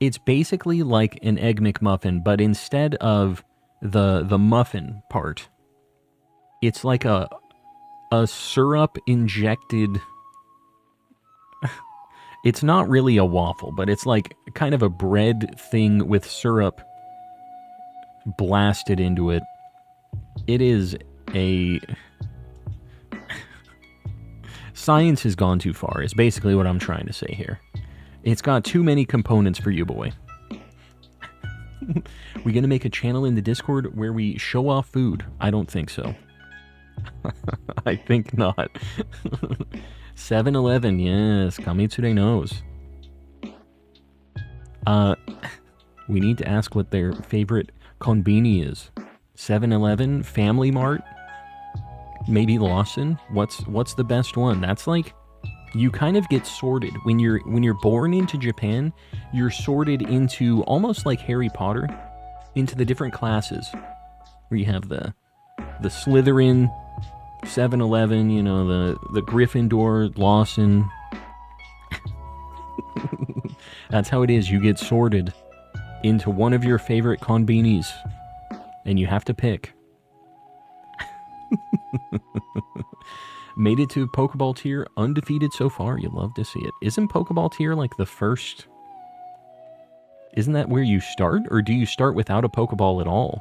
it's basically like an Egg McMuffin, but instead of the muffin part, it's like a syrup injected... It's not really a waffle, but it's like kind of a bread thing with syrup blasted into it. It is a... Science has gone too far, is basically what I'm trying to say here. It's got too many components for you, boy. We gonna make a channel in the Discord where we show off food? I don't think so. I think not. 7-Eleven, yes, Kamitsude knows. We need to ask what their favorite konbini is. 7-Eleven, Family Mart, maybe Lawson. What's the best one? That's like, you kind of get sorted when you're born into Japan. You're sorted into almost like Harry Potter, into the different classes, where you have the Slytherin, 7-Eleven, you know, the Gryffindor, Lawson. That's how it is. You get sorted into one of your favorite konbinis, and you have to pick. Made it to Pokeball tier, undefeated so far. You love to see it. Isn't Pokeball tier like the first... Isn't that where you start? Or do you start without a Pokeball at all?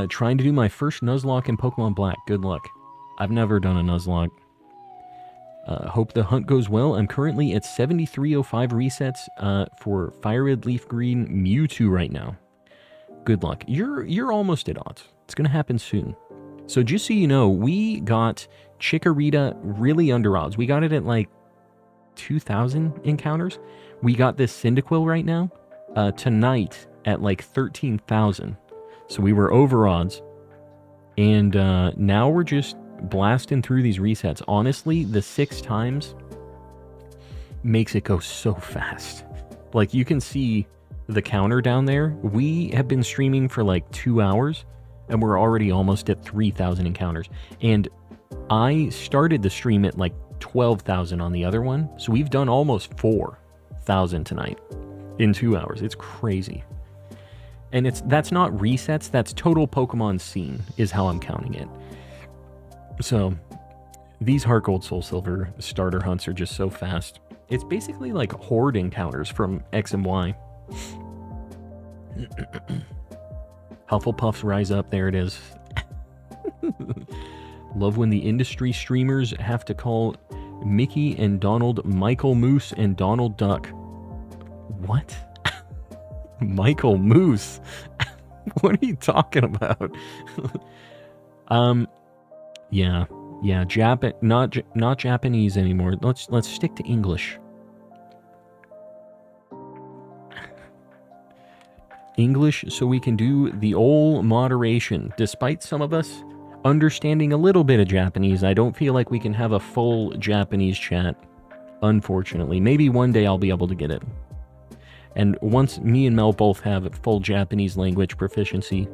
Trying to do my first Nuzlocke in Pokemon Black. Good luck. I've never done a Nuzlocke. Hope the hunt goes well. I'm currently at 7305 resets for Fire Red Leaf Green Mewtwo right now. Good luck. You're almost at odds. It's going to happen soon. So just so you know, we got Chikorita really under odds. We got it at like 2,000 encounters. We got this Cyndaquil right now tonight at like 13,000. So we were over odds. And now we're just blasting through these resets. Honestly, the 6 times makes it go so fast. Like, you can see the counter down there. We have been streaming for like 2 hours, and we're already almost at 3,000 encounters. And I started the stream at like 12,000 on the other one. So we've done almost 4,000 tonight in 2 hours. It's crazy. And that's not resets, that's total Pokemon seen, is how I'm counting it. So, these Heart Gold Soul Silver starter hunts are just so fast. It's basically like horde encounters from X and Y. Hufflepuffs rise up, there it is. Love when the industry streamers have to call Mickey and Donald Michael Moose and Donald Duck. What? Michael Moose? What are you talking about? Yeah, not Japanese anymore. Let's stick to English. English so we can do the old moderation. Despite some of us understanding a little bit of Japanese, I don't feel like we can have a full Japanese chat, unfortunately. Maybe one day I'll be able to get it. And once me and Mel both have full Japanese language proficiency,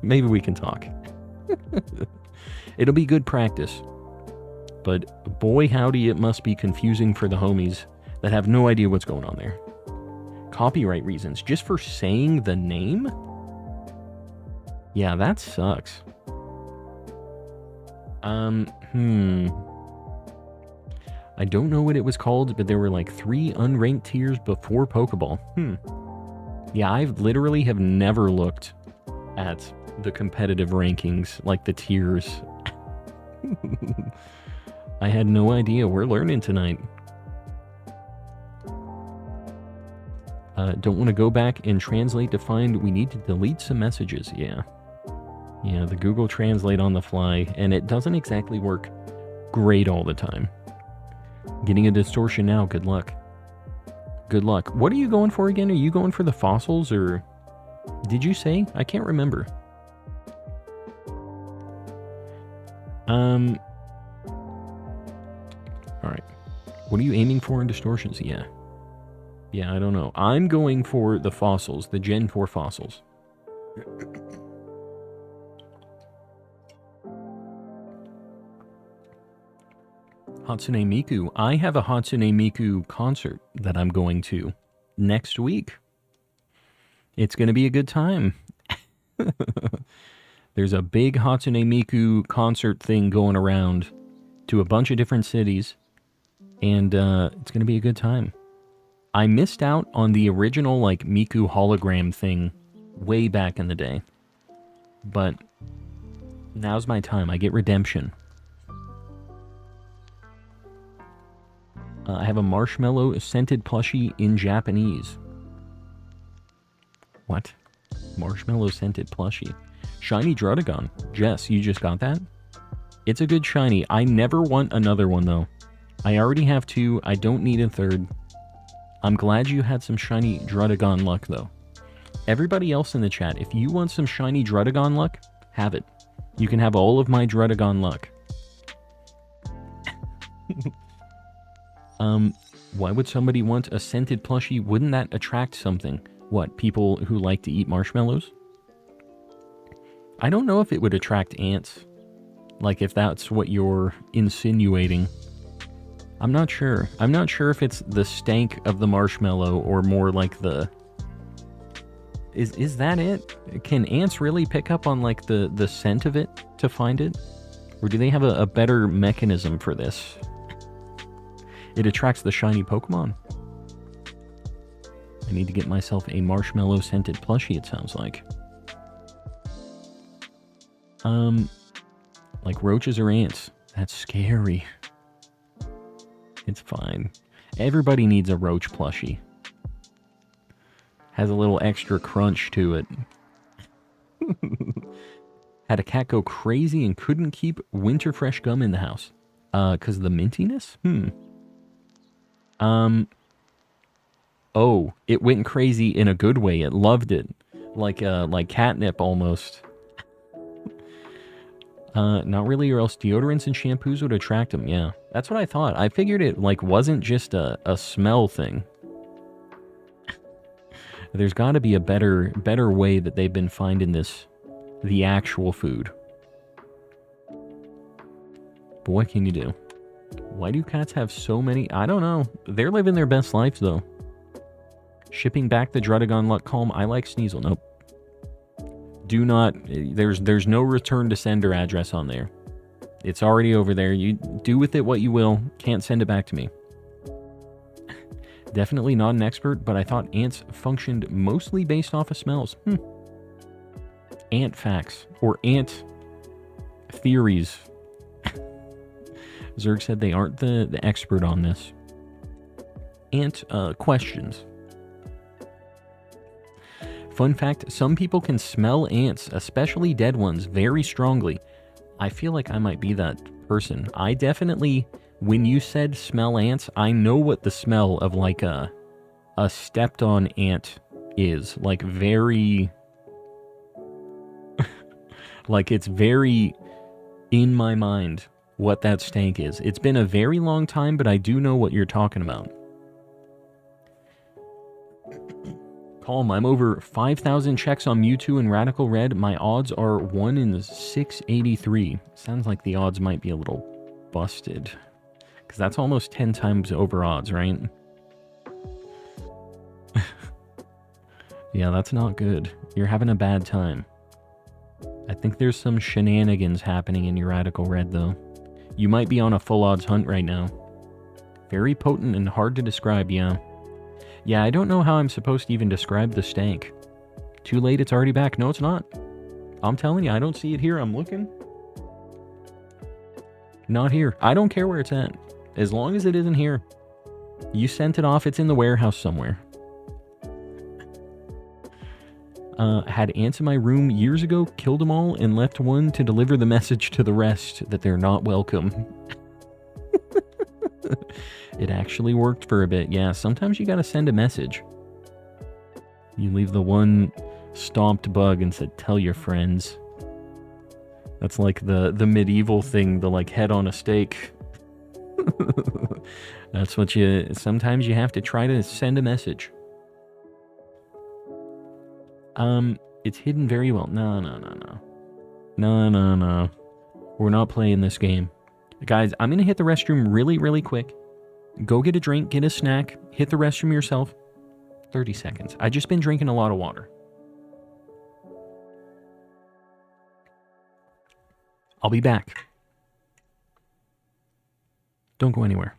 maybe we can talk. It'll be good practice. But boy howdy, it must be confusing for the homies that have no idea what's going on there. Copyright reasons, just for saying the name? Yeah, that sucks. I don't know what it was called, but there were like 3 unranked tiers before Pokeball. Yeah, I literally have never looked at the competitive rankings, like the tiers. I had no idea. We're learning tonight. Don't want to go back and translate to find we need to delete some messages. Yeah, the Google Translate on the fly, and it doesn't exactly work great all the time. Getting a distortion now, good luck. Good luck. What are you going for again? Are you going for the fossils, or did you say? I can't remember. Alright. What are you aiming for in distortions? Yeah, I don't know. I'm going for the fossils, the Gen 4 fossils. Hatsune Miku. I have a Hatsune Miku concert that I'm going to next week. It's going to be a good time. There's a big Hatsune Miku concert thing going around to a bunch of different cities, and it's going to be a good time. I missed out on the original, like, Miku hologram thing way back in the day. But now's my time. I get redemption. I have a marshmallow scented plushie in Japanese. What? Marshmallow scented plushie. Shiny Druddigon. Jess, you just got that? It's a good shiny. I never want another one, though. I already have 2. I don't need a 3rd. I'm glad you had some shiny Druddigon luck, though. Everybody else in the chat, if you want some shiny Druddigon luck, have it. You can have all of my Druddigon luck. Why would somebody want a scented plushie? Wouldn't that attract something? What, people who like to eat marshmallows? I don't know if it would attract ants. Like, if that's what you're insinuating. I'm not sure. I'm not sure if it's the stank of the marshmallow or more like the... Is that it? Can ants really pick up on, like, the scent of it to find it? Or do they have a better mechanism for this? It attracts the shiny Pokemon. I need to get myself a marshmallow scented plushie, it sounds like. Like roaches or ants. That's scary. It's fine. Everybody needs a roach plushie. Has a little extra crunch to it. Had a cat go crazy and couldn't keep winter fresh gum in the house. 'Cause of the mintiness? Oh, it went crazy in a good way. It loved it. Like catnip almost. Not really, or else deodorants and shampoos would attract them. Yeah, that's what I thought. I figured it, like, wasn't just a smell thing. There's got to be a better way that they've been finding the actual food. But what can you do? Why do cats have so many? I don't know. They're living their best lives, though. Shipping back the Druddigon Luck Calm. I like Sneasel. Nope. Do not. There's no return to sender address on there. It's already over there. You do with it what you will. Can't send it back to me. Definitely not an expert, but I thought ants functioned mostly based off of smells. Ant facts. Or ant theories. Zerg said they aren't the expert on this. Ant questions. Fun fact, some people can smell ants, especially dead ones, very strongly. I feel like I might be that person. I definitely, when you said smell ants, I know what the smell of like a a stepped-on ant is. Like, very... like, it's very in my mind what that stank is. It's been a very long time, but I do know what you're talking about. Calm, I'm over 5,000 checks on Mewtwo and Radical Red. My odds are 1 in 683. Sounds like the odds might be a little busted. Because that's almost 10 times over odds, right? Yeah, that's not good. You're having a bad time. I think there's some shenanigans happening in your Radical Red, though. You might be on a full odds hunt right now. Very potent and hard to describe, yeah. Yeah, I don't know how I'm supposed to even describe the stank. Too late, it's already back. No, it's not. I'm telling you, I don't see it here. I'm looking. Not here. I don't care where it's at. As long as it isn't here. You sent it off, it's in the warehouse somewhere. Had ants in my room years ago, killed them all, and left one to deliver the message to the rest that they're not welcome. It actually worked for a bit. Yeah, sometimes you gotta send a message. You leave the one stomped bug and said, tell your friends. That's like the medieval thing, the like head on a stake. That's what sometimes you have to try to send a message. It's hidden very well. No. No. We're not playing this game. Guys, I'm gonna hit the restroom really quick. Go get a drink, get a snack, hit the restroom yourself. 30 seconds. I've just been drinking a lot of water. I'll be back. Don't go anywhere.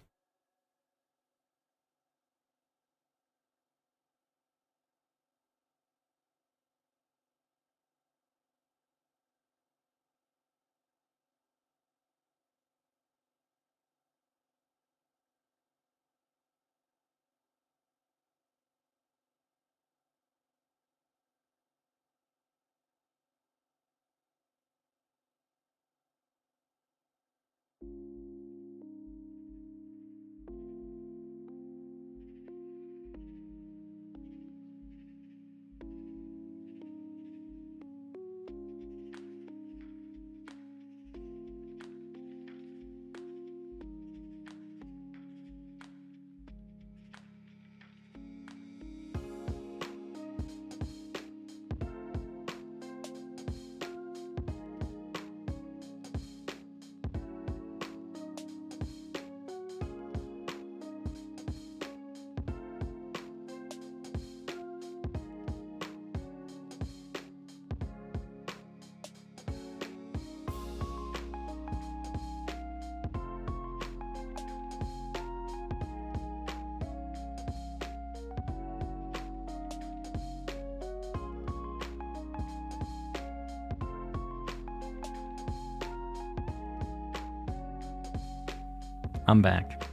I'm back.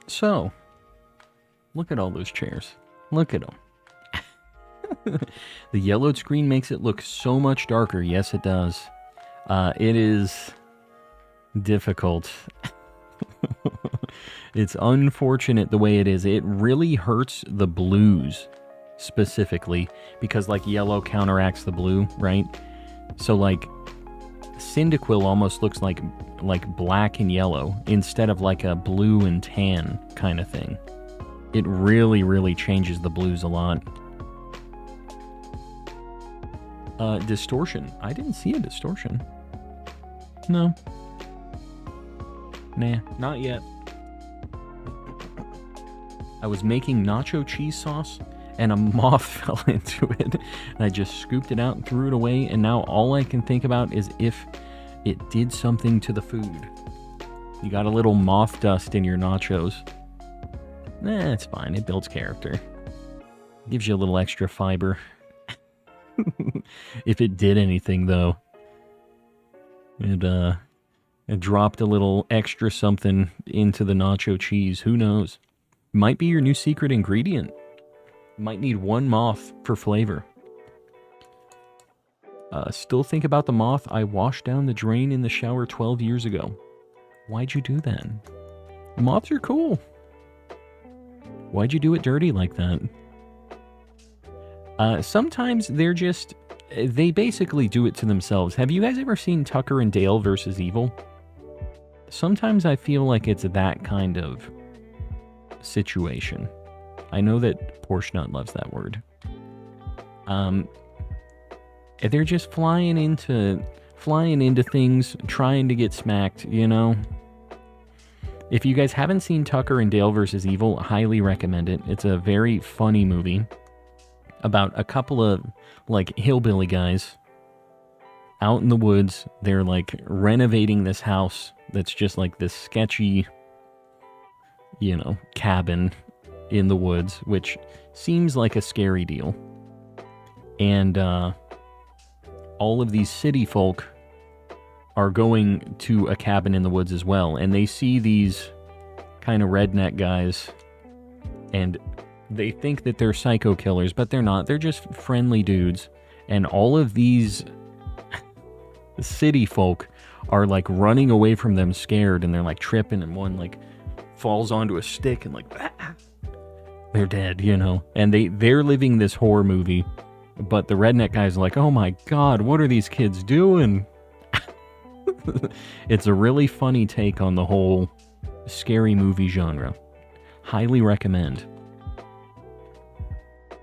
So, look at all those chairs. Look at them. The yellowed screen makes it look so much darker. Yes, it does. It is difficult. It's unfortunate the way it is. It really hurts the blues, specifically, because, like, yellow counteracts the blue, right? So, like, Cyndaquil almost looks like black and yellow instead of like a blue and tan kind of thing. It really changes the blues a lot. Distortion. I didn't see a distortion. No. Nah, not yet. I was making nacho cheese sauce and a moth fell into it. And I just scooped it out and threw it away, and now all I can think about is if it did something to the food. You got a little moth dust in your nachos. It's fine. It builds character. Gives you a little extra fiber. If it did anything, though, it dropped a little extra something into the nacho cheese. Who knows? Might be your new secret ingredient. Might need one moth for flavor. Still think about the moth I washed down the drain in the shower 12 years ago. Why'd you do that? Moths are cool. Why'd you do it dirty like that? Sometimes they basically do it to themselves. Have you guys ever seen Tucker and Dale versus Evil? Sometimes I feel like it's that kind of situation. I know that Porschnut loves that word. They're just flying into things, trying to get smacked, you know? If you guys haven't seen Tucker and Dale versus Evil, highly recommend it. It's a very funny movie about a couple of, like, hillbilly guys out in the woods. They're, like, renovating this house that's just, like, this sketchy, you know, cabin in the woods, which seems like a scary deal. And, all of these city folk are going to a cabin in the woods as well, and they see these kind of redneck guys, and they think that they're psycho killers, but they're not. They're just friendly dudes, and all of these city folk are, like, running away from them scared, and they're, like, tripping, and one, like, falls onto a stick, and, like, they're dead, you know? And they're living this horror movie, but the redneck guy's like, oh my god, what are these kids doing? It's a really funny take on the whole scary movie genre. Highly recommend.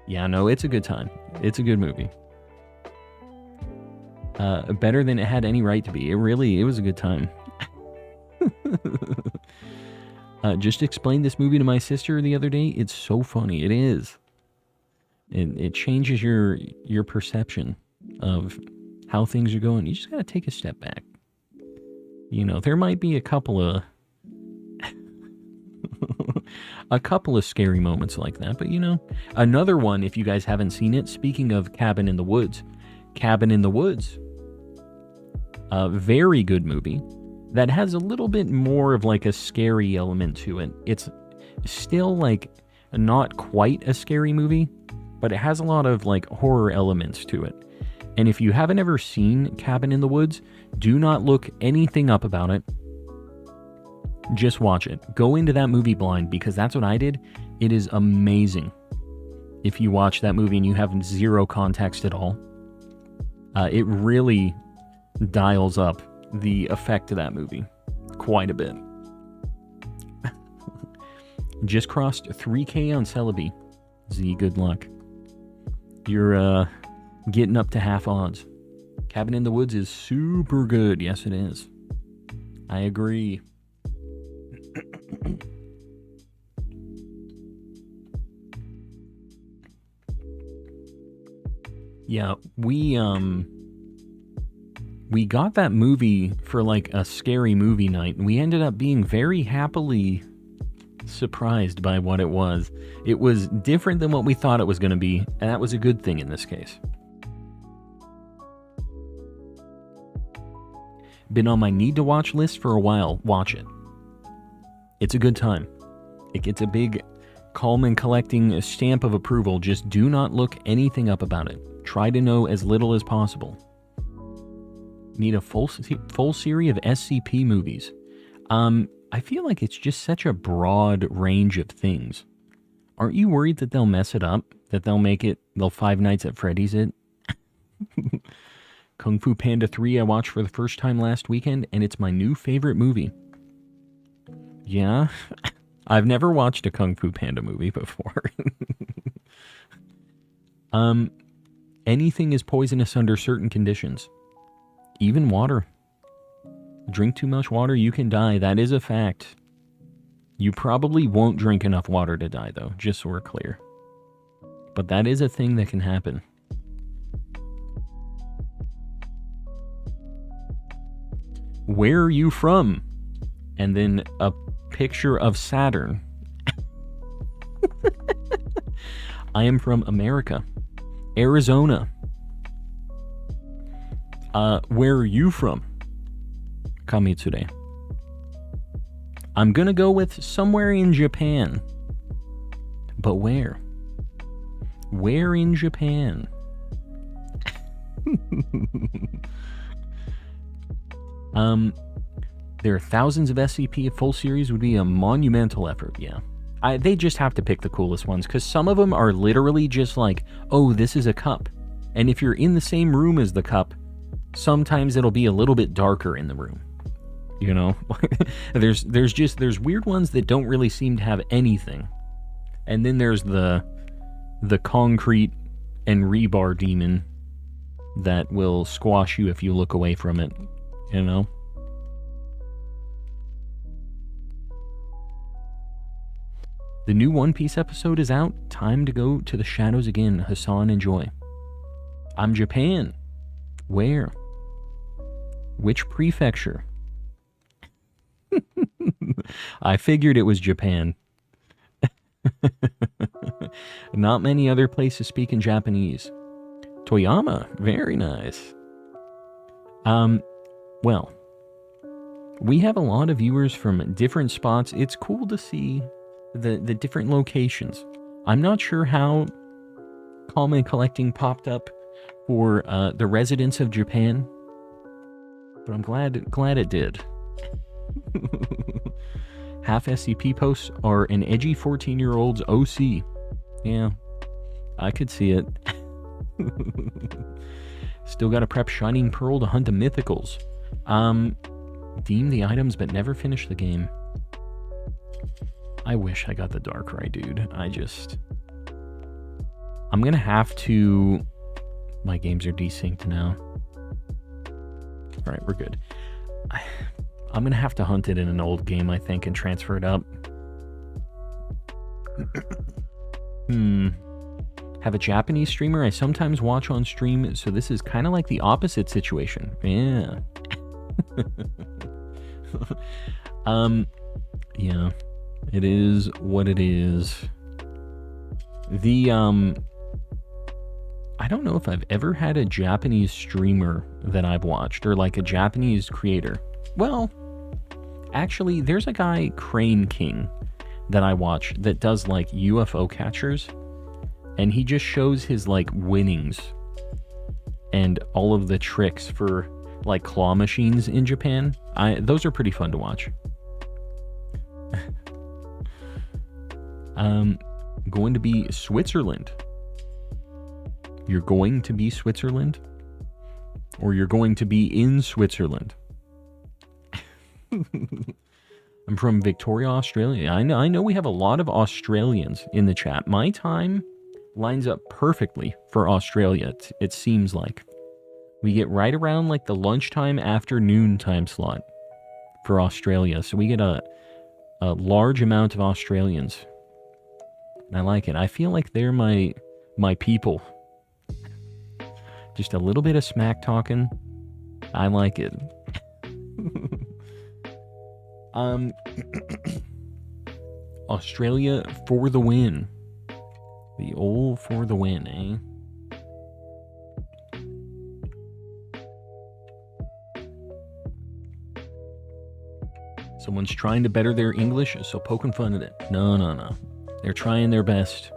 Yeah, no, it's a good time. It's a good movie. Better than it had any right to be. It was a good time. Just explained this movie to my sister the other day. It's so funny. It is. It changes your perception of how things are going. You just gotta take a step back. You know, there might be a couple of scary moments like that, but you know, another one, if you guys haven't seen it, speaking of Cabin in the Woods, a very good movie that has a little bit more of like a scary element to it. It's still like not quite a scary movie, but it has a lot of like horror elements to it. And if you haven't ever seen Cabin in the Woods, do not look anything up about it. Just watch it. Go into that movie blind, because that's what I did. It is amazing. If you watch that movie and you have zero context at all, it really dials up the effect of that movie quite a bit. Just crossed 3K on Celebi. Z, good luck. You're getting up to half odds. Cabin in the Woods is super good. Yes, it is. I agree. Yeah, we got that movie for like a scary movie night, and we ended up being very happily surprised by what it was. It was different than what we thought it was going to be, and that was a good thing in this case. Been on my need to watch list for a while. Watch it. It's a good time. It gets a big calm and collecting stamp of approval. Just do not look anything up about it. Try to know as little as possible. Need a full series of SCP movies. I feel like it's just such a broad range of things. Aren't you worried that they'll mess it up? That they'll Five Nights at Freddy's it? Kung Fu Panda 3 I watched for the first time last weekend, and it's my new favorite movie. Yeah? I've never watched a Kung Fu Panda movie before. Anything is poisonous under certain conditions. Even water. Drink too much water, you can die. That is a fact. You probably won't drink enough water to die, though, just so we're clear. But that is a thing that can happen. Where are you from? And then a picture of Saturn. I am from America. Arizona. Where are you from? Kamitsude. I'm gonna go with somewhere in Japan. But where? Where in Japan? There are thousands of SCP. A full series would be a monumental effort, yeah. They just have to pick the coolest ones, because some of them are literally just like, oh, this is a cup. And if you're in the same room as the cup, sometimes it'll be a little bit darker in the room. You know? there's weird ones that don't really seem to have anything. And then there's the concrete and rebar demon that will squash you if you look away from it, you know? The new One Piece episode is out. Time to go to the shadows again. Hassan, enjoy. I'm Japan. Where? Which prefecture? I figured it was Japan. Not many other places speak in Japanese. Toyama, very nice. Well, we have a lot of viewers from different spots. It's cool to see the different locations. I'm not sure how comment collecting popped up for the residents of Japan, but I'm glad it did. Half SCP posts are an edgy 14-year-old's OC. Yeah, I could see it. Still gotta prep Shining Pearl to hunt the mythicals. Deem the items but never finish the game. I wish I got the Darkrai, dude. I'm gonna have to... My games are desynced now. Alright, we're good. I'm gonna have to hunt it in an old game, I think, and transfer it up. Have a Japanese streamer I sometimes watch on stream, so this is kind of like the opposite situation. Yeah. Yeah. It is what it is. I don't know if I've ever had a Japanese streamer that I've watched, or like a Japanese creator. Well, actually, there's a guy, Crane King, that I watch that does like UFO catchers, and he just shows his like winnings and all of the tricks for like claw machines in Japan. Those are pretty fun to watch. Going to be Switzerland. You're going to be Switzerland? Or you're going to be in Switzerland? I'm from Victoria, Australia. I know we have a lot of Australians in the chat. My time lines up perfectly for Australia, it seems like. We get right around like the lunchtime afternoon time slot for Australia. So we get a large amount of Australians. And I like it. I feel like they're my people. Just a little bit of smack talking. I like it. Australia for the win. The old for the win, eh? Someone's trying to better their English, so poking fun at it. No. They're trying their best.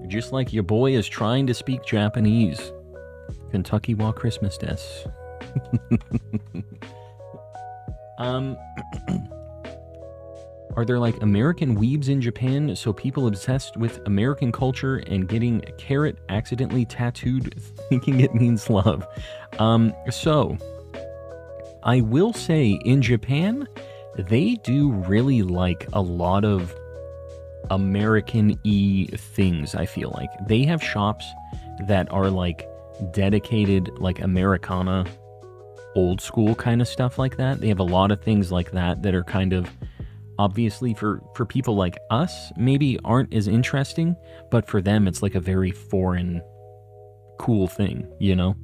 Just like your boy is trying to speak Japanese. Kentucky while Christmas des. Are there like American weebs in Japan, so people obsessed with American culture and getting a carrot accidentally tattooed thinking it means love? So I will say in Japan, they do really like a lot of American-y things, I feel like. They have shops that are like dedicated, like Americana, old school kind of stuff like that. They have a lot of things like that that are kind of, obviously for people like us, maybe aren't as interesting, but for them it's like a very foreign, cool thing, you know?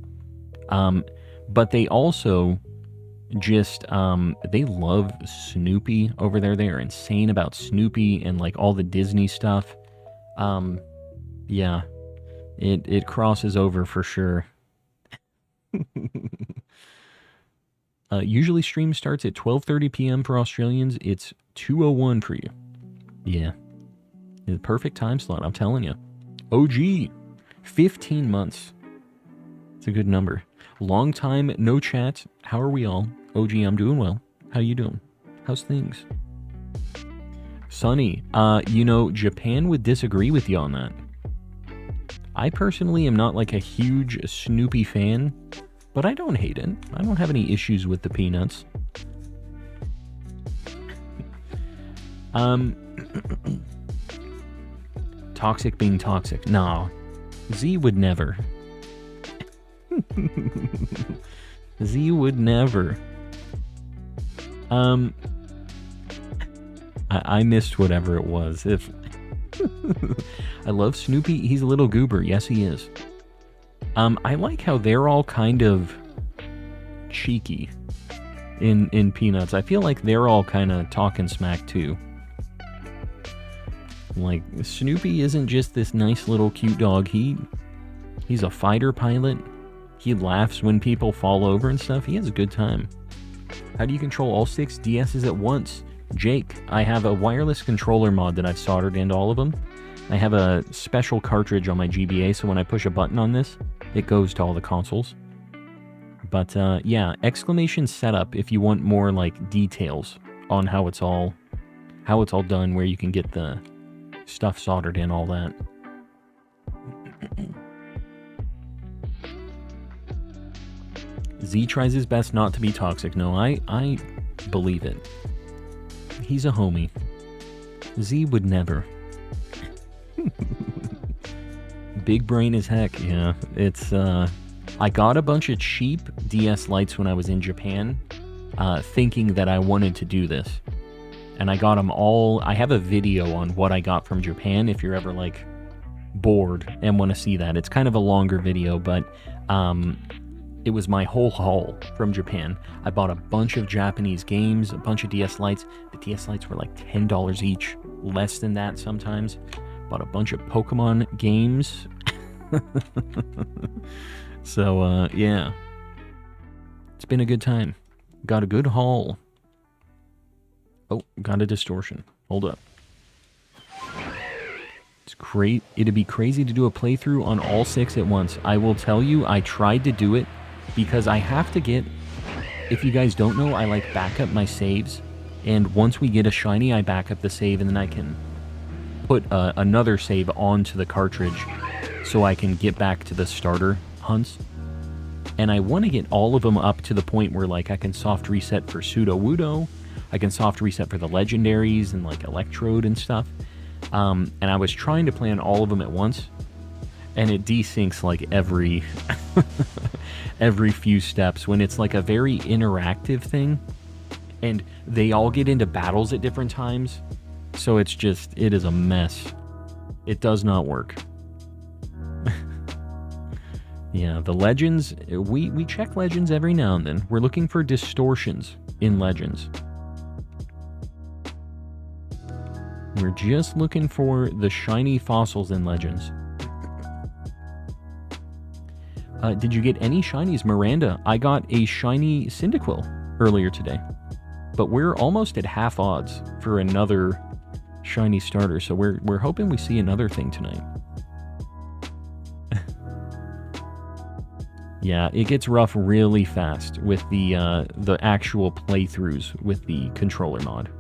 But they also just, they love Snoopy over there. They are insane about Snoopy and like all the Disney stuff. Yeah, it crosses over for sure. Usually stream starts at 12:30 p.m. for Australians. It's 2:01 for you. Yeah. The perfect time slot, I'm telling you. OG, 15 months. It's a good number. Long time, no chat. How are we all? OG, I'm doing well. How you doing? How's things? Sunny, you know, Japan would disagree with you on that. I personally am not like a huge Snoopy fan, but I don't hate it. I don't have any issues with the peanuts. Toxic being toxic. No. Z would never. Z would never. I missed whatever it was. If I love Snoopy, he's a little goober. Yes, he is. I like how they're all kind of cheeky in Peanuts. I feel like they're all kind of talking smack too. Like, Snoopy isn't just this nice little cute dog. He's a fighter pilot. He laughs when people fall over and stuff. He has a good time. How do you control all 6 DSs at once? Jake, I have a wireless controller mod that I've soldered into all of them. I have a special cartridge on my GBA, so when I push a button on this, it goes to all the consoles. But yeah, exclamation setup if you want more like details on how it's all done, where you can get the stuff soldered in, all that. Z tries his best not to be toxic. No, I believe it. He's a homie. Z would never. Big brain as heck, yeah. It's, I got a bunch of cheap DS lights when I was in Japan, thinking that I wanted to do this. And I got them all. I have a video on what I got from Japan if you're ever, like, bored and want to see that. It's kind of a longer video, but, it was my whole haul from Japan. I bought a bunch of Japanese games, a bunch of DS lights. The DS lights were like $10 each, less than that sometimes. Bought a bunch of Pokemon games. So, yeah. It's been a good time. Got a good haul. Oh, got a distortion. Hold up. It's great. It'd be crazy to do a playthrough on all 6 at once. I will tell you, I tried to do it because I have to get... If you guys don't know, I like back up my saves. And once we get a shiny, I back up the save and then I can put another save onto the cartridge so I can get back to the starter hunts. And I want to get all of them up to the point where like I can soft reset for Pseudo-Wudo, I can soft reset for the legendaries and like Electrode and stuff. And I was trying to plan all of them at once, and it desyncs like every every few steps when it's like a very interactive thing, and they all get into battles at different times. So it's just, it is a mess. It does not work. Yeah, the Legends, we check Legends every now and then. We're looking for distortions in Legends. We're just looking for the shiny fossils in Legends. Did you get any shinies? Miranda, I got a shiny Cyndaquil earlier today. But we're almost at half odds for another shiny starter, so we're hoping we see another thing tonight. Yeah, it gets rough really fast with the actual playthroughs with the controller mod.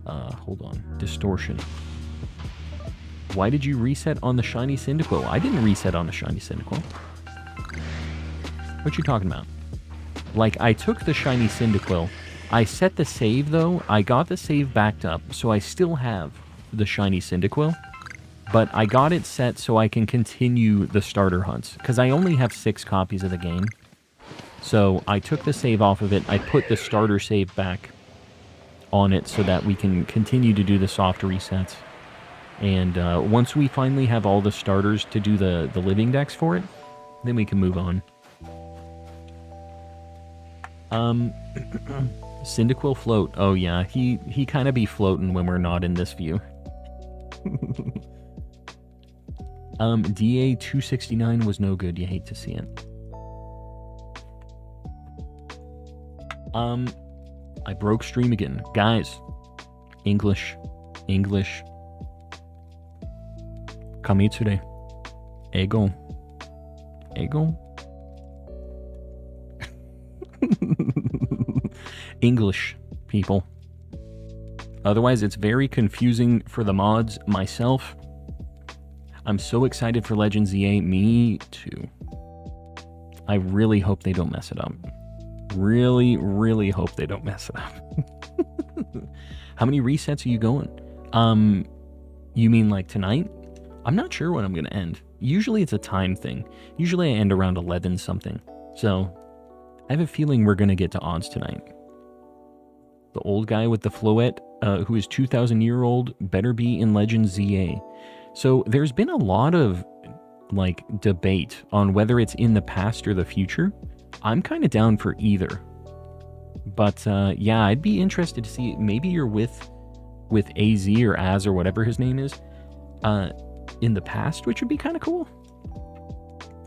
Hold on. Distortion. Why did you reset on the shiny Cyndaquil? I didn't reset on the shiny Cyndaquil. What you talking about? Like, I took the shiny Cyndaquil. I set the save, though. I got the save backed up, so I still have the shiny Cyndaquil. But I got it set so I can continue the starter hunts, because I only have 6 copies of the game. So I took the save off of it. I put the starter save back on it so that we can continue to do the soft resets. And once we finally have all the starters to do the living decks for it, then we can move on. Cyndaquil float. Oh yeah, he kind of be floating when we're not in this view. DA 269 was no good. You hate to see it. I broke stream again. Guys, English. Kamitsure. Ego. English, people. Otherwise, it's very confusing for the mods. Myself, I'm so excited for Legends ZA. Me too. I really hope they don't mess it up. Really, really hope they don't mess it up. How many resets are you going? You mean like tonight? I'm not sure when I'm going to end. Usually it's a time thing. Usually I end around 11 something. So I have a feeling we're going to get to odds tonight. The old guy with the floette, who is 2,000-year-old, better be in Legends ZA. So there's been a lot of like debate on whether it's in the past or the future. I'm kind of down for either. But yeah, I'd be interested to see, maybe you're with AZ or Az or whatever his name is in the past, which would be kind of cool.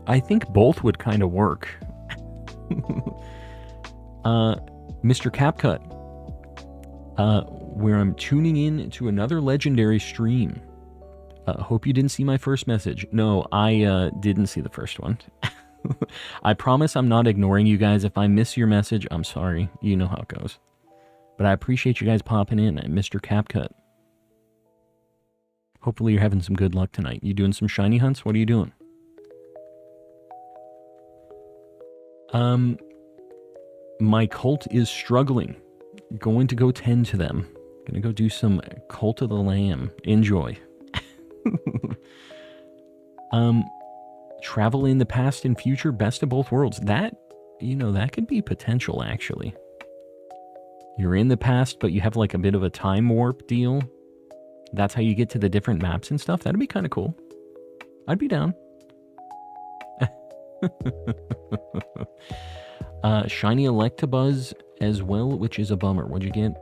I think both would kind of work. Mr. CapCut, where I'm tuning in to another legendary stream. Hope you didn't see my first message. No, I didn't see the first one. I promise I'm not ignoring you guys. If I miss your message, I'm sorry. You know how it goes. But I appreciate you guys popping in, Mr. CapCut. Hopefully you're having some good luck tonight. You doing some shiny hunts? What are you doing? My cult is struggling. Going to go tend to them. Gonna go do some Cult of the Lamb. Enjoy. Travel in the past and future, best of both worlds. That, that could be potential, actually. You're in the past, but you have like a bit of a time warp deal. That's how you get to the different maps and stuff. That'd be kind of cool. I'd be down. Shiny Electabuzz as well, which is a bummer. What'd you get?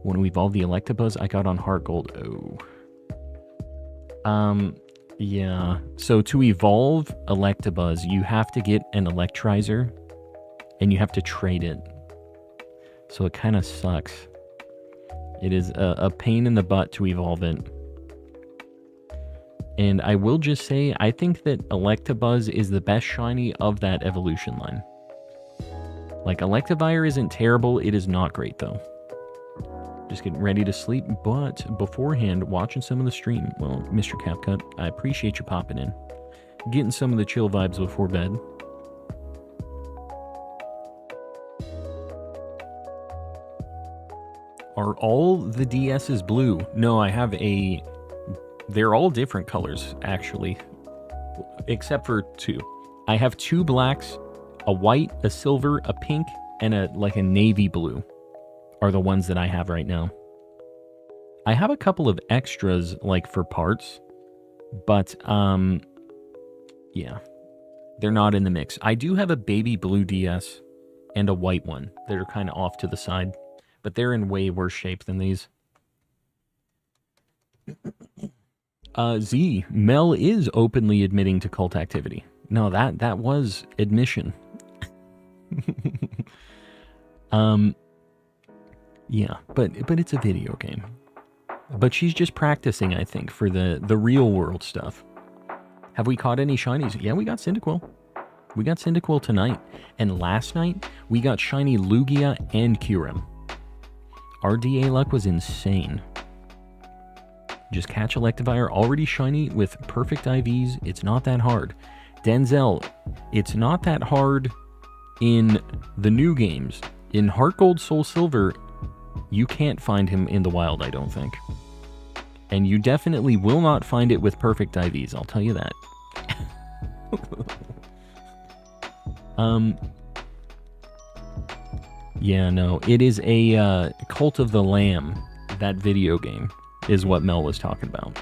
When we evolved the Electabuzz, I got on Heart Gold. Oh. Yeah. So to evolve Electabuzz, you have to get an Electrizer, and you have to trade it. So it kind of sucks. It is a pain in the butt to evolve it. And I will just say, I think that Electabuzz is the best shiny of that evolution line. Like, Electivire isn't terrible, it is not great, though. Just getting ready to sleep, but beforehand, watching some of the stream. Well, Mr. CapCut, I appreciate you popping in. Getting some of the chill vibes before bed. Are all the DSs blue? No, I have a... They're all different colors, actually. Except for two. I have two blacks, a white, a silver, a pink, and a navy blue are the ones that I have right now. I have a couple of extras, like, for parts. But, yeah. They're not in the mix. I do have a baby blue DS and a white one that are kind of off to the side. But they're in way worse shape than these. Z, Mel is openly admitting to cult activity. No, that was admission. Yeah, but it's a video game. But she's just practicing, I think, for the real world stuff. Have we caught any shinies? Yeah, we got Cyndaquil. We got Cyndaquil tonight. And last night, we got shiny Lugia and Kyurem. Our DA luck was insane. Just catch Electivire already shiny with perfect IVs. It's not that hard. Denzel, it's not that hard in the new games. In Heart Gold, Soul Silver, you can't find him in the wild, I don't think. And you definitely will not find it with perfect IVs, I'll tell you that. Yeah, no, it is a Cult of the Lamb. That video game is what Mel was talking about.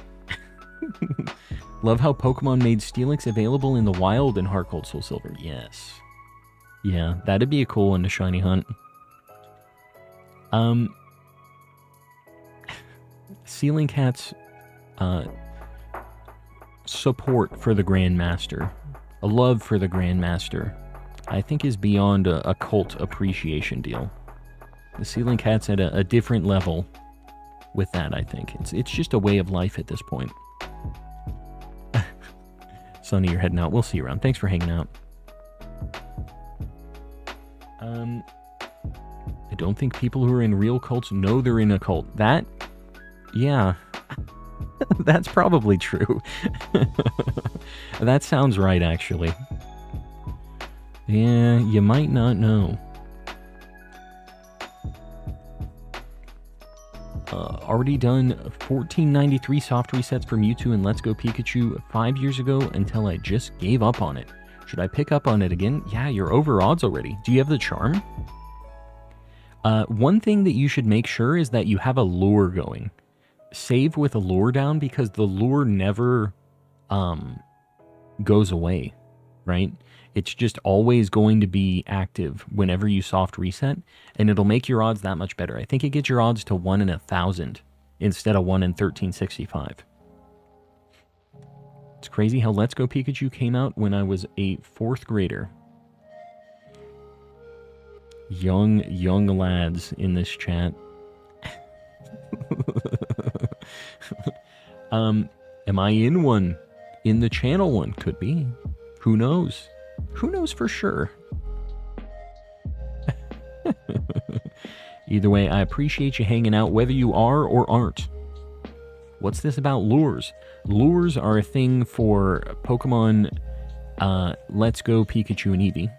Love how Pokemon made Steelix available in the wild in Heart Gold, Soul Silver. Yes. Yeah, that'd be a cool one to shiny hunt. Ceiling Cat's support for the Grandmaster, a love for the Grandmaster, I think is beyond a cult appreciation deal. The Ceiling Cat's at a different level with that, I think. It's just a way of life at this point. Sonny, you're heading out. We'll see you around. Thanks for hanging out. I don't think people who are in real cults know they're in a cult. That Yeah, that's probably true. That sounds right, actually. Yeah, you might not know. Already done 1493 soft resets for Mewtwo and Let's Go Pikachu 5 years ago until I just gave up on it. Should I pick up on it again? Yeah, you're over odds already. Do you have the charm? One thing that you should make sure is that you have a lure going. Save with a lure down because the lure never goes away, right? It's just always going to be active whenever you soft reset, and it'll make your odds that much better. I think it gets your odds to 1 in 1,000 instead of 1 in 1365. It's crazy how Let's Go Pikachu came out when I was a 4th grader. Young lads in this chat. Am I in one? In the channel one? Could be. Who knows? Who knows for sure? Either way, I appreciate you hanging out, whether you are or aren't. What's this about lures? Lures are a thing for Pokemon Let's Go Pikachu and Eevee.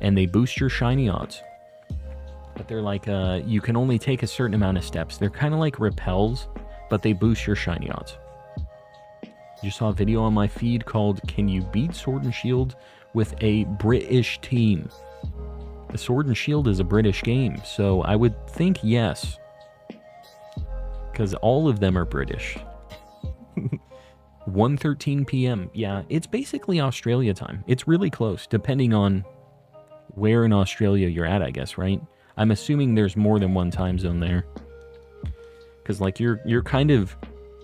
And they boost your shiny odds. But they're like, you can only take a certain amount of steps. They're kind of like repels, but they boost your shiny odds. You saw a video on my feed called Can You Beat Sword and Shield with a British team? The Sword and Shield is a British game, so I would think yes. Because all of them are British. 1:13 p.m. Yeah, it's basically Australia time. It's really close, depending on where in Australia you're at, I guess, right? I'm assuming there's more than one time zone there. Because, like, you're kind of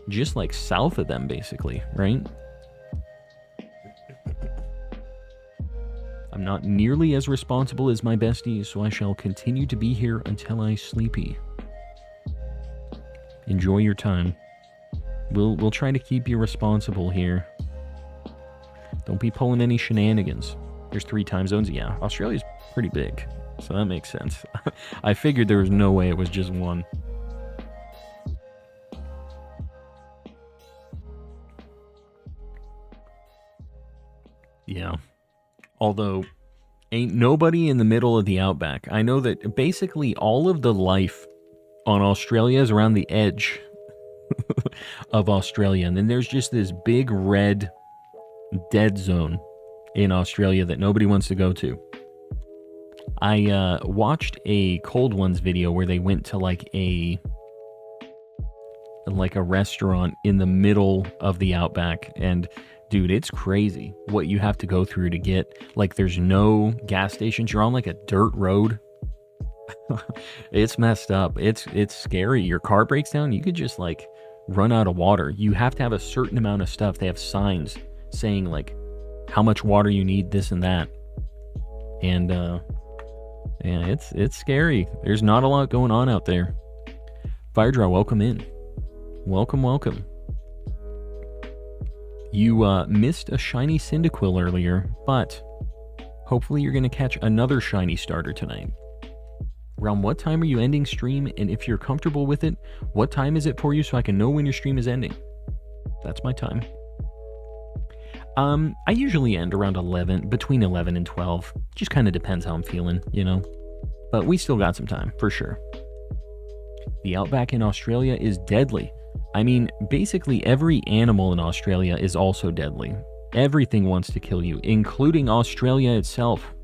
just, like, south of them, basically, right? I'm not nearly as responsible as my besties, so I shall continue to be here until I sleepy. Enjoy your time. We'll try to keep you responsible here. Don't be pulling any shenanigans. There's 3 time zones. Yeah, Australia's pretty big, so that makes sense. I figured there was no way it was just one. Yeah. Although, ain't nobody in the middle of the outback. I know that basically all of the life on Australia is around the edge of Australia. And then there's just this big red dead zone in Australia that nobody wants to go to. I watched a Cold Ones video where they went to like a restaurant in the middle of the outback, and dude, it's crazy what you have to go through to get, like, there's no gas stations. You're on like a dirt road. It's messed up. It's scary. Your car breaks down, you could just like run out of water. You have to have a certain amount of stuff. They have signs saying like how much water you need, this and that. And yeah, it's scary. There's not a lot going on out there. Firedraw, welcome in. Welcome. You missed a shiny Cyndaquil earlier, but hopefully you're going to catch another shiny starter tonight. Around what time are you ending stream? And if you're comfortable with it, what time is it for you so I can know when your stream is ending? That's my time. I usually end around 11, between 11 and 12. Just kind of depends how I'm feeling, you know? But we still got some time, for sure. The outback in Australia is deadly. I mean, basically every animal in Australia is also deadly. Everything wants to kill you, including Australia itself.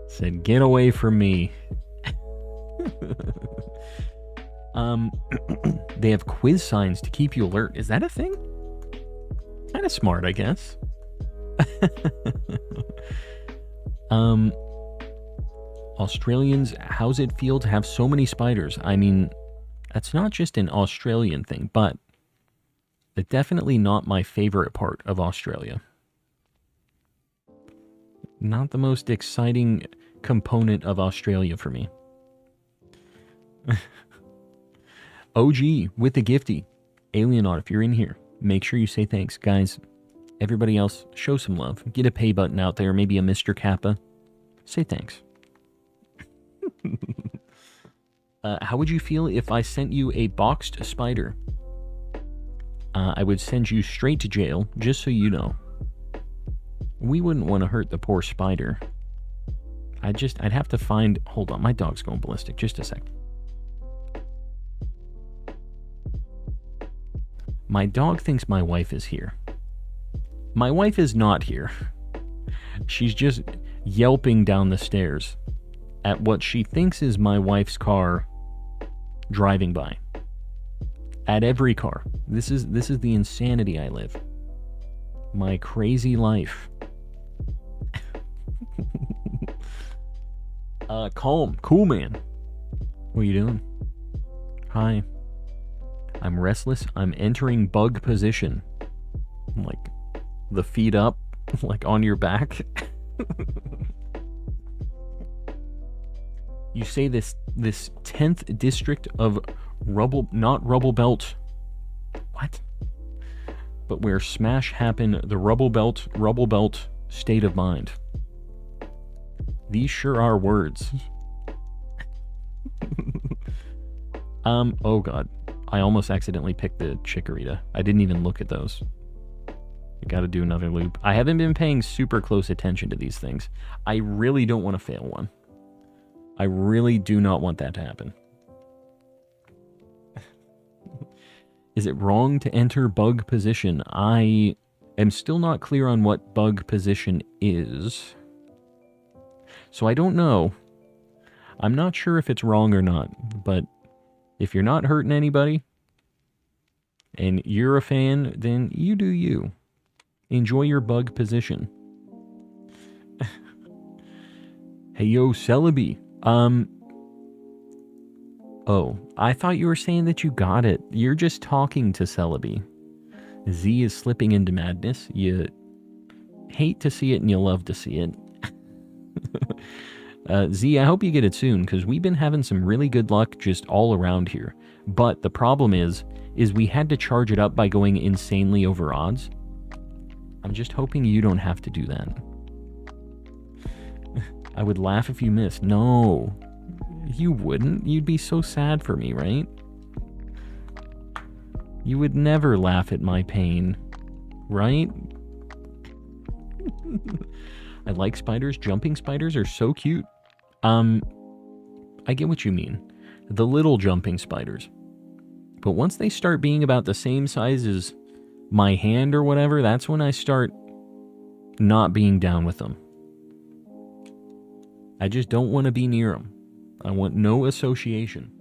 Said, get away from me. They have quiz signs to keep you alert. Is that a thing? Kind of smart, I guess. Australians, how's it feel to have so many spiders? I mean, that's not just an Australian thing, but it's definitely not my favorite part of Australia. Not the most exciting component of Australia for me. OG with the gifty. Alienaut, if you're in here, make sure you say thanks. Guys, everybody else, show some love. Get a pay button out there, maybe a Mr. Kappa. Say thanks. How would you feel if I sent you a boxed spider? I would send you straight to jail, just so you know. We wouldn't want to hurt the poor spider. I'd have to find... Hold on, my dog's going ballistic. Just a sec. My dog thinks my wife is here. My wife is not here. She's just yelping down the stairs at what she thinks is my wife's car driving by. At every car. This is the insanity I live. My crazy life. Calm. Cool, man. What are you doing? Hi. I'm restless. I'm entering bug position. Like, the feet up, like on your back. You say this 10th district of not Rubble Belt. What? But where smash happened, the Rubble Belt state of mind. These sure are words. Oh god. I almost accidentally picked the Chikorita. I didn't even look at those. I gotta do another loop. I haven't been paying super close attention to these things. I really don't want to fail one. I really do not want that to happen. Is it wrong to enter bug position? I am still not clear on what bug position is. So I don't know. I'm not sure if it's wrong or not, but if you're not hurting anybody and you're a fan, then you do you. Enjoy your bug position. Hey, yo, Celebi. Oh, I thought you were saying that you got it. You're just talking to Celebi. Z is slipping into madness. You hate to see it and you love to see it. Z, I hope you get it soon, because we've been having some really good luck just all around here. But the problem is we had to charge it up by going insanely over odds. I'm just hoping you don't have to do that. I would laugh if you missed. No, you wouldn't. You'd be so sad for me, right? You would never laugh at my pain, right? I like spiders. Jumping spiders are so cute. I get what you mean. The little jumping spiders. But once they start being about the same size as my hand or whatever, that's when I start not being down with them. I just don't want to be near them. I want no association.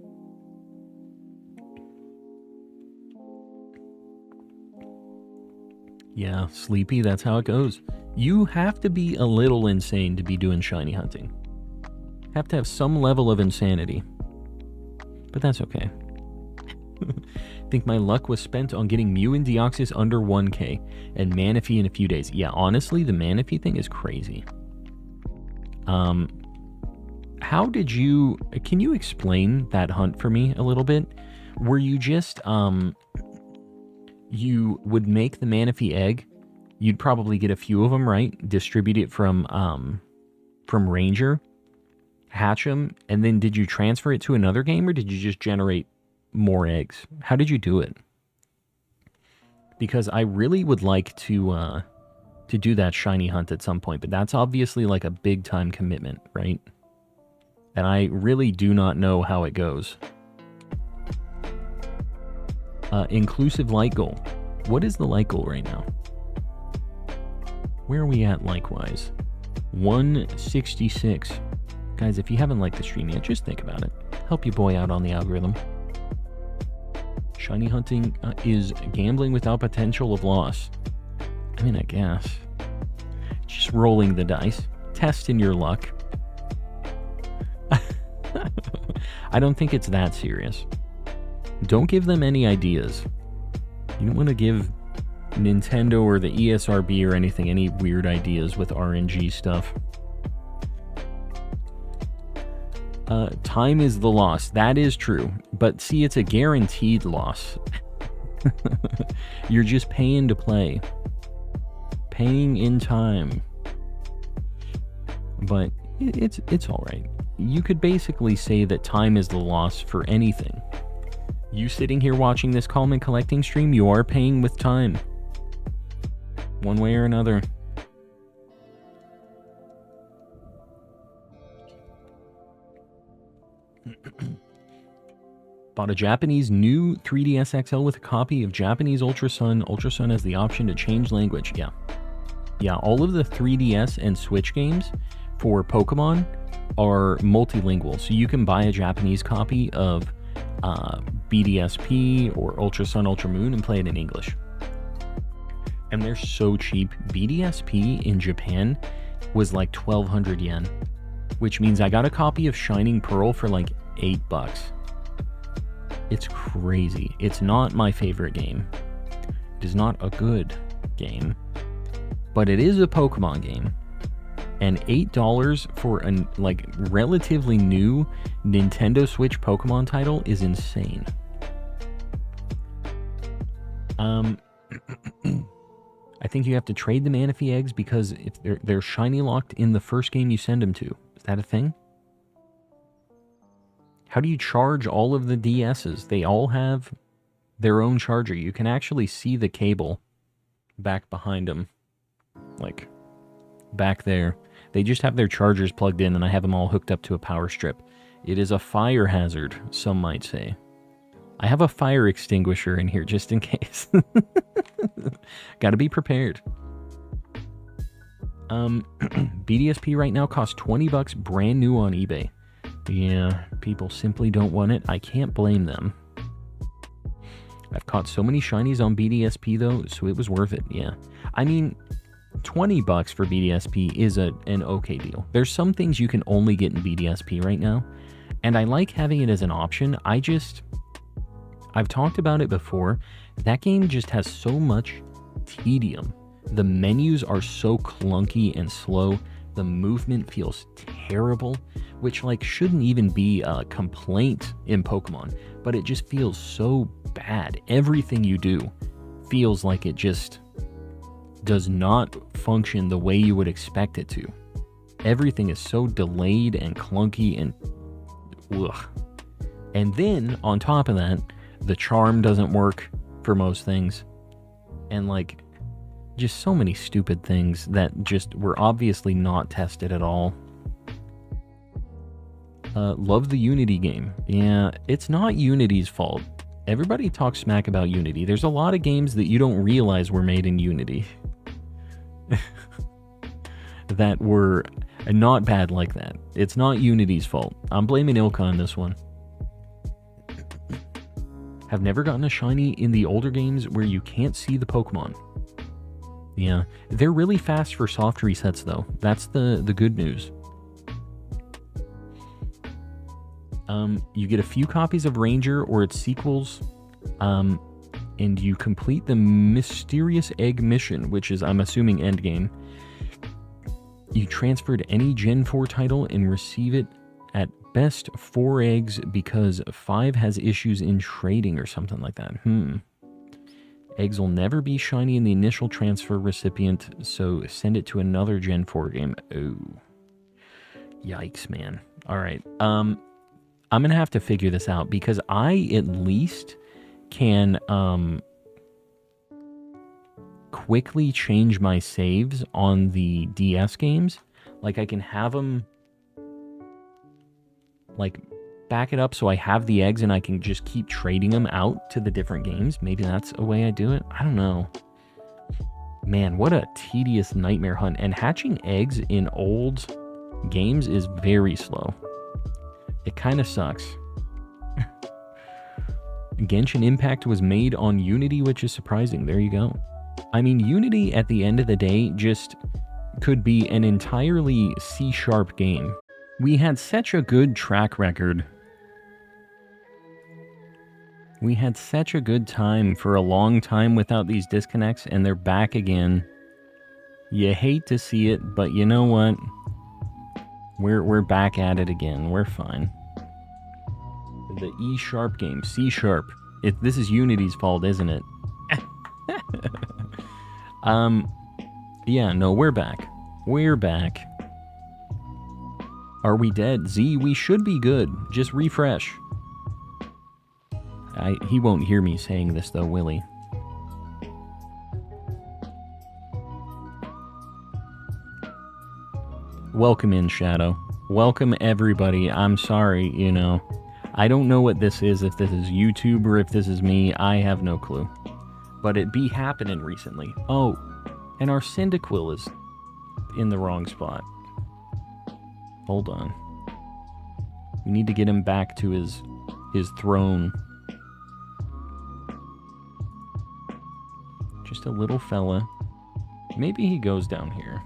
Yeah, Sleepy, that's how it goes. You have to be a little insane to be doing shiny hunting. Have to have some level of insanity. But that's okay. Think my luck was spent on getting Mew and Deoxys under 1k and Manaphy in a few days. Yeah, honestly, the Manaphy thing is crazy. How did you... Can you explain that hunt for me a little bit? Were you just... You would make the Manaphy egg. You'd probably get a few of them, right? Distribute it from Ranger. Hatch them. And then did you transfer it to another game, or did you just generate more eggs? How did you do it? Because I really would like to do that shiny hunt at some point, but that's obviously like a big time commitment, right? And I really do not know how it goes. Inclusive light goal. What is the light goal right now? Where are we at likewise? 166. Guys, if you haven't liked the stream yet, just think about it. Help your boy out on the algorithm. Shiny hunting is gambling without potential of loss. I mean, I guess. Just rolling the dice. Testing your luck. I don't think it's that serious. Don't give them any ideas. You don't want to give Nintendo or the ESRB or anything any weird ideas with RNG stuff. Time is the loss. That is true. But see, it's a guaranteed loss. You're just paying to play. Paying in time. But it's all right. you could basically say that time is the loss for anything. You sitting here watching this Common Collecting stream, you are paying with time. One way or another. Bought a Japanese new 3DS XL with a copy of Japanese Ultra Sun. Ultra Sun has the option to change language. Yeah. Yeah, all of the 3DS and Switch games for Pokemon are multilingual. So you can buy a Japanese copy of BDSP or Ultra Sun, Ultra Moon and play it in English. And they're so cheap. BDSP in Japan was like 1,200 yen, which means I got a copy of Shining Pearl for like $8. It's crazy. It's not my favorite game. It is not a good game, but it is a Pokemon game. And $8 for a like relatively new Nintendo Switch Pokemon title is insane. I think you have to trade the Manaphy eggs because if they're shiny locked in the first game you send them to. Is that a thing? How do you charge all of the DSs? They all have their own charger. You can actually see the cable back behind them. Like, back there. They just have their chargers plugged in, and I have them all hooked up to a power strip. It is a fire hazard, some might say. I have a fire extinguisher in here just in case. Gotta be prepared. BDSP right now costs $20 brand new on eBay. Yeah, people simply don't want it. I can't blame them. I've caught so many shinies on BDSP though, so it was worth it, yeah. I mean, $20 for BDSP is an okay deal. There's some things you can only get in BDSP right now, and I like having it as an option. I've talked about it before. That game just has so much tedium. The menus are so clunky and slow. The movement feels terrible, which like shouldn't even be a complaint in Pokemon, but it just feels so bad. Everything you do feels like it just does not function the way you would expect it to. Everything is so delayed and clunky and ugh. And then on top of that, the charm doesn't work for most things. And like just so many stupid things that just were obviously not tested at all. Love the Unity game. Yeah, it's not Unity's fault. Everybody talks smack about Unity. There's a lot of games that you don't realize were made in Unity. That were not bad like that. It's not Unity's fault. I'm blaming Ilka on this one. Have never gotten a shiny in the older games where you can't see the Pokemon. Yeah, they're really fast for soft resets though. That's the good news. You get a few copies of Ranger or its sequels, and you complete the Mysterious Egg mission, which is, I'm assuming, endgame. You transferred any Gen 4 title and receive it at best 4 eggs because 5 has issues in trading or something like that. Eggs will never be shiny in the initial transfer recipient, so send it to another Gen 4 game. Oh. Yikes, man. Alright, I'm gonna have to figure this out because I at least can quickly change my saves on the DS games. Like I can have them like back it up so I have the eggs and I can just keep trading them out to the different games. Maybe that's a way I do it. I don't know. Man, what a tedious nightmare hunt. And hatching eggs in old games is very slow. It kind of sucks. Genshin Impact was made on Unity, which is surprising. There you go. I mean, Unity at the end of the day just could be an entirely C# game. We had such a good track record. We had such a good time for a long time without these disconnects, and they're back again. You hate to see it, but you know what? We're back at it again. We're fine. The E# game, C#. This is Unity's fault, isn't it? Yeah, no, we're back. We're back. Are we dead? Z, we should be good. Just refresh. He won't hear me saying this, though, will he? Welcome in, Shadow. Welcome, everybody. I'm sorry, you know. I don't know what this is, if this is YouTube or if this is me. I have no clue. But it be happening recently. Oh, and our Cyndaquil is in the wrong spot. Hold on. We need to get him back to his throne. Just a little fella. Maybe he goes down here.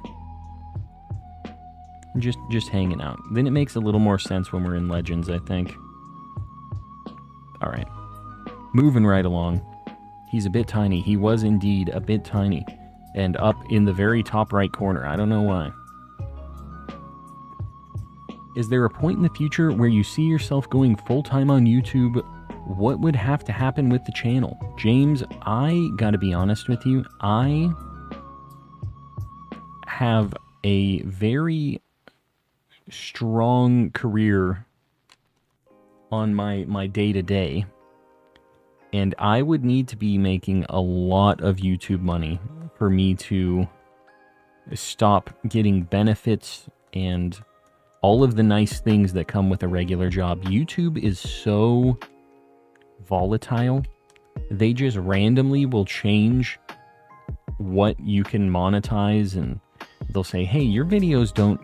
Just hanging out. Then it makes a little more sense when we're in Legends, I think. Alright. Moving right along. He's a bit tiny. He was indeed a bit tiny. And up in the very top right corner. I don't know why. Is there a point in the future where you see yourself going full-time on YouTube? What would have to happen with the channel? James, I gotta be honest with you. I have a very strong career on my day-to-day. And I would need to be making a lot of YouTube money for me to stop getting benefits and all of the nice things that come with a regular job. YouTube is so volatile. They just randomly will change what you can monetize, and they'll say, hey, your videos don't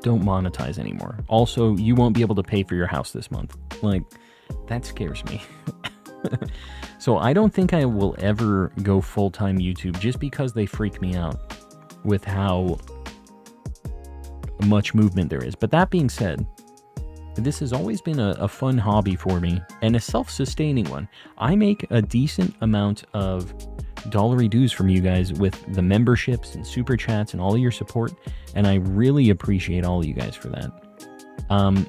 monetize anymore. Also, you won't be able to pay for your house this month. Like, that scares me. So I don't think I will ever go full-time YouTube, just because they freak me out with how much movement there is. But that being said, this has always been a fun hobby for me, and a self-sustaining one. I make a decent amount of dollary dues from you guys with the memberships and super chats and all of your support, and I really appreciate all of you guys for that.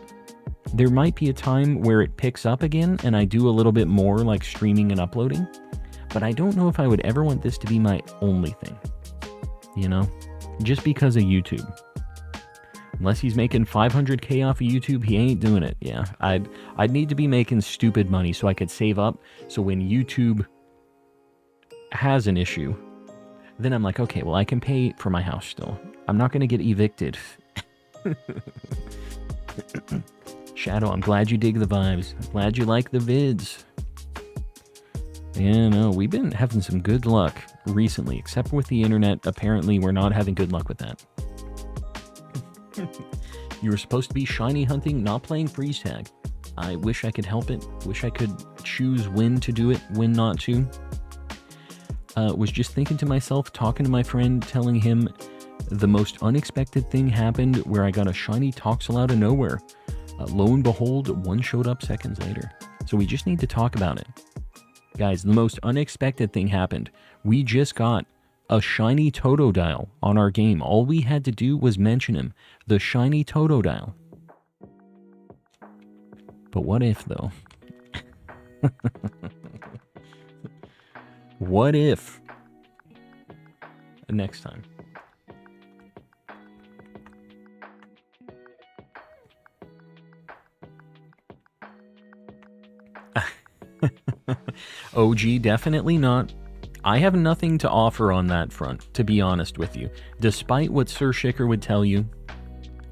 There might be a time where it picks up again and I do a little bit more like streaming and uploading, but I don't know if I would ever want this to be my only thing, you know, just because of YouTube. Unless he's making 500K off of YouTube, he ain't doing it. Yeah, I'd need to be making stupid money so I could save up, so when YouTube has an issue, then I'm like, okay, well, I can pay for my house still. I'm not going to get evicted. Shadow, I'm glad you dig the vibes. I'm glad you like the vids. Yeah, no, we've been having some good luck recently, except with the internet. Apparently, we're not having good luck with that. You were supposed to be shiny hunting, not playing freeze tag. I wish I could help it. Wish I could choose when to do it, when not to. Was just thinking to myself, talking to my friend, telling him the most unexpected thing happened where I got a shiny Toxel out of nowhere. Lo and behold, one showed up seconds later. So we just need to talk about it. Guys, the most unexpected thing happened. We just got a shiny Totodile on our game. All we had to do was mention him. The shiny Totodile. But what if, though? What if? Next time. OG, definitely not. I have nothing to offer on that front, to be honest with you. Despite what Sir Shicker would tell you,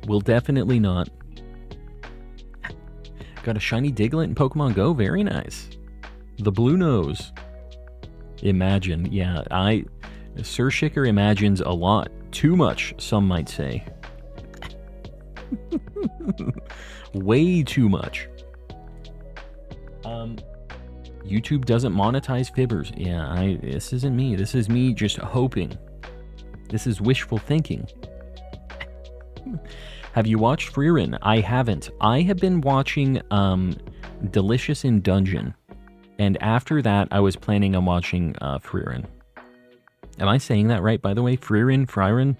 will definitely not. Got a shiny Diglett in Pokemon Go, very nice. The blue nose. Imagine, yeah, Sir Shicker imagines a lot. Too much, some might say. Way too much. YouTube doesn't monetize fibbers. Yeah, this isn't me. This is me just hoping. This is wishful thinking. Have you watched Freerin? I haven't. I have been watching Delicious in Dungeon. And after that, I was planning on watching Freerin. Am I saying that right, by the way? Freerin? Freerin?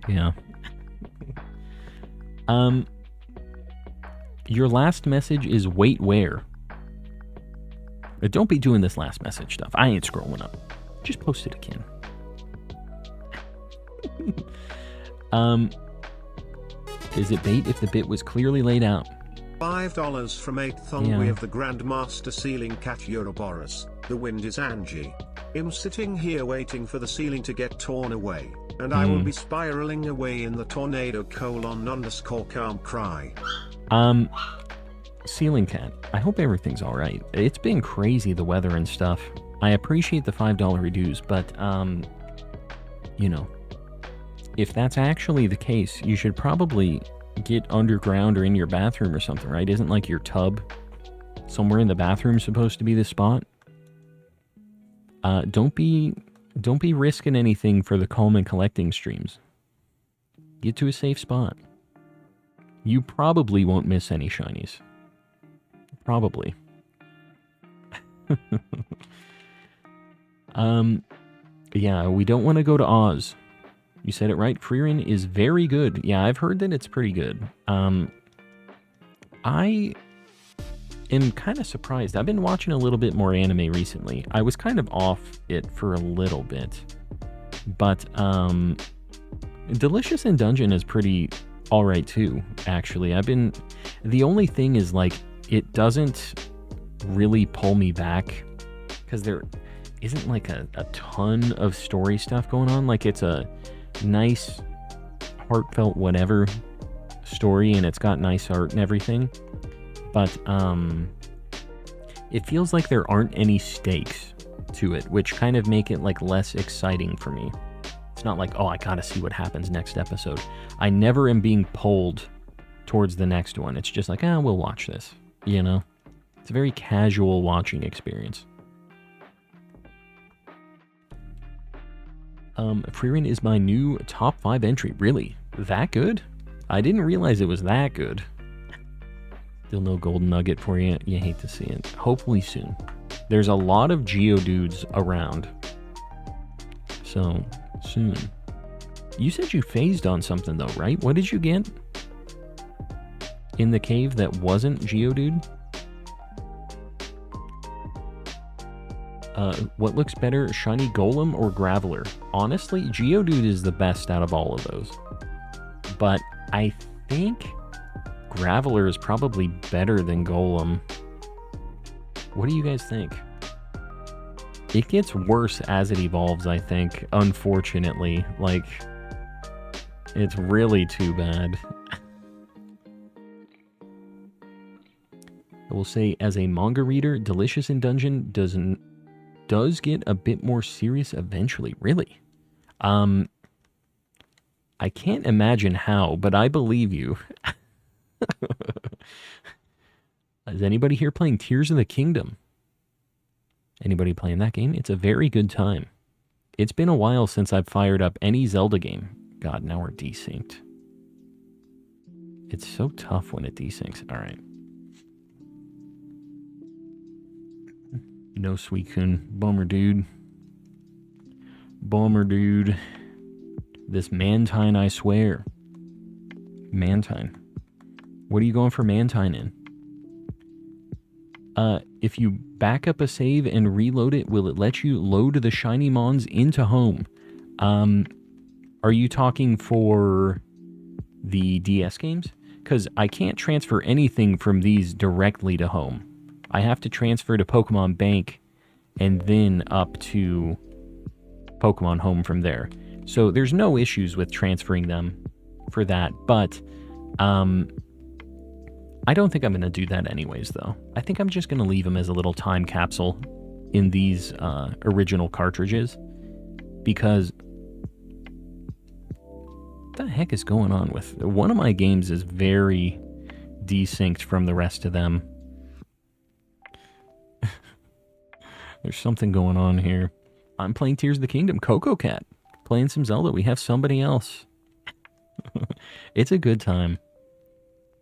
Yeah. Your last message is wait where? Don't be doing this last message stuff. I ain't scrolling up. Just post it again. Is it bait if the bit was clearly laid out? $5 from 8th on Yeah. We have the Grandmaster Ceiling Cat Ouroboros. The wind is Angie. I'm sitting here waiting for the ceiling to get torn away, and I will be spiraling away in the tornado : _calm cry. Ceiling Cat, I hope everything's alright. It's been crazy, the weather and stuff. I appreciate the $5 reduce, but, you know, if that's actually the case, you should probably get underground or in your bathroom or something, right? Isn't like your tub somewhere in the bathroom supposed to be the spot? Don't be risking anything for the calm and collecting streams. Get to a safe spot. You probably won't miss any shinies. Probably. Yeah, we don't want to go to Oz. You said it right. Freerin is very good. Yeah, I've heard that it's pretty good. I am kind of surprised. I've been watching a little bit more anime recently. I was kind of off it for a little bit. But, Delicious in Dungeon is pretty alright too, actually. The only thing is, like, it doesn't really pull me back. Because there isn't, like, a ton of story stuff going on. Like, it's a nice, heartfelt whatever story, and it's got nice art and everything. But, it feels like there aren't any stakes to it, which kind of make it, like, less exciting for me. It's not like, oh, I gotta see what happens next episode. I never am being pulled towards the next one. It's just like, we'll watch this, you know? It's a very casual watching experience. Freerin is my new top 5 entry. Really? That good? I didn't realize it was that good. Still no golden nugget for you. You hate to see it. Hopefully soon. There's a lot of Geodudes around. So, soon. You said you phased on something though, right? What did you get? In the cave that wasn't Geodude? What looks better, Shiny Golem or Graveler? Honestly, Geodude is the best out of all of those. But I think Graveler is probably better than Golem. What do you guys think? It gets worse as it evolves, I think, unfortunately. Like, it's really too bad. I will say, as a manga reader, Delicious in Dungeon does get a bit more serious eventually. Really? I can't imagine how, but I believe you. Is anybody here playing Tears of the Kingdom? Anybody playing that game? It's a very good time. It's been a while since I've fired up any Zelda game. God, now we're desynced. It's so tough when it desyncs. All right. No, Suicune. Bummer, dude. Bummer, dude. This Mantine, I swear. Mantine. What are you going for Mantine in? If you back up a save and reload it, will it let you load the shiny mons into home? Are you talking for the DS games? Because I can't transfer anything from these directly to home. I have to transfer to Pokemon Bank and then up to Pokemon Home from there. So there's no issues with transferring them for that, but I don't think I'm going to do that anyways, though. I think I'm just going to leave them as a little time capsule in these original cartridges, because what the heck is going on with... One of my games is very desynced from the rest of them. There's something going on here. I'm playing Tears of the Kingdom. Coco Cat. Playing some Zelda. We have somebody else. It's a good time.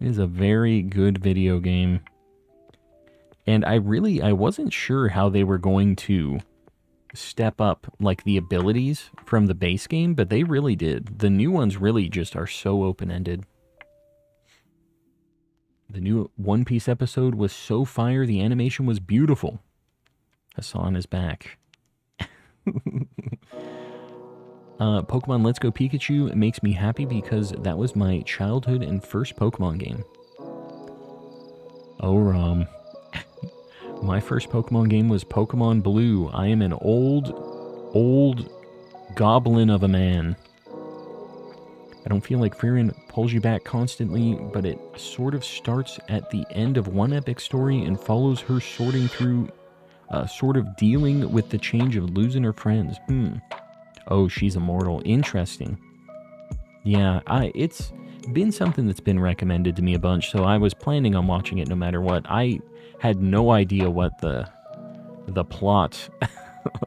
It is a very good video game. And I wasn't sure how they were going to step up, like, the abilities from the base game, but they really did. The new ones really just are so open-ended. The new One Piece episode was so fire, the animation was beautiful. Hassan is back. Pokemon Let's Go Pikachu makes me happy because that was my childhood and first Pokemon game. Oh, my first Pokemon game was Pokemon Blue. I am an old goblin of a man. I don't feel like Frieren pulls you back constantly, but it sort of starts at the end of one epic story and follows her sorting through, sort of dealing with the change of losing her friends. Oh, she's immortal. Interesting. Yeah, it's been something that's been recommended to me a bunch, so I was planning on watching it no matter what. I had no idea what the plot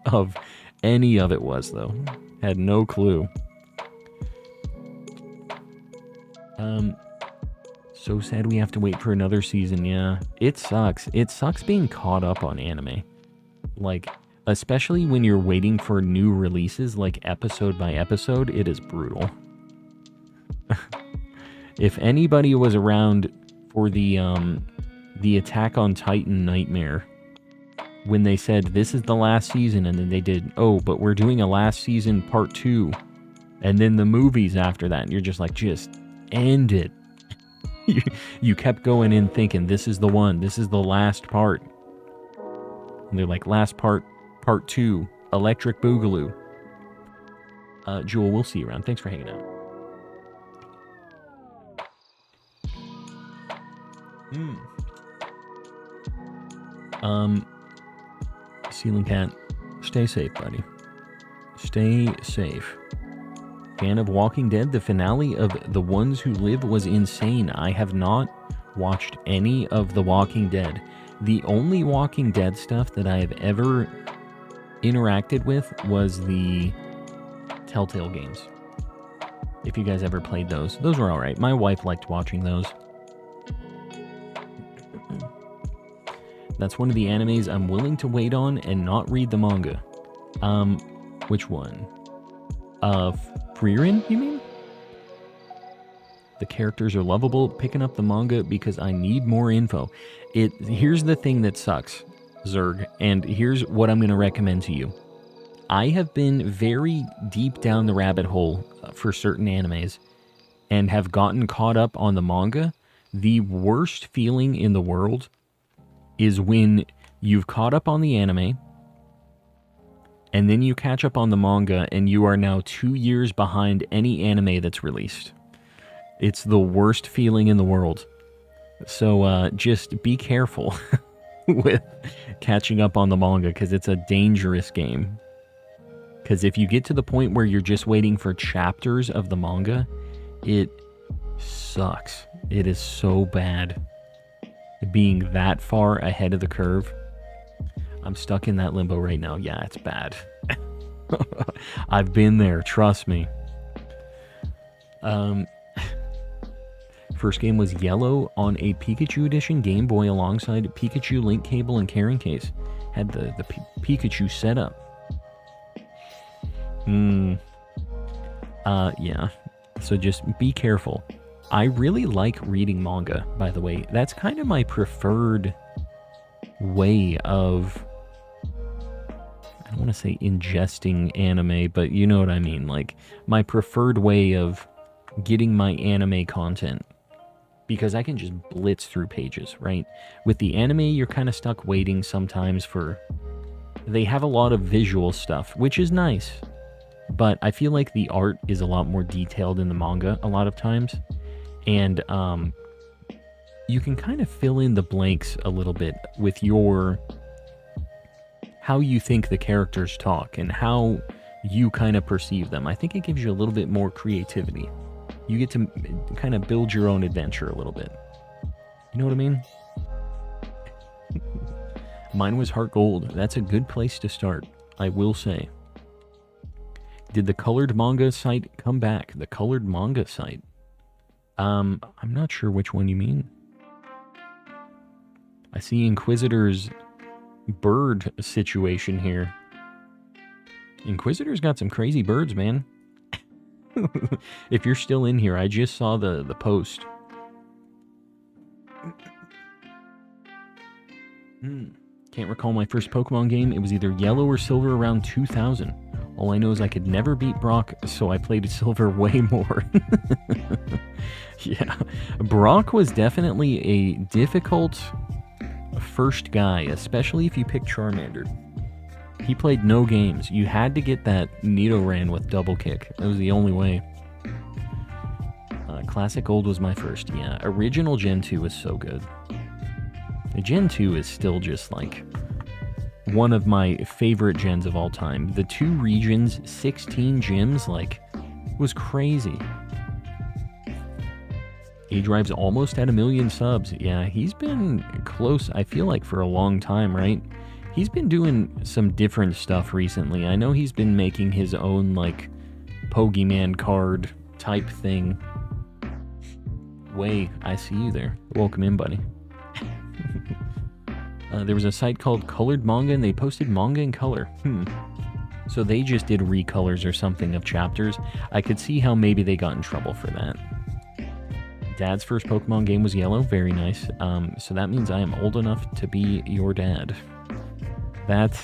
of any of it was, though. Had no clue. So sad we have to wait for another season, yeah. It sucks. It sucks being caught up on anime. Like, especially when you're waiting for new releases, like episode by episode, it is brutal. If anybody was around for the Attack on Titan nightmare, when they said, this is the last season, and then they did, oh, but we're doing a last season part 2, and then the movies after that, and you're just like, just end it. You kept going in thinking, this is the one, this is the last part. And they're like, last part, part 2, Electric Boogaloo. Jewel, we'll see you around. Thanks for hanging out. Ceiling Cat, stay safe, buddy. Stay safe. Fan of Walking Dead, the finale of The Ones Who Live was insane. I have not watched any of The Walking Dead. The only Walking Dead stuff that I have ever interacted with was the Telltale games. If you guys ever played those were alright. My wife liked watching those. That's one of the animes I'm willing to wait on and not read the manga. Which one? Frieren, you mean? The characters are lovable. Picking up the manga because I need more info. Here's the thing that sucks, Zerg, and here's what I'm going to recommend to you. I have been very deep down the rabbit hole for certain animes and have gotten caught up on the manga. The worst feeling in the world is when you've caught up on the anime and then you catch up on the manga and you are now 2 years behind any anime that's released. It's the worst feeling in the world. So just be careful with catching up on the manga because it's a dangerous game. Because if you get to the point where you're just waiting for chapters of the manga, it sucks. It is so bad being that far ahead of the curve. I'm stuck in that limbo right now. Yeah, it's bad. I've been there, trust me. First game was Yellow on a Pikachu edition Game Boy alongside Pikachu link cable and carrying case. Had the Pikachu setup. Yeah. So just be careful. I really like reading manga, by the way. That's kind of my preferred way of, I don't want to say ingesting anime, but you know what I mean. Like, my preferred way of getting my anime content. Because I can just blitz through pages, right? With the anime, you're kind of stuck waiting sometimes for... They have a lot of visual stuff, which is nice. But I feel like the art is a lot more detailed in the manga a lot of times. And you can kind of fill in the blanks a little bit with your... how you think the characters talk and how you kind of perceive them. I think it gives you a little bit more creativity. You get to kind of build your own adventure a little bit. You know what I mean? Mine was Heart Gold. That's a good place to start, I will say. Did the colored manga site come back? The colored manga site? I'm not sure which one you mean. I see Inquisitor's bird situation here. Inquisitor's got some crazy birds, man. If you're still in here, I just saw the post. Can't recall my first Pokemon game. It was either Yellow or Silver around 2000. All I know is I could never beat Brock, so I played Silver way more. Yeah, Brock was definitely a difficult first guy, especially if you pick Charmander. He played no games. You had to get that Nidoran with double kick. That was the only way. Classic Gold was my first, yeah. Original Gen 2 was so good. Gen 2 is still just like one of my favorite gens of all time. The 2 regions, 16 gyms, like, was crazy. A-Drive's almost at 1 million subs. Yeah, he's been close, I feel like, for a long time, right? He's been doing some different stuff recently. I know he's been making his own, like, Pokemon card type thing. Way, I see you there. Welcome in, buddy. There was a site called Colored Manga, and they posted manga in color. So they just did recolors or something of chapters. I could see how maybe they got in trouble for that. Dad's first Pokemon game was yellow. Very nice. So that means I am old enough to be your dad. That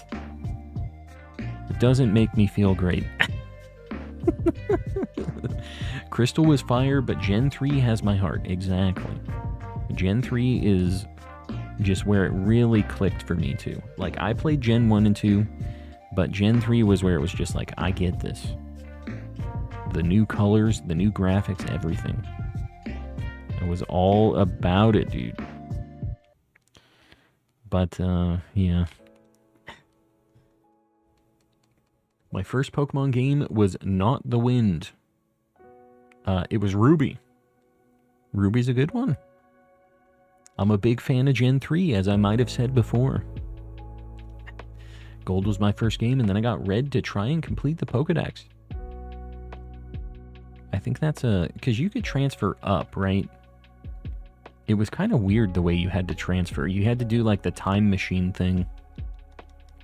doesn't make me feel great. Crystal was fire, but Gen 3 has my heart. Exactly. Gen 3 is just where it really clicked for me, too. Like, I played Gen 1 and 2, but Gen 3 was where it was just like, I get this. The new colors, the new graphics, everything. It was all about it, dude. But, yeah. My first Pokemon game was not the Wind. It was Ruby. Ruby's a good one. I'm a big fan of Gen 3, as I might have said before. Gold was my first game, and then I got Red to try and complete the Pokedex. I think that's because you could transfer up, right? It was kind of weird the way you had to transfer. You had to do, like, the time machine thing.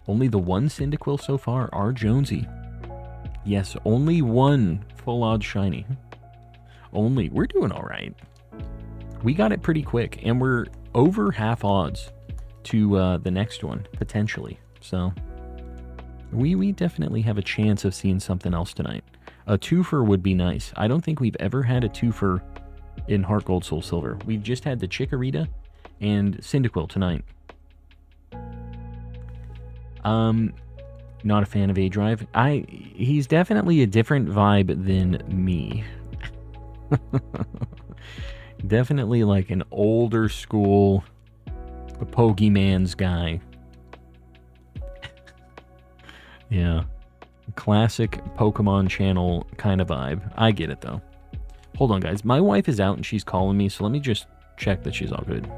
Only the one Cyndaquil so far, R. Jonesy. Yes, only one full odds shiny. Only. We're doing all right. We got it pretty quick, and we're over half odds to the next one, potentially. So, we definitely have a chance of seeing something else tonight. A twofer would be nice. I don't think we've ever had a twofer in Heart Gold Soul Silver. We've just had the Chikorita and Cyndaquil tonight. Not a fan of A-Drive. He's definitely a different vibe than me. Definitely like an older school Pokemon's guy. Yeah. Classic Pokemon channel kind of vibe. I get it though. Hold on, guys. My wife is out and she's calling me, so let me just check that she's all good.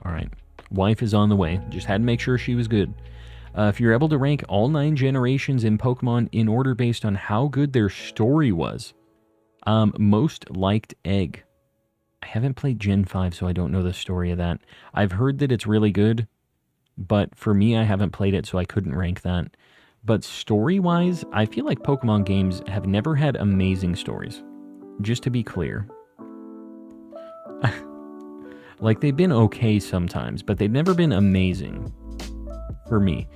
All right. Wife is on the way. Just had to make sure she was good. If you're able to rank all 9 generations in Pokemon in order based on how good their story was, most liked Egg. I haven't played Gen 5, so I don't know the story of that. I've heard that it's really good, but for me, I haven't played it, so I couldn't rank that. But story-wise, I feel like Pokemon games have never had amazing stories. Just to be clear. Like, they've been okay sometimes, but they've never been amazing. For me.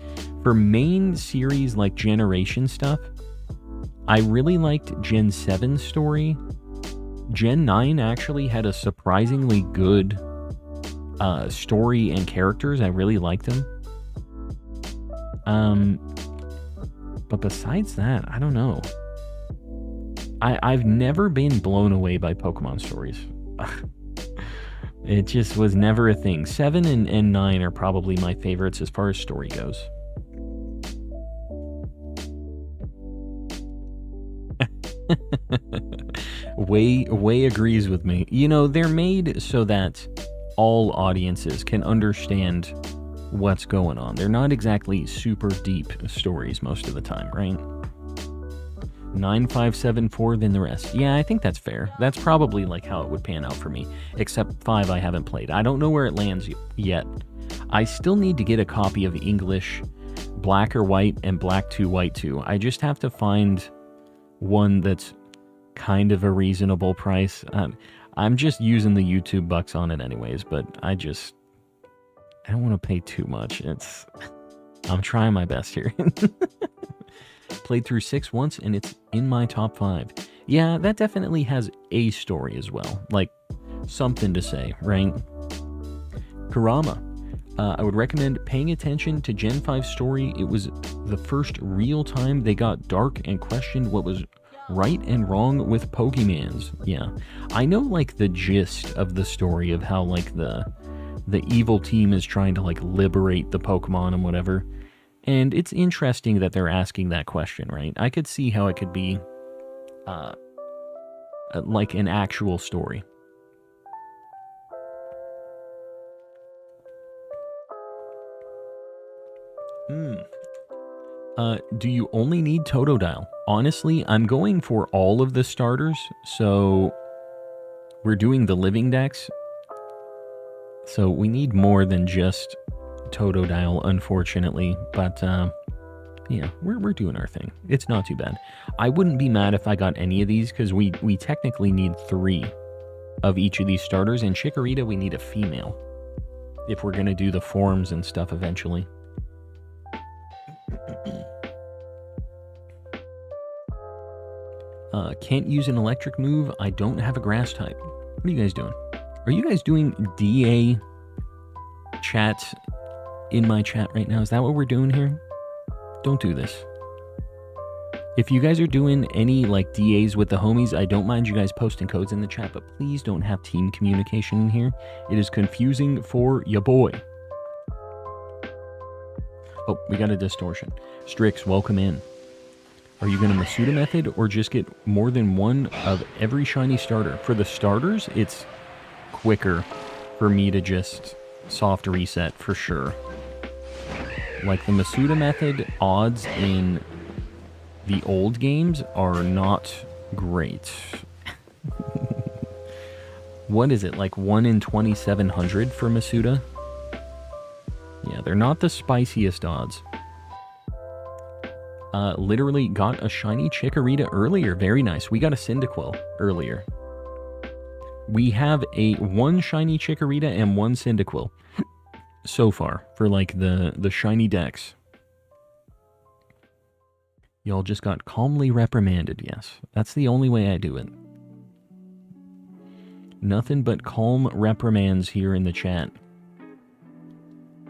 For main series like Generation stuff, I really liked Gen 7's story. Gen 9 actually had a surprisingly good story and characters. I really liked them. But besides that, I don't know. I've never been blown away by Pokemon stories. It just was never a thing. 7 and 9 are probably my favorites as far as story goes. Way agrees with me. You know, they're made so that all audiences can understand what's going on. They're not exactly super deep stories most of the time, right? 9574 than the rest. Yeah, I think that's fair. That's probably like how it would pan out for me. Except 5 I haven't played. I don't know where it lands yet. I still need to get a copy of English Black or White and Black 2 White 2. I just have to find one that's kind of a reasonable price. I'm just using the YouTube bucks on it anyways, but I don't want to pay too much. I'm trying my best here. Played through 6 once and it's in my top 5. Yeah, that definitely has a story as well. Like, something to say, right? Kurama. I would recommend paying attention to Gen 5's story. It was the first real time they got dark and questioned what was right and wrong with Pokemans. Yeah, I know like the gist of the story of how like the evil team is trying to like liberate the Pokemon and whatever. And it's interesting that they're asking that question, right? I could see how it could be like an actual story. Do you only need Totodile? Honestly, I'm going for all of the starters, so we're doing the living decks. So we need more than just Totodile, unfortunately, but yeah, we're doing our thing. It's not too bad. I wouldn't be mad if I got any of these, because we technically need 3 of each of these starters, and Chikorita, we need a female if we're going to do the forms and stuff eventually. Can't use an electric move. I don't have a grass type. What are you guys doing? Are you guys doing DA chats in my chat right now? Is that what we're doing here? Don't do this. If you guys are doing any like DAs with the homies, I don't mind you guys posting codes in the chat, but please don't have team communication in here. It is confusing for ya boy. Oh, we got a distortion. Strix, welcome in. Are you going to Masuda method or just get more than one of every shiny starter? For the starters, it's quicker for me to just soft reset for sure. Like the Masuda method, odds in the old games are not great. What is it, like 1 in 2700 for Masuda? Yeah, they're not the spiciest odds. Literally got a shiny Chikorita earlier. Very nice. We got a Cyndaquil earlier. We have one shiny Chikorita and 1 Cyndaquil so far for like the shiny decks. Y'all just got calmly reprimanded. Yes, that's the only way I do it. Nothing but calm reprimands here in the chat.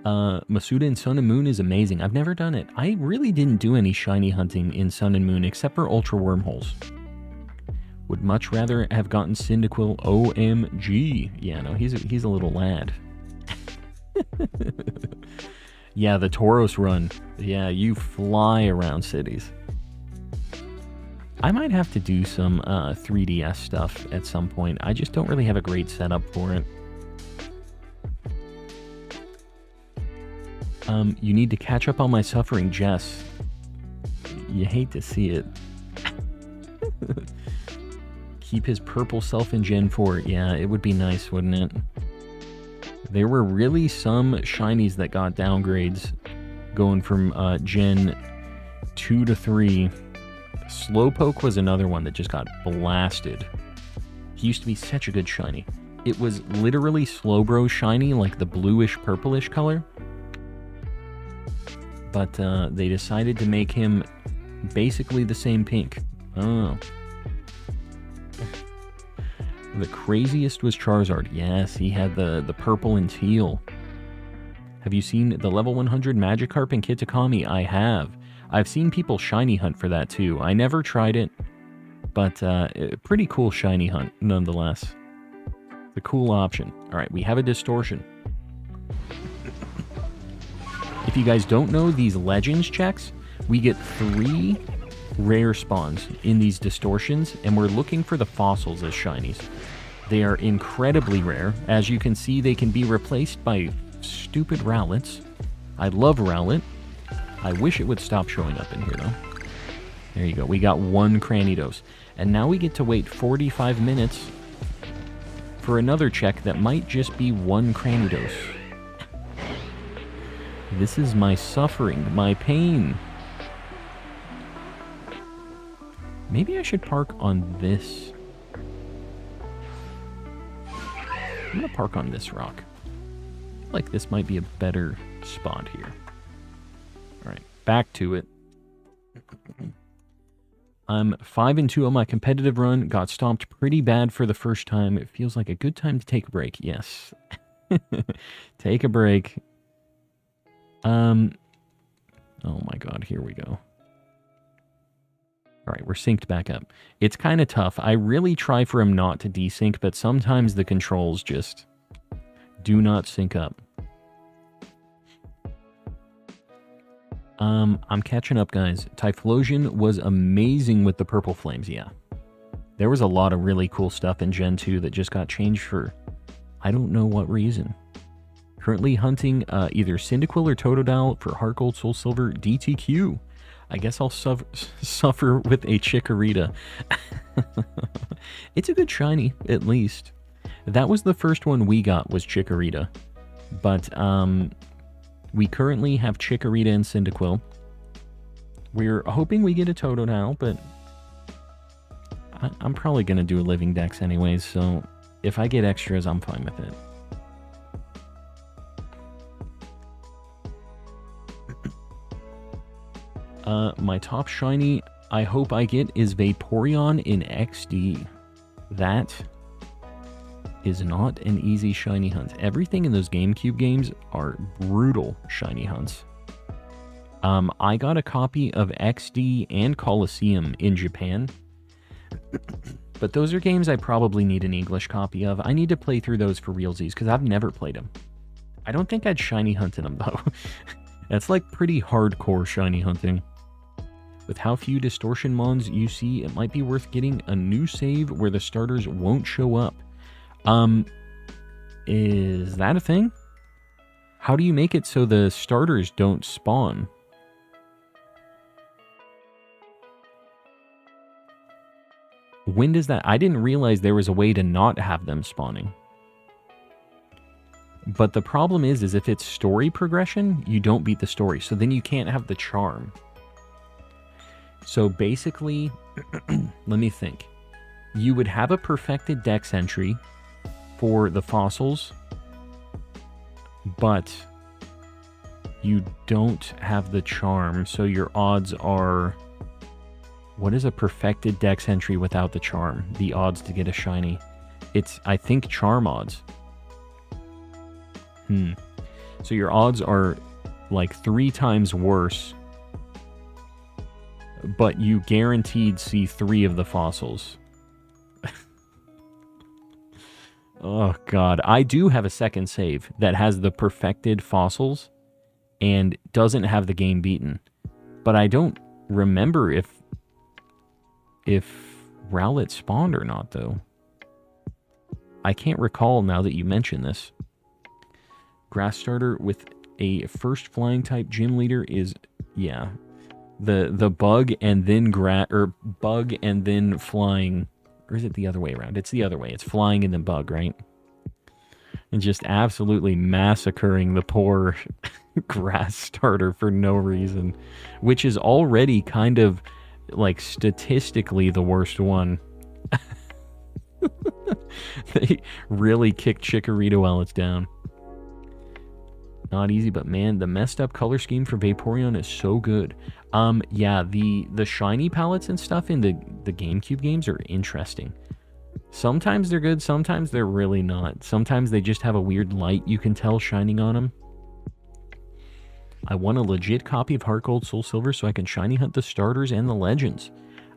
Masuda in Sun and Moon is amazing. I've never done it. I really didn't do any shiny hunting in Sun and Moon except for Ultra Wormholes. Would much rather have gotten Cyndaquil. OMG. Yeah, no, he's a little lad. Yeah, the Tauros run. Yeah, you fly around cities. I might have to do some 3DS stuff at some point. I just don't really have a great setup for it. You need to catch up on my suffering, Jess. You hate to see it. Keep his purple self in Gen 4. Yeah, it would be nice, wouldn't it? There were really some shinies that got downgrades going from Gen 2 to 3. Slowpoke was another one that just got blasted. He used to be such a good shiny. It was literally Slowbro shiny, like the bluish purplish color. But they decided to make him basically the same pink. Oh. The craziest was Charizard. Yes, he had the purple and teal. Have you seen the level 100 Magikarp and Kitakami? I have. I've seen people shiny hunt for that too. I never tried it, but pretty cool shiny hunt nonetheless. The cool option. All right, we have a distortion. If you guys don't know these Legends checks, we get 3 rare spawns in these distortions, and we're looking for the fossils as shinies. They are incredibly rare. As you can see, they can be replaced by stupid Rowlets. I love Rowlet. I wish it would stop showing up in here, though. There you go. We got one Cranidos. And now we get to wait 45 minutes for another check that might just be one Cranidos. This is my suffering, my pain. Maybe I should park on this. I'm going to park on this rock. I feel like this might be a better spot here. Alright, back to it. I'm 5-2 on my competitive run. Got stomped pretty bad for the first time. It feels like a good time to take a break. Yes. Take a break. Oh my god, here we go. Alright, we're synced back up. It's kind of tough. I really try for him not to desync, but sometimes the controls just do not sync up. I'm catching up, guys. Typhlosion was amazing with the purple flames, yeah. There was a lot of really cool stuff in Gen 2 that just got changed for I don't know what reason. Currently hunting either Cyndaquil or Totodile for Heart Gold, Soul Silver, DTQ. I guess I'll suffer with a Chikorita. It's a good shiny, at least. That was the first one we got, was Chikorita. But, we currently have Chikorita and Cyndaquil. We're hoping we get a Totodile, but I'm probably going to do a Living Dex anyways, so if I get extras, I'm fine with it. My top shiny I hope I get is Vaporeon in XD. That is not an easy shiny hunt. Everything in those GameCube games are brutal shiny hunts. I got a copy of XD and Colosseum in Japan. But those are games I probably need an English copy of. I need to play through those for realsies, because I've never played them. I don't think I'd shiny hunt in them, though. That's like pretty hardcore shiny hunting. With how few distortion mons you see, it might be worth getting a new save where the starters won't show up. Is that a thing? How do you make it so the starters don't spawn? When does that... I didn't realize there was a way to not have them spawning. But the problem is if it's story progression, you don't beat the story. So then you can't have the charm. So basically, let me think. You would have a perfected dex entry for the fossils, but you don't have the charm, so your odds are... What is a perfected dex entry without the charm? The odds to get a shiny. It's, I think, charm odds. So your odds are like 3 times worse, but you guaranteed see 3 of the fossils. Oh god, I do have a second save that has the perfected fossils and doesn't have the game beaten. But I don't remember if Rowlet spawned or not, though. I can't recall now that you mention this. Grass starter with a first flying type gym leader is, yeah, the bug and then bug and then flying. Or is it the other way around? It's the other way. It's flying and then bug, right? And just absolutely massacring the poor grass starter for no reason. Which is already kind of, like, statistically the worst one. They really kicked Chikorita while it's down. Not easy, but man, the messed up color scheme for Vaporeon is so good. Yeah, the shiny palettes and stuff in the GameCube games are interesting. Sometimes they're good, sometimes they're really not. Sometimes they just have a weird light you can tell shining on them. I want a legit copy of Heart Gold, Soul Silver so I can shiny hunt the starters and the legends.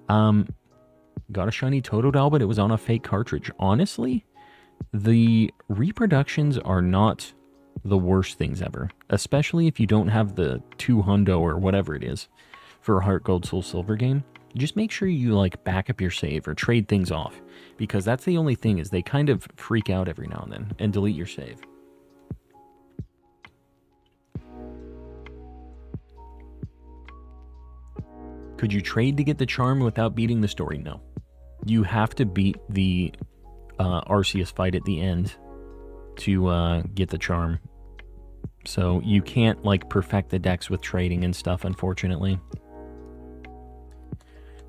Got a shiny Totodile, but it was on a fake cartridge. Honestly, the reproductions are not the worst things ever, especially if you don't have the 2 hundo or whatever it is for a Heart Gold Soul Silver game. Just make sure you like back up your save or trade things off, because that's the only thing, is they kind of freak out every now and then and delete your save. Could you trade to get the charm without beating the story? No. You have to beat the Arceus fight at the end to get the charm. So you can't, like, perfect the dex with trading and stuff, unfortunately.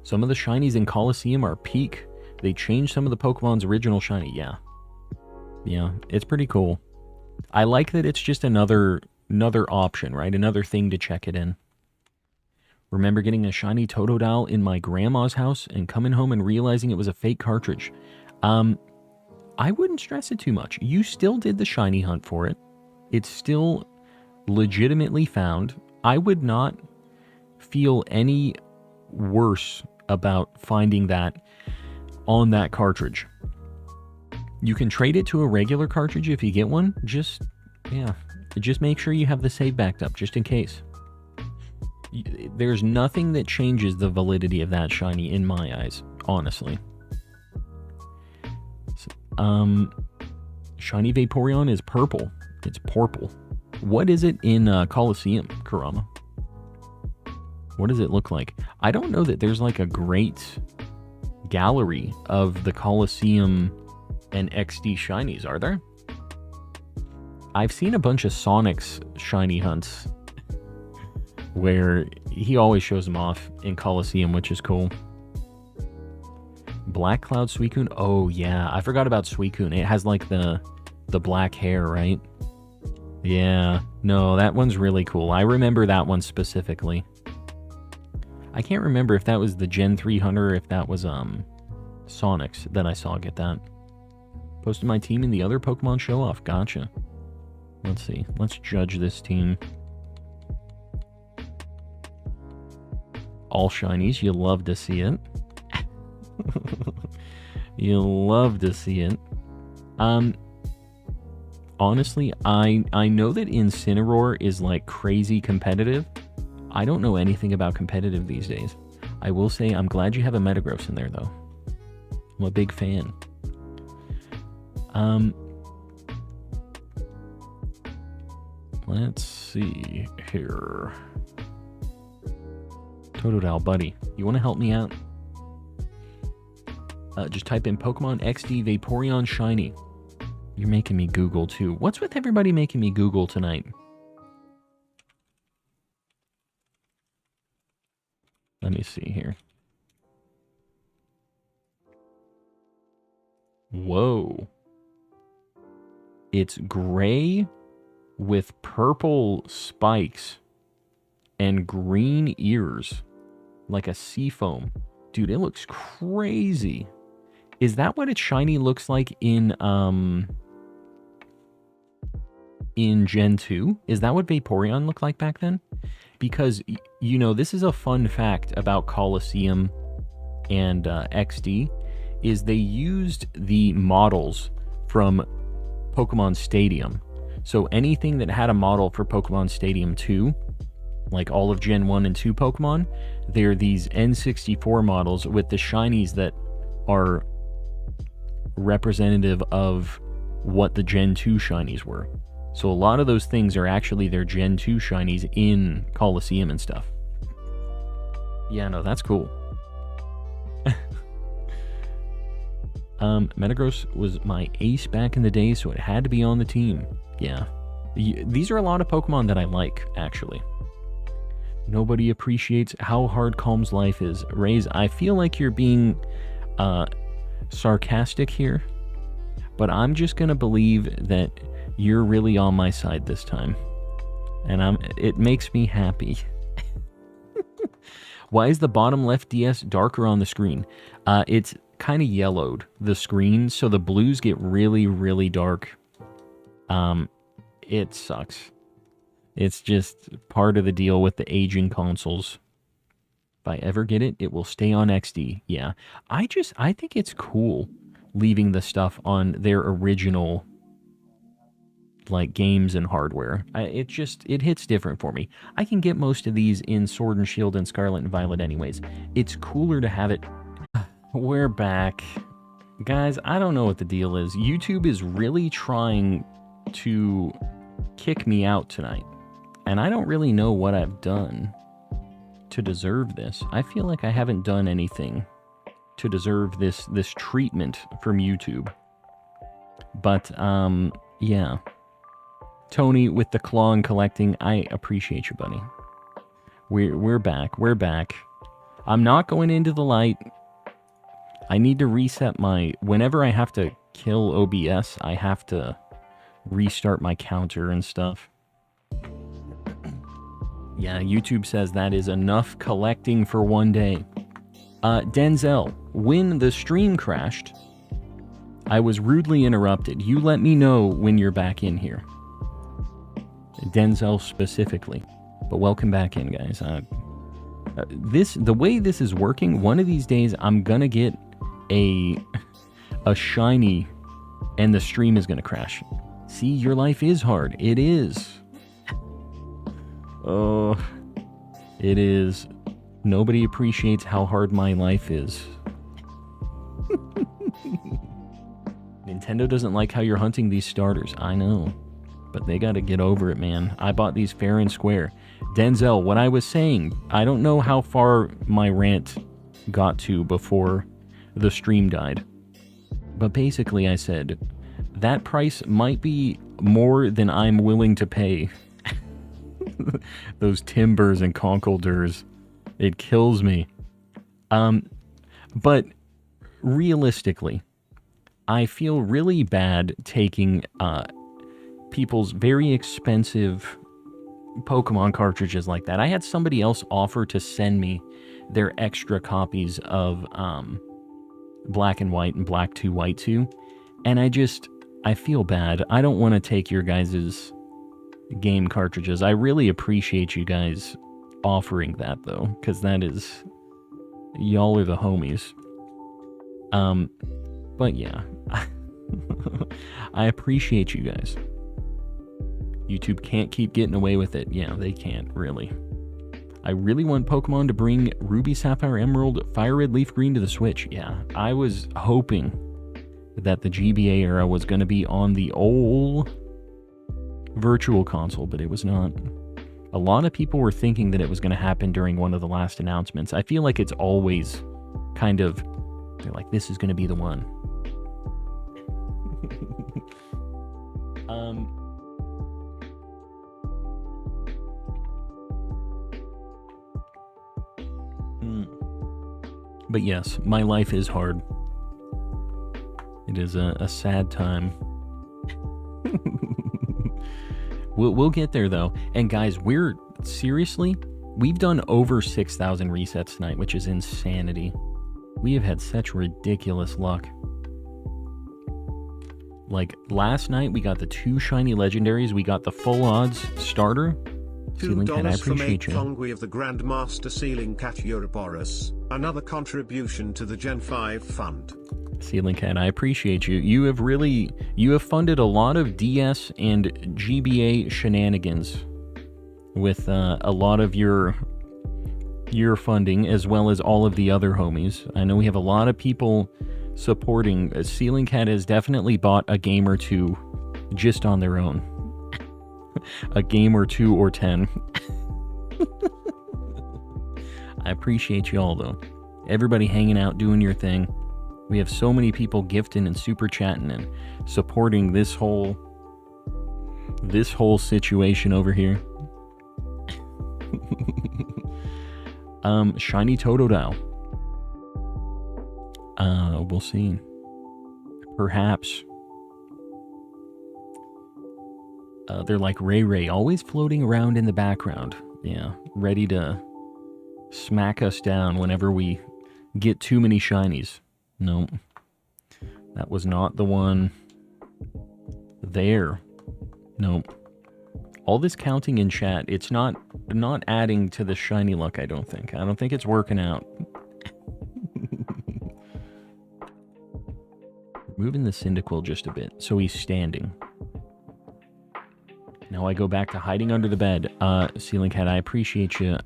Some of the shinies in Colosseum are peak. They changed some of the Pokemon's original shiny. Yeah. Yeah, it's pretty cool. I like that it's just another option, right? Another thing to check it in. Remember getting a shiny Totodile in my grandma's house and coming home and realizing it was a fake cartridge. I wouldn't stress it too much. You still did the shiny hunt for it. It's still legitimately found. I would not feel any worse about finding that on that cartridge. You can trade it to a regular cartridge if you get one. Just make sure you have the save backed up, just in case. There's nothing that changes the validity of that shiny in my eyes, honestly. Shiny Vaporeon is purple. It's purple. What is it in Colosseum, Kurama? What does it look like? I don't know that there's like a great gallery of the Colosseum and XD shinies, are there? I've seen a bunch of Sonic's shiny hunts where he always shows them off in Colosseum, which is cool. Black Cloud Suicune. Oh yeah, I forgot about Suicune. It has like the black hair, right? Yeah, no, that one's really cool. I remember that one specifically. I can't remember if that was the Gen 3 Hunter or if that was Sonic's that I saw get that. Posted my team in the other Pokemon show off. Gotcha. Let's see. Let's judge this team. All shinies. You love to see it. You love to see it. Honestly, I know that Incineroar is like crazy competitive. I don't know anything about competitive these days. I will say I'm glad you have a Metagross in there, though. I'm a big fan. Let's see here. Totodile, buddy. You want to help me out? Just type in Pokemon XD Vaporeon Shiny. You're making me Google, too. What's with everybody making me Google tonight? Let me see here. Whoa. It's gray with purple spikes and green ears. Like a seafoam. Dude, it looks crazy. Is that what its shiny looks like in Gen 2? Is that what Vaporeon looked like back then? Because, you know, this is a fun fact about Colosseum and XD, is they used the models from Pokemon Stadium. So anything that had a model for Pokemon Stadium 2, like all of Gen 1 and 2 Pokemon, they're these N64 models with the shinies that are representative of what the Gen 2 shinies were. So a lot of those things are actually their Gen 2 shinies in Colosseum and stuff. Yeah, no, that's cool. Metagross was my ace back in the day, so it had to be on the team. Yeah. These are a lot of Pokemon that I like, actually. Nobody appreciates how hard Calm's life is. Raze, I feel like you're being sarcastic here, but I'm just going to believe that you're really on my side this time. And it makes me happy. Why is the bottom left DS darker on the screen? It's kind of yellowed, the screen, so the blues get really, really dark. It sucks. It's just part of the deal with the aging consoles. If I ever get it, it will stay on XD. Yeah. I think it's cool leaving the stuff on their original, like, games and hardware. It hits different for me. I can get most of these in Sword and Shield and Scarlet and Violet anyways. It's cooler to have it. We're back. Guys, I don't know what the deal is. YouTube is really trying to kick me out tonight. And I don't really know what I've done. to deserve this. I feel like I haven't done anything to deserve this treatment from YouTube. But, yeah. Tony with the claw and collecting, I appreciate you, buddy. We're back. We're back. I'm not going into the light. I need to reset my... Whenever I have to kill OBS, I have to restart my counter and stuff. Yeah, YouTube says that is enough collecting for one day. Denzel, when the stream crashed, I was rudely interrupted. You let me know when you're back in here. Denzel specifically. But welcome back in, guys. The way this is working, one of these days I'm gonna get a shiny and the stream is gonna crash. See, your life is hard. It is. Oh, it is. Nobody appreciates how hard my life is. Nintendo doesn't like how you're hunting these starters. I know. But they gotta get over it, man. I bought these fair and square. Denzel, what I was saying, I don't know how far my rant got to before the stream died. But basically I said, that price might be more than I'm willing to pay. Those timbers and conkeldurs. It kills me. But realistically, I feel really bad taking people's very expensive Pokemon cartridges like that. I had somebody else offer to send me their extra copies of Black and White and Black 2, White 2. And I feel bad. I don't want to take your guys' game cartridges. I really appreciate you guys offering that, though, because that is... Y'all are the homies. But yeah. I appreciate you guys. YouTube can't keep getting away with it. Yeah, they can't, really. I really want Pokemon to bring Ruby, Sapphire, Emerald, Fire Red, Leaf Green to the Switch. Yeah, I was hoping that the GBA era was going to be on the old Virtual Console, but it was not. A lot of people were thinking that it was going to happen during one of the last announcements. I feel like it's always kind of... They're like, this is going to be the one. But yes, my life is hard. It is a sad time. We'll get there, though. And guys, we've done over 6,000 resets tonight, which is insanity. We have had such ridiculous luck. Like, last night, we got the 2 shiny legendaries. We got the full odds starter. Ceiling Cat, I appreciate you. $2 of the Grandmaster Ceiling Cat Ouroboros, another contribution to the Gen 5 fund. Ceiling Cat, I appreciate you. You have funded a lot of DS and GBA shenanigans with a lot of your funding, as well as all of the other homies. I know we have a lot of people supporting. Ceiling Cat has definitely bought a game or two just on their own. A game or 2 or 10. I appreciate you all, though. Everybody hanging out, doing your thing. We have so many people gifting and super chatting and supporting this whole situation over here. Shiny Totodile. We'll see. Perhaps. They're like Ray, always floating around in the background. Yeah, ready to smack us down whenever we get too many shinies. Nope. That was not the one. There. Nope. All this counting in chat, it's not adding to the shiny luck, I don't think. I don't think it's working out. Moving the Cyndaquil just a bit, so he's standing. Now I go back to hiding under the bed. Ceiling Cat, I appreciate you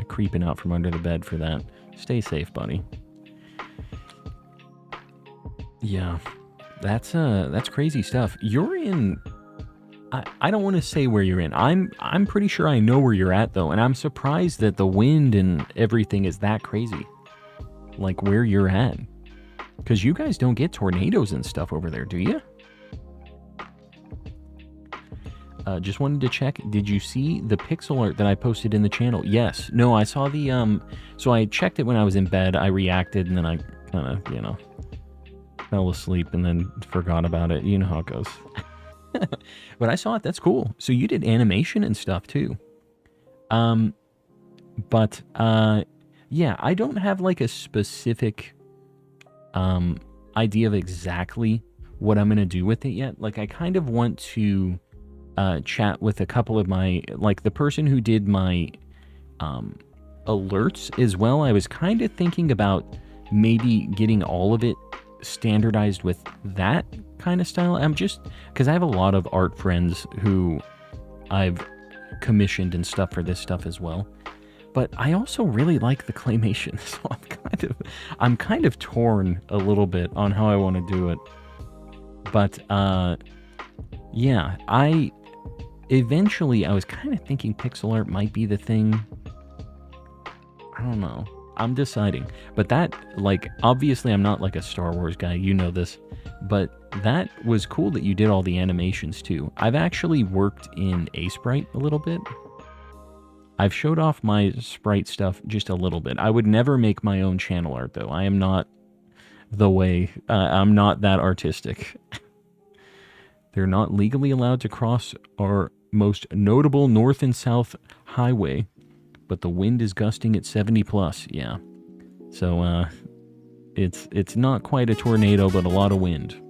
creeping out from under the bed for that. Stay safe, buddy. Yeah, that's crazy stuff. You're in I don't want to say where you're in. I'm pretty sure I know where you're at, though, and I'm surprised that the wind and everything is that crazy. Like, where you're at. Because you guys don't get tornadoes and stuff over there, do you? Just wanted to check. Did you see the pixel art that I posted in the channel? Yes. No, I saw the, so I checked it when I was in bed. I reacted, and then I kind of, you know, fell asleep and then forgot about it. You know how it goes. But I saw it. That's cool. So you did animation and stuff, too. Yeah, I don't have, like, a specific, idea of exactly what I'm going to do with it yet. Like, I kind of want to chat with a couple of my, like, the person who did my alerts as well. I was kind of thinking about maybe getting all of it standardized with that kind of style. I'm just, because I have a lot of art friends who I've commissioned and stuff for this stuff as well. But I also really like the claymation, so I'm kind of torn a little bit on how I want to do it. But yeah, eventually I was kind of thinking pixel art might be the thing. I don't know. I'm deciding. But that, like, obviously I'm not like a Star Wars guy, you know this. But that was cool that you did all the animations too. I've actually worked in Sprite a little bit. I've showed off my Sprite stuff just a little bit. I would never make my own channel art, though. I am not the way. I'm not that artistic. They're not legally allowed to cross our most notable north and south highway, but the wind is gusting at 70 plus. Yeah. So, it's not quite a tornado, but a lot of wind.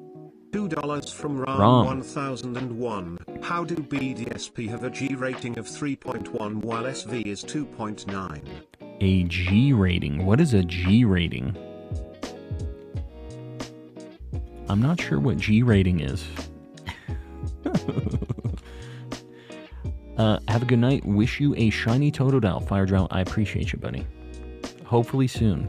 $2 from Ram 1001. How do BDSP have a G rating of 3.1 while SV is 2.9? A G rating? What is a G rating? I'm not sure what G rating is. Have a good night. Wish you a shiny Totodile. Fire Drought, I appreciate you, buddy. Hopefully soon.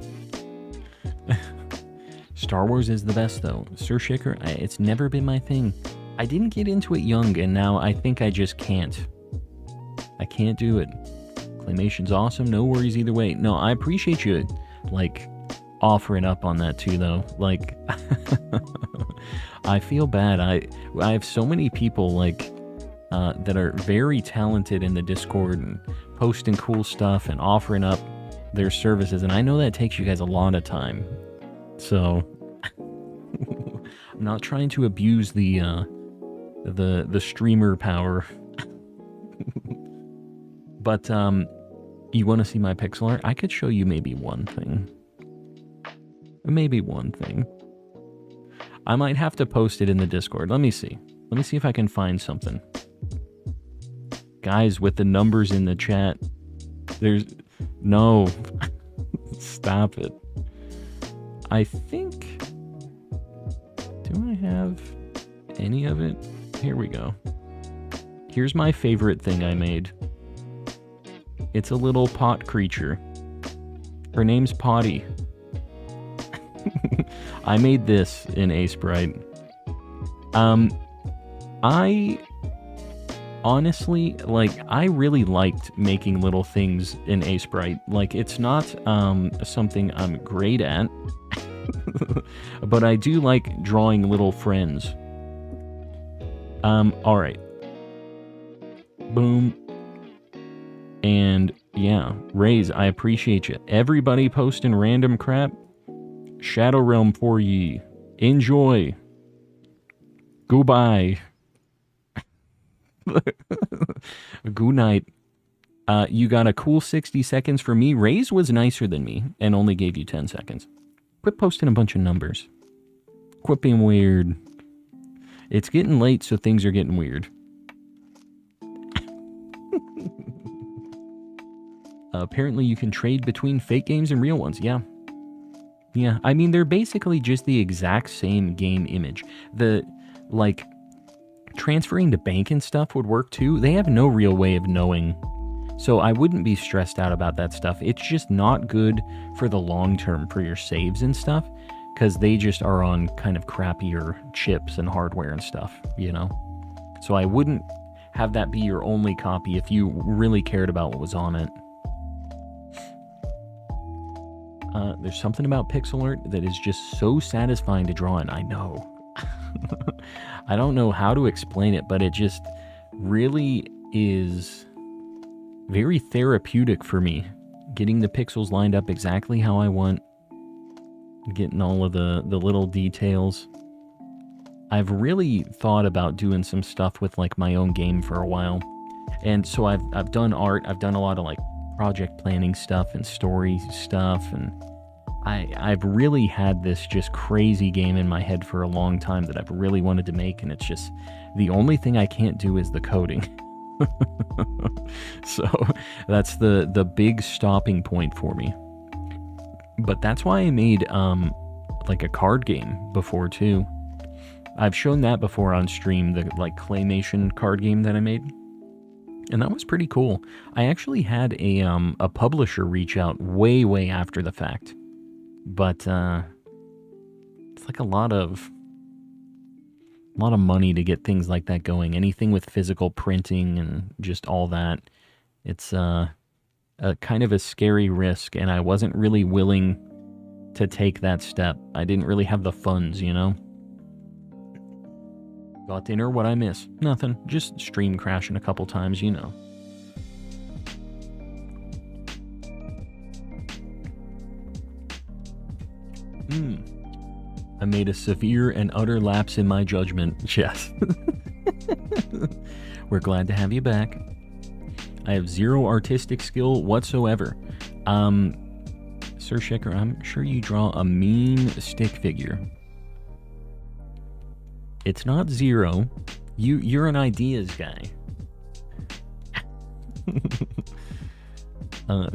Star Wars is the best, though. Sir Shaker, it's never been my thing. I didn't get into it young, and now I think I just can't. I can't do it. Claymation's awesome. No worries either way. No, I appreciate you, like, offering up on that, too, though. Like, I feel bad. I have so many people, like, that are very talented in the Discord and posting cool stuff and offering up their services, and I know that takes you guys a lot of time. So, I'm not trying to abuse the streamer power. But, you want to see my pixel art? I could show you maybe one thing. Maybe one thing. I might have to post it in the Discord. Let me see. Let me see if I can find something. Guys, with the numbers in the chat, there's... No. Stop it. I think... Do I have any of it? Here we go. Here's my favorite thing I made. It's a little pot creature. Her name's Potty. I made this in Sprite. I honestly, like, I really liked making little things in Sprite. Like, it's not something I'm great at, but I do like drawing little friends. Alright. Boom. And, yeah, Raze, I appreciate you. Everybody posting random crap. Shadow Realm for ye. Enjoy. Goodbye. Good night. You got a cool 60 seconds for me. Raze was nicer than me and only gave you 10 seconds. Quit posting a bunch of numbers. Quit being weird. It's getting late, so things are getting weird. Apparently you can trade between fake games and real ones. Yeah. Yeah, I mean, they're basically just the exact same game image. The, like, transferring to bank and stuff would work too. They have no real way of knowing. So I wouldn't be stressed out about that stuff. It's just not good for the long term for your saves and stuff, because they just are on kind of crappier chips and hardware and stuff, you know? So I wouldn't have that be your only copy if you really cared about what was on it. There's something about pixel art that is just so satisfying to draw in. I know. I don't know how to explain it, but it just really is very therapeutic for me. Getting the pixels lined up exactly how I want. Getting all of the little details. I've really thought about doing some stuff with like my own game for a while. And so I've done art. I've done a lot of like project planning stuff and story stuff, and I've really had this just crazy game in my head for a long time that I've really wanted to make, and it's just the only thing I can't do is the coding. So that's the big stopping point for me. But that's why I made like a card game before too. I've shown that before on stream, the like claymation card game that I made. And that was pretty cool. I actually had a publisher reach out way after the fact. But it's like a lot of money to get things like that going. Anything with physical printing and just all that. It's a kind of a scary risk, and I wasn't really willing to take that step. I didn't really have the funds, you know? Got dinner, what I miss? Nothing. Just stream crashing a couple times, you know. I made a severe and utter lapse in my judgment. Yes. We're glad to have you back. I have zero artistic skill whatsoever. Sir Shicker, I'm sure you draw a mean stick figure. It's not zero. You're an ideas guy.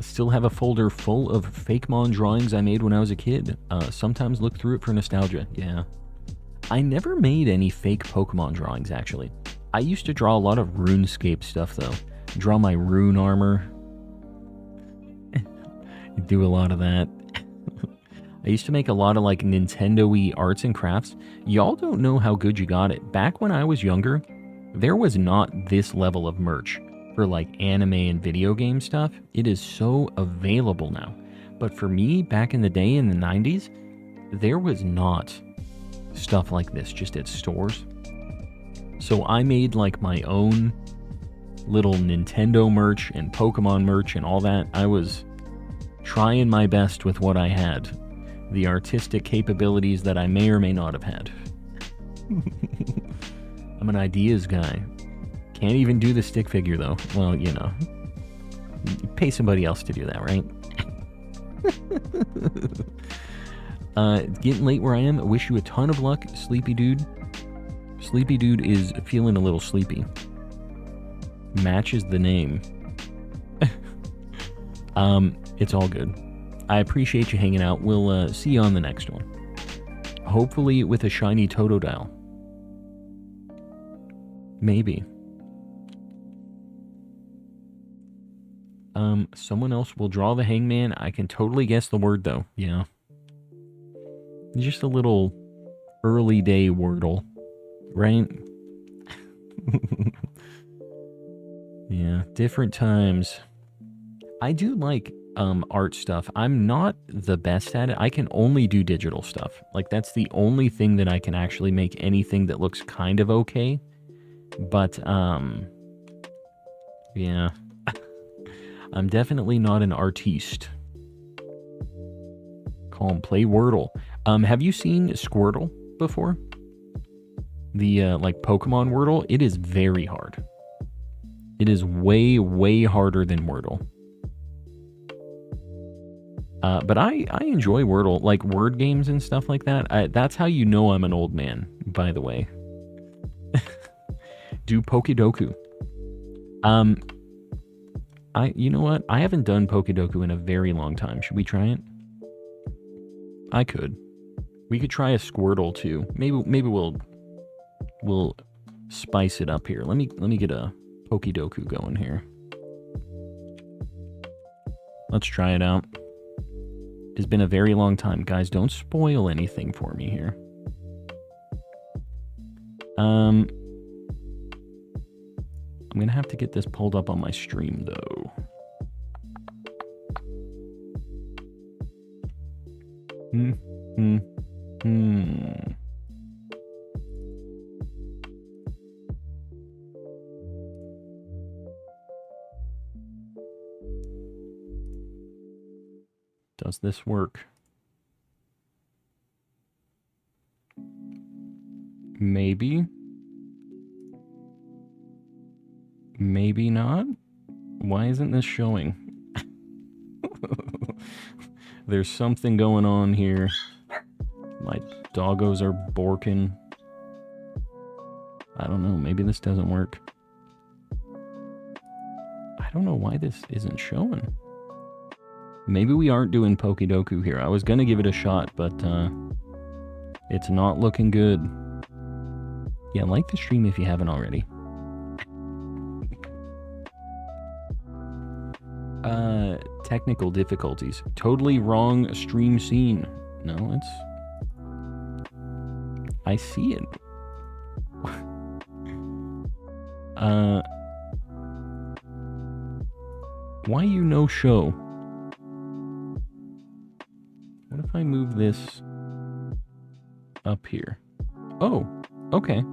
Still have a folder full of Fakemon drawings I made when I was a kid. Sometimes look through it for nostalgia. Yeah. I never made any fake Pokemon drawings, actually. I used to draw a lot of RuneScape stuff, though. Draw my rune armor. Do a lot of that. I used to make a lot of like Nintendo-y arts and crafts. Y'all don't know how good you got it. Back when I was younger, there was not this level of merch for like anime and video game stuff. It is so available now. But for me, back in the day in the 90s, there was not stuff like this just at stores. So I made like my own little Nintendo merch and Pokemon merch and all that. I was trying my best with what I had. The artistic capabilities that I may or may not have had. I'm an ideas guy. Can't even do the stick figure, though. Well, you know. Pay somebody else to do that, right? It's getting late where I am. I wish you a ton of luck, Sleepy Dude. Sleepy Dude is feeling a little sleepy. Matches the name. It's all good. I appreciate you hanging out. We'll see you on the next one. Hopefully with a shiny Totodile. Maybe. Someone else will draw the hangman. I can totally guess the word, though. Yeah. Just a little early day Wordle. Right? Yeah, different times. I do like art stuff. I'm not the best at it. I can only do digital stuff. Like, that's the only thing that I can actually make anything that looks kind of okay. But, yeah. I'm definitely not an artiste. Call him Play Wordle. Have you seen Squirtle before? The, like, Pokemon Wordle? It is very hard. It is way harder than Wordle. But I enjoy Wordle, like word games and stuff like that. That's how you know I'm an old man, by the way. Do Pokedoku. You know what? I haven't done Pokedoku in a very long time. Should we try it? I could. We could try a Squirtle too. Maybe we'll spice it up here. Let me get a Pokedoku going here. Let's try it out. It's been a very long time. Guys, don't spoil anything for me here. I'm going to have to get this pulled up on my stream, though. Does this work? Maybe. Maybe not. Why isn't this showing? There's something going on here. My doggos are borking. I don't know. Maybe this doesn't work. I don't know why this isn't showing. Maybe we aren't doing Pokedoku here. I was going to give it a shot, but it's not looking good. Yeah, like the stream if you haven't already. Technical difficulties. Totally wrong stream scene. No, it's... I see it. Why you no show? What if I move this up here? Oh, okay.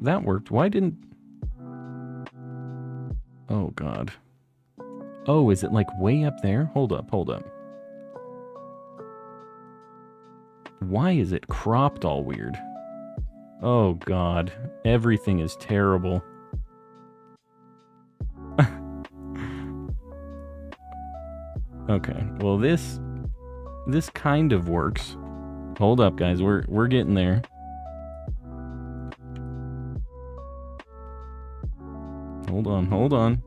That worked. Why didn't... Oh, God. Oh, is it like way up there? Hold up, hold up. Why is it cropped all weird? Oh, God. Everything is terrible. Okay, well this kind of works. Hold up, guys. We're getting there. Hold on, hold on.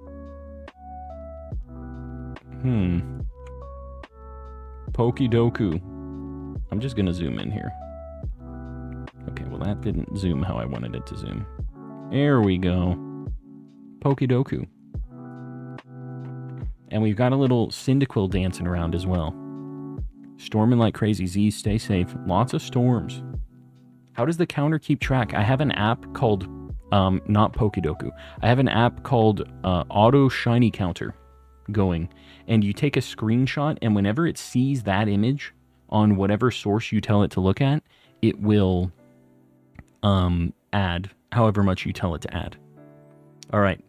Pokedoku. I'm just gonna zoom in here. Okay, well that didn't zoom how I wanted it to zoom. There we go. Pokedoku. And we've got a little Cyndaquil dancing around as well. Storming like crazy. Z, stay safe. Lots of storms. How does the counter keep track? I have an app called, not Pokedoku. I have an app called Auto Shiny Counter going. And you take a screenshot, and whenever it sees that image on whatever source you tell it to look at, it will add however much you tell it to add. All right.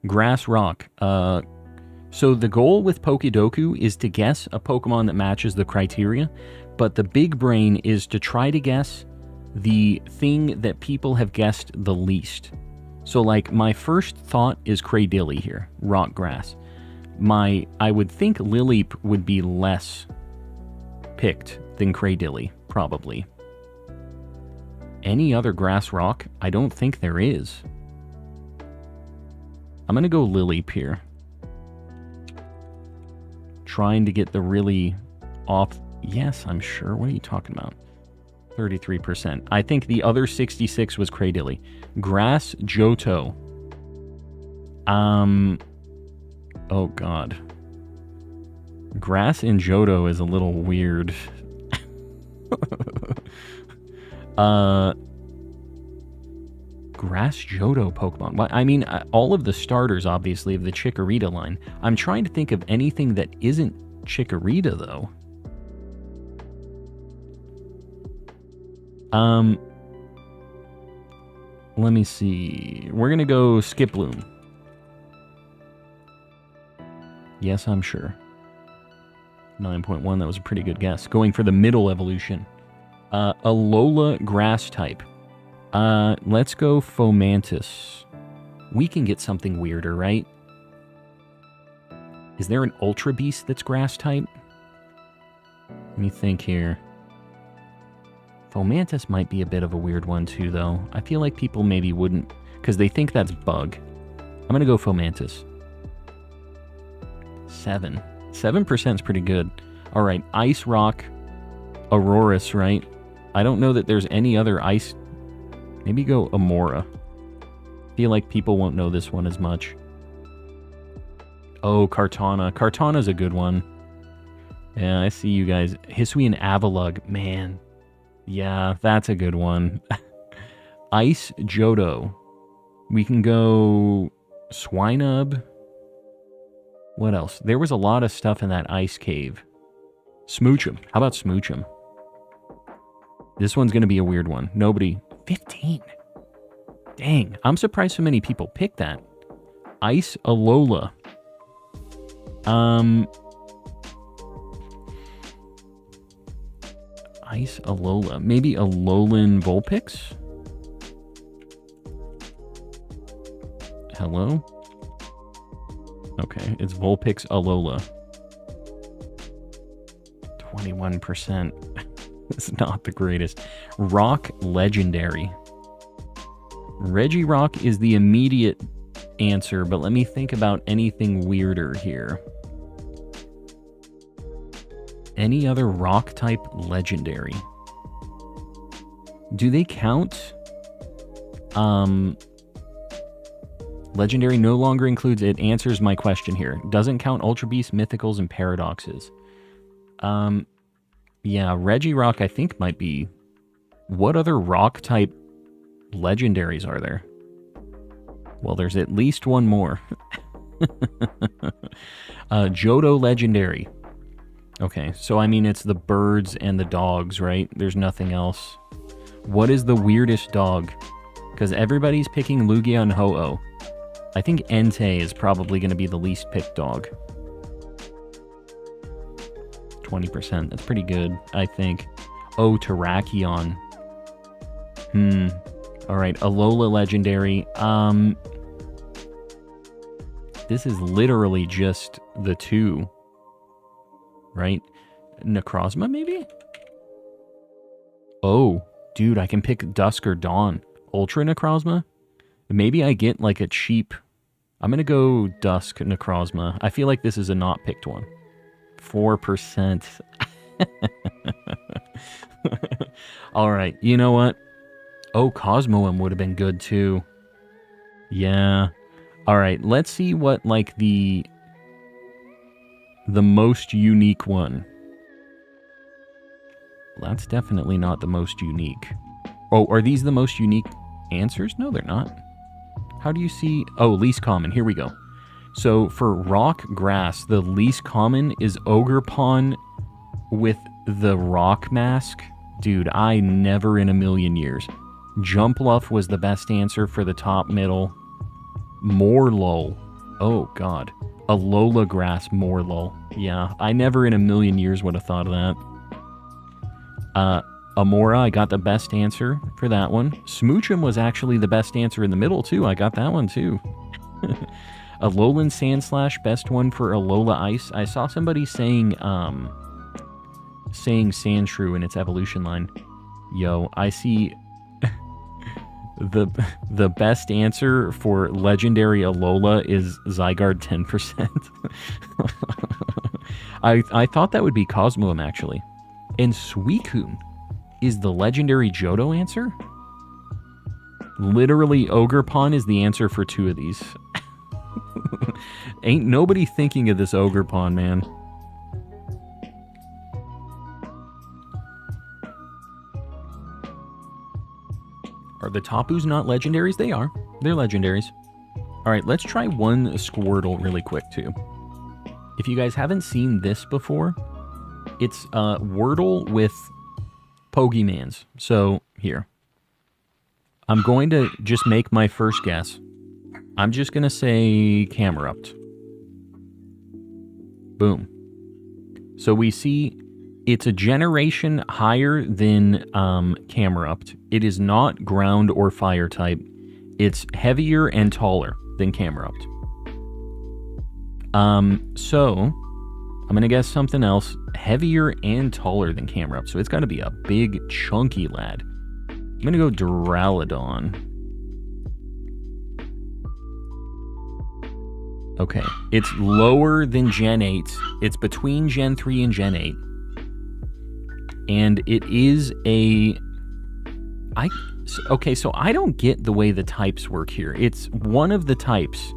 Grass Rock. So the goal with Pokedoku is to guess a Pokemon that matches the criteria, but the big brain is to try to guess the thing that people have guessed the least. So like my first thought is Cradilly here, rock grass. I would think Lileep would be less picked than Cradilly, probably. Any other grass rock? I don't think there is. I'm gonna go Lileep here. Trying to get the really off... Yes, I'm sure. What are you talking about? 33%. I think the other 66 was Cradilly. Grass Johto. Oh, God. Grass in Johto is a little weird. Grass Johto Pokemon. I mean, all of the starters, obviously, of the Chikorita line. I'm trying to think of anything that isn't Chikorita, though. Let me see. We're gonna go Skiploom. Yes, I'm sure. 9.1, that was a pretty good guess. Going for the middle evolution. Alola grass type. Let's go Fomantis. We can get something weirder, right? Is there an Ultra Beast that's grass type? Let me think here. Fomantis might be a bit of a weird one too, though. I feel like people maybe wouldn't, because they think that's bug. I'm gonna go Fomantis. 7% is pretty good. All right, Ice Rock, Aurorus, right? I don't know that there's any other ice. Maybe go Amora. Feel like people won't know this one as much. Oh, Kartana. Kartana's a good one. Yeah, I see you guys. Hisuian Avalugg. Man. Yeah, that's a good one. Ice Johto. We can go Swinub. What else? There was a lot of stuff in that ice cave. Smoochum. How about Smoochum? This one's going to be a weird one. Nobody. 15. Dang. I'm surprised so many people picked that. Ice Alola. Ice Alola. Maybe Alolan Vulpix? Hello? Okay, it's Vulpix Alola. 21%. It's not the greatest. Rock Legendary. Regirock is the immediate answer, but let me think about anything weirder here. Any other rock type legendary? Do they count? Legendary no longer includes, it answers my question here. Doesn't count Ultra Beasts, Mythicals, and Paradoxes. Yeah, Regirock I think might be... What other rock type legendaries are there? Well, there's at least one more. Johto Legendary. Okay, so I mean it's the birds and the dogs, right? There's nothing else. What is the weirdest dog? Because everybody's picking Lugia and Ho-Oh. I think Entei is probably going to be the least picked dog. 20%. That's pretty good, I think. Oh, Terrakion. Alright, Alola Legendary. This is literally just the two. Right? Necrozma, maybe? Oh, dude, I can pick Dusk or Dawn. Ultra Necrozma? Maybe I get like a cheap... I'm going to go Dusk Necrozma. I feel like this is a not picked one. 4%. Alright, you know what? Oh, Cosmoem would have been good too. Yeah. Alright, let's see what like the most unique one. That's definitely not the most unique. Oh, are these the most unique answers? No, they're not. How do you see... Oh, least common. Here we go. So for rock grass, the least common is Ogerpon with the rock mask. Dude, I never in a million years. Jumpluff was the best answer for the top middle. Morlul. Oh, God. Alola Grass Morlul. Yeah, I never in a million years would have thought of that. Amora, I got the best answer for that one. Smoochum was actually the best answer in the middle, too. I got that one, too. Alolan Sandslash, best one for Alola Ice. I saw somebody saying Sandshrew in its evolution line. Yo, I see the best answer for legendary Alola is Zygarde 10%. I thought that would be Cosmoem, actually. And Suicune is the legendary Johto answer? Literally, Ogerpon is the answer for two of these. Ain't nobody thinking of this Ogerpon, man. Are the Tapus not legendaries? They are. They're legendaries. Alright, let's try one Squirtle really quick, too. If you guys haven't seen this before, it's Wordle with Pokemans. So, here. I'm going to just make my first guess. I'm just going to say Camerupt. Boom. So we see it's a generation higher than Camerupt. It is not ground or fire type. It's heavier and taller than Camerupt. So I'm going to guess something else. Heavier and taller than Camerupt. So it's got to be a big, chunky lad. I'm going to go Duraludon. Okay. It's lower than Gen 8. It's between Gen 3 and Gen 8. And it is a... Okay, so I don't get the way the types work here. It's one of the types.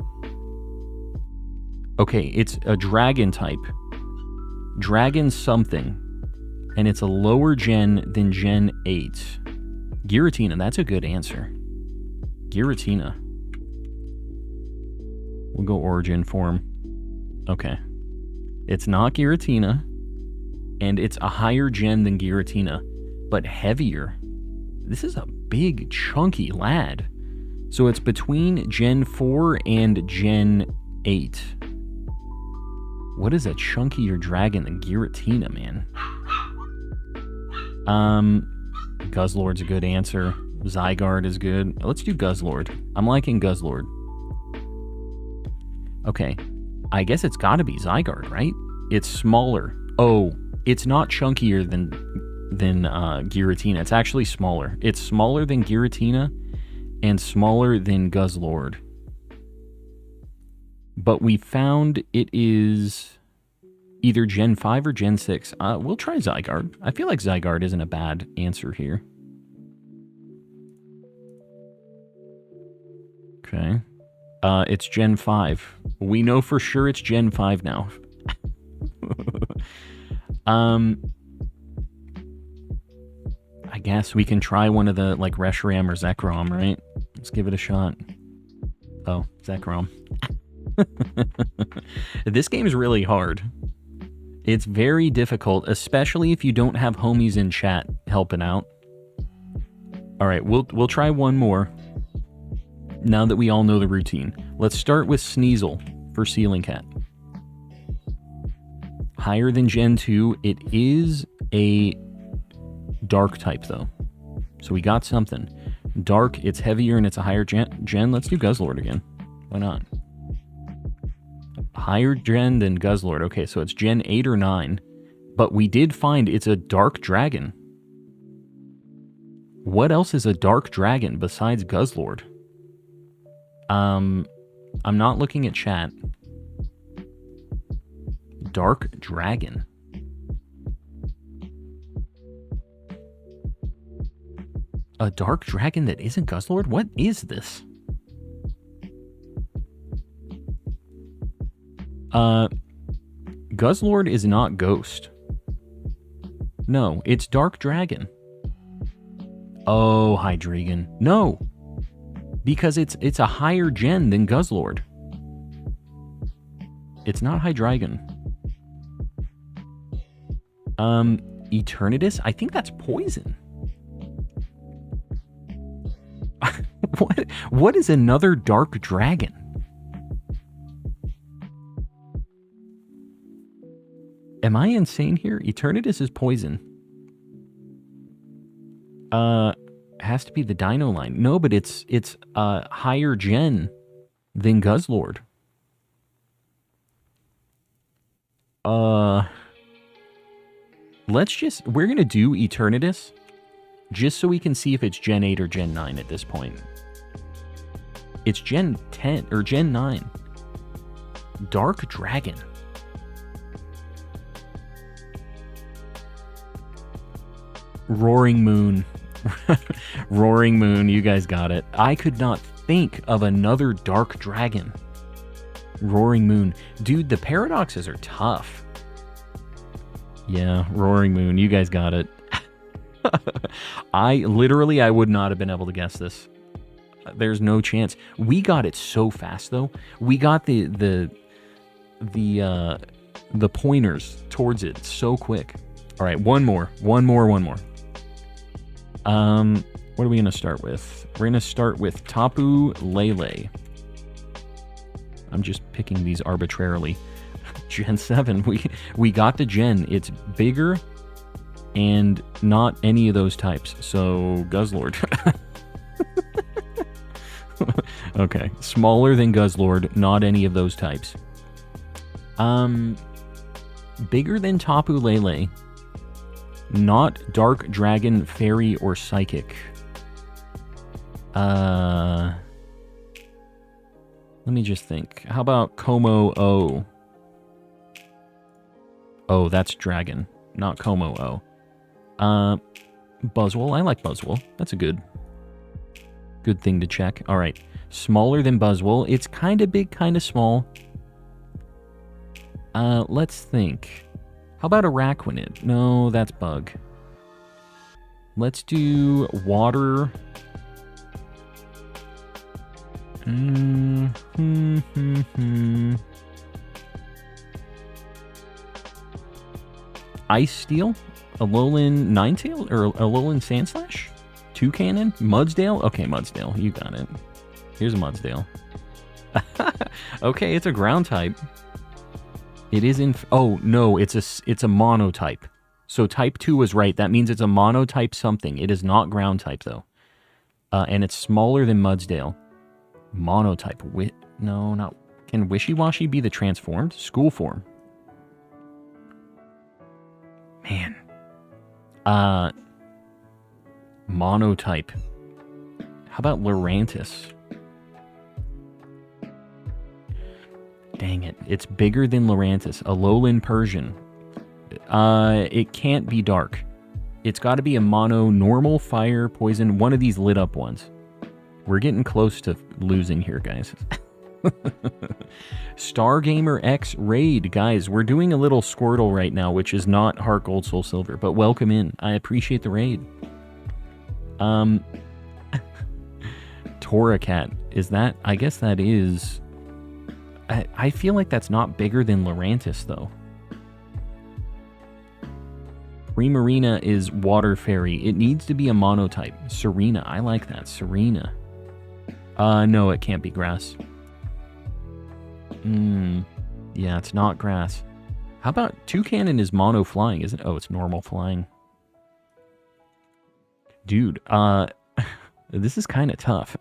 Okay, it's a dragon type. Dragon something. And it's a lower gen than Gen 8. Giratina, that's a good answer. Giratina. We'll go origin form. Okay. It's not Giratina, and it's a higher gen than Giratina, but heavier. This is a big, chunky lad. So it's between Gen 4 and Gen 8. What is a chunkier dragon than Giratina, man? Guzzlord's a good answer. Zygarde is good. Let's do Guzzlord. I'm liking Guzzlord. Okay. I guess it's gotta be Zygarde, right? It's smaller. Oh, it's not chunkier than Giratina. It's actually smaller. It's smaller than Giratina and smaller than Guzzlord. But we found it is either Gen 5 or Gen 6. We'll try Zygarde. I feel like Zygarde isn't a bad answer here. Okay. It's Gen 5. We know for sure it's Gen 5 now. I guess we can try one of the, like, Reshiram or Zekrom, right? Let's give it a shot. Oh, Zekrom. This game is really hard. It's very difficult, especially if you don't have homies in chat helping out. All right, we'll try one more. Now that we all know the routine. Let's start with Sneasel for Ceiling Cat. Higher than Gen 2. It is a dark type, though. So we got something. Dark, it's heavier, and it's a higher gen. Let's do Guzzlord again. Why not? Higher gen than Guzzlord. Okay, so it's Gen 8 or 9. But we did find it's a dark dragon. What else is a dark dragon besides Guzzlord? I'm not looking at chat. Dark dragon. A dark dragon that isn't Guzzlord? What is this? Guzzlord is not Ghost. No, it's Dark Dragon. Oh, Hydreigon. No! Because it's a higher gen than Guzzlord. It's not Hydreigon. Eternatus? I think that's poison. What is another dark dragon? Am I insane here? Eternatus is poison. Has to be the Dino line. No, but it's higher gen than Guzzlord. We're gonna do Eternatus just so we can see if it's Gen 8 or Gen 9 at this point. It's Gen 10 or Gen 9. Dark Dragon. Roaring Moon. Roaring Moon, you guys got it. I could not think of another dark dragon. Roaring Moon. Dude, the paradoxes are tough. Yeah, Roaring Moon, you guys got it. I would not have been able to guess this. There's no chance. We got it so fast though. We got the pointers towards it so quick. All right, one more. What are we gonna start with? We're gonna start with Tapu Lele. I'm just picking these arbitrarily. Gen 7. We got the gen. It's bigger and not any of those types. So Guzzlord. Okay. Smaller than Guzzlord, not any of those types. Bigger than Tapu Lele. Not Dark Dragon, Fairy, or Psychic. Let me just think. How about Como O? Oh, that's Dragon, not Como O. Buzzwole. I like Buzzwole. That's a good thing to check. All right. Smaller than Buzzwole. It's kind of big, kind of small. Let's think. How about Araquanid? No, that's Bug. Let's do Water. Ice Steel? Alolan Ninetail? Or Alolan Sandslash? Toucannon? Mudsdale? Okay, Mudsdale. You got it. Here's a Mudsdale. Okay, it's a ground type. It is in... Oh, no, it's a monotype. So type 2 was right. That means it's a monotype something. It is not ground type, though. And it's smaller than Mudsdale. Monotype. No, not... Can Wishy-Washy be the transformed? School form. Man. Monotype. How about Lurantis? Dang it. It's bigger than Lurantis. Alolan Persian. It can't be dark. It's got to be a mono, normal, fire, poison, one of these lit up ones. We're getting close to losing here, guys. Stargamer X Raid. Guys, we're doing a little Squirtle right now, which is not Heart Gold Soul Silver, but welcome in. I appreciate the raid. Torracat. Is that... I guess that is... I feel like that's not bigger than Lurantis, though. Primarina is Water Fairy. It needs to be a monotype. Serena. I like that. Serena. No, it can't be grass. Yeah, it's not grass. How about Toucannon is mono flying, isn't it? Oh, it's normal flying. Dude, this is kind of tough.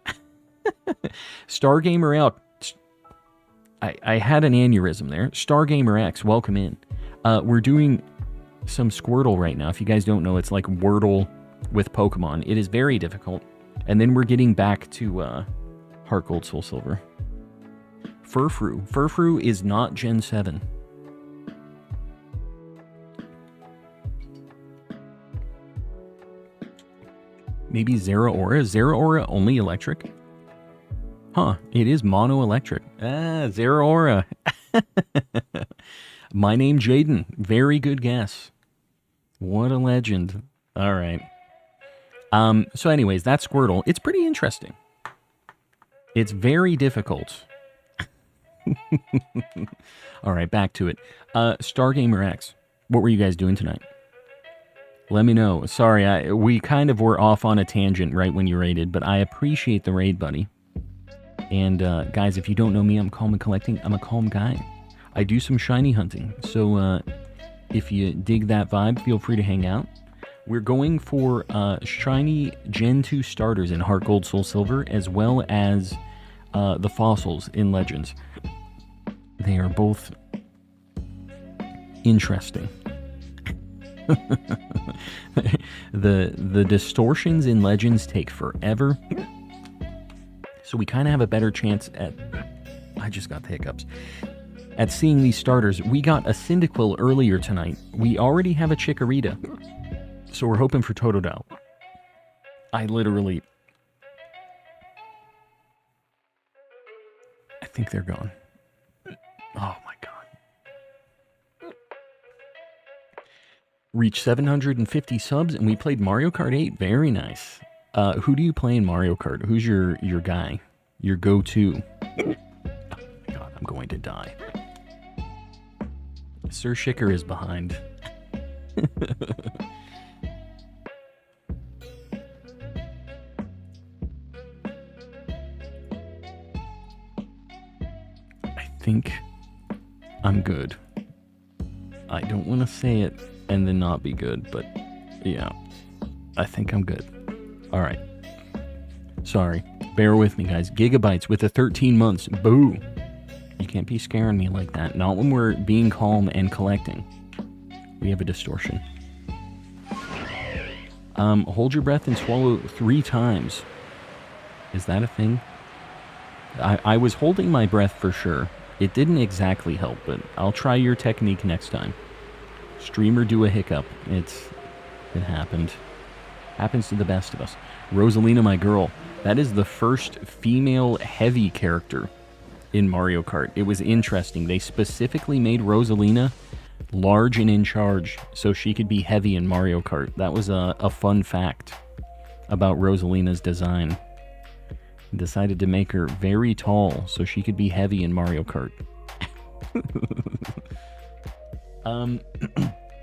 Stargamer out. I had an aneurysm there. Stargamer X, welcome in. We're doing some Squirtle right now. If you guys don't know, it's like Wordle with Pokemon. It is very difficult. And then we're getting back to Heart Gold Soul Silver. Furfrou. Furfrou is not Gen 7. Maybe Zeraora? Zeraora only electric? Huh, it is mono-electric. Zeraora. My name, Jaden. Very good guess. What a legend. All right. So anyways, that's Squirtle. It's pretty interesting. It's very difficult. All right, back to it. Stargamer X, what were you guys doing tonight? Let me know. Sorry, we kind of were off on a tangent right when you raided, but I appreciate the raid, buddy. And guys, if you don't know me, I'm calm and collecting. I'm a calm guy. I do some shiny hunting. So if you dig that vibe, feel free to hang out. We're going for shiny Gen 2 starters in Heart Gold Soul Silver, as well as the fossils in Legends. They are both interesting. The distortions in Legends take forever. So we kind of have a better chance at... I just got the hiccups. At seeing these starters. We got a Cyndaquil earlier tonight. We already have a Chikorita. So we're hoping for Totodile. I literally... I think they're gone. Oh my god. Reached 750 subs and we played Mario Kart 8. Very nice. Who do you play in Mario Kart? Who's your guy? Your go-to? Oh my god, I'm going to die. Sir Shicker is behind. I think I'm good. I don't want to say it and then not be good, but yeah, I think I'm good. All right. Sorry. Bear with me, guys. Gigabytes with the 13 months. Boo. You can't be scaring me like that. Not when we're being calm and collecting. We have a distortion. Hold your breath and swallow 3 times. Is that a thing? I was holding my breath for sure. It didn't exactly help, but I'll try your technique next time. Streamer do a hiccup. It happened. Happens to the best of us. Rosalina, my girl. That is the first female heavy character in Mario Kart. It was interesting. They specifically made Rosalina large and in charge so she could be heavy in Mario Kart. That was a fun fact about Rosalina's design. Decided to make her very tall so she could be heavy in Mario Kart.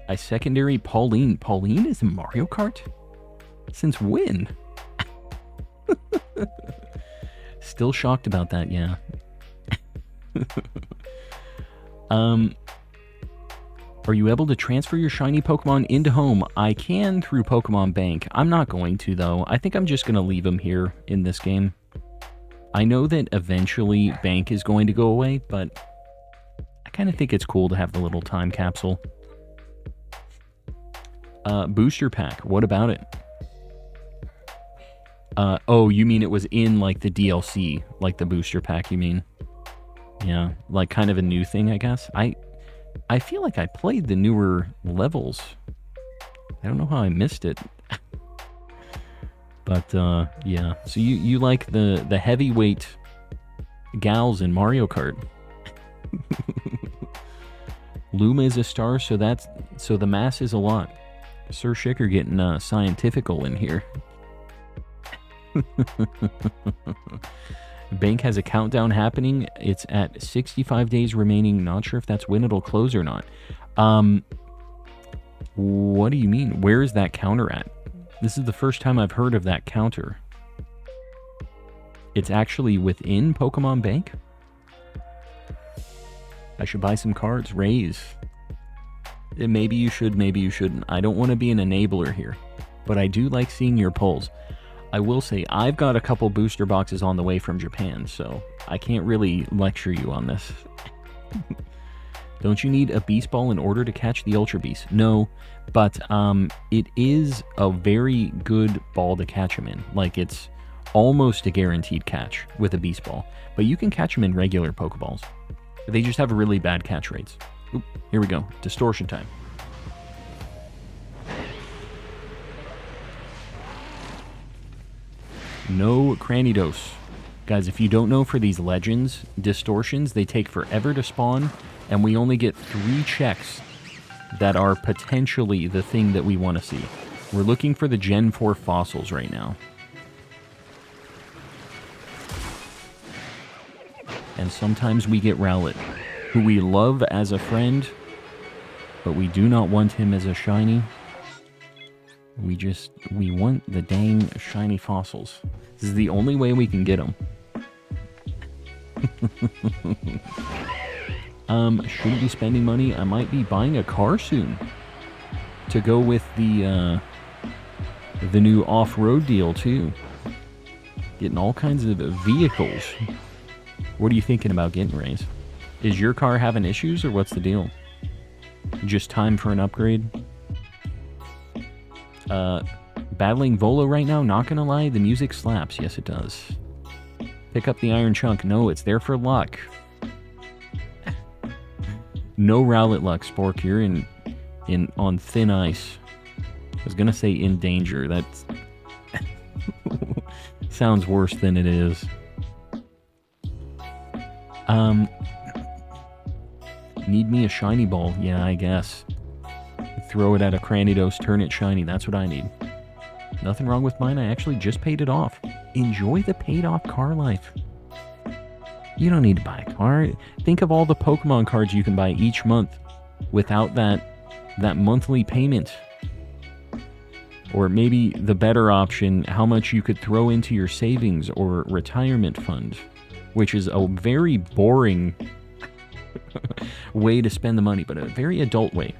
I secondary Pauline. Pauline is in Mario Kart? Since when? Still shocked about that, yeah. Are you able to transfer your shiny Pokemon into home? I can through Pokemon Bank. I'm not going to, though. I think I'm just going to leave them here in this game. I know that eventually Bank is going to go away, but I kind of think it's cool to have the little time capsule. Booster pack. What about it? Oh, you mean it was in, like, the DLC, like the booster pack, you mean? Yeah, like kind of a new thing, I guess. I feel like I played the newer levels. I don't know how I missed it. But, yeah. So you like the heavyweight gals in Mario Kart. Luma is a star, so the mass is a lot. Sir Shicker getting scientifical in here. Bank has a countdown happening. It's at 65 days remaining. Not sure if that's when it'll close or not. What do you mean? Where is that counter at? This is the first time I've heard of that counter. It's actually within Pokemon Bank? I should buy some cards. Raise. Maybe you should, maybe you shouldn't. I don't want to be an enabler here, but I do like seeing your polls. I will say, I've got a couple booster boxes on the way from Japan, so I can't really lecture you on this. Don't you need a Beast Ball in order to catch the Ultra Beast? No, but it is a very good ball to catch them in. Like, it's almost a guaranteed catch with a Beast Ball, but you can catch them in regular Pokeballs. They just have really bad catch rates. Oop, here we go. Distortion time. No Cranidos. Guys, if you don't know, for these legends, distortions, they take forever to spawn, and we only get 3 checks that are potentially the thing that we want to see. We're looking for the Gen 4 fossils right now. And sometimes we get Rowlet, who we love as a friend, but we do not want him as a shiny. We want the dang shiny fossils. This is the only way we can get them. Shouldn't be spending money. I might be buying a car soon to go with the new off-road deal too. Getting all kinds of vehicles. What are you thinking about getting, Rays? Is your car having issues, or what's the deal? Just time for an upgrade? Battling Volo right now, not gonna lie, the music slaps. Yes, it does. Pick up the Iron Chunk. No, it's there for luck. No Rowlet luck, Spork. You're on thin ice. I was gonna say in danger. That's sounds worse than it is. Need me a shiny ball? Yeah, I guess. Throw it at a Cranidos, turn it shiny. That's what I need. Nothing wrong with mine. I actually just paid it off. Enjoy the paid off car life. You don't need to buy a car. Think of all the Pokemon cards you can buy each month without that monthly payment. Or maybe the better option, how much you could throw into your savings or retirement fund, which is a very boring way to spend the money, but a very adult way.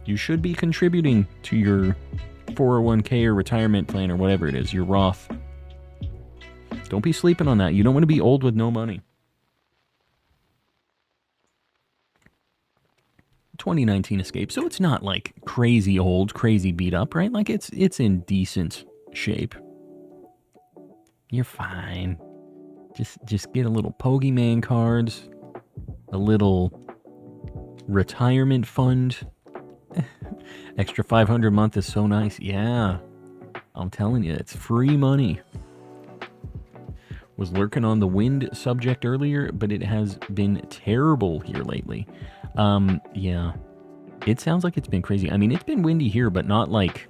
You should be contributing to your 401k or retirement plan or whatever it is, your Roth. Don't be sleeping on that. You don't want to be old with no money. 2019 Escape, so it's not like crazy old, crazy beat up, right? Like it's in decent shape. You're fine. Just get a little Pokemon cards, a little retirement fund. Extra 500 a month is so nice. Yeah, I'm telling you, it's free money. Was lurking on the wind subject earlier, but it has been terrible here lately. Yeah, it sounds like it's been crazy. I mean, it's been windy here, but not like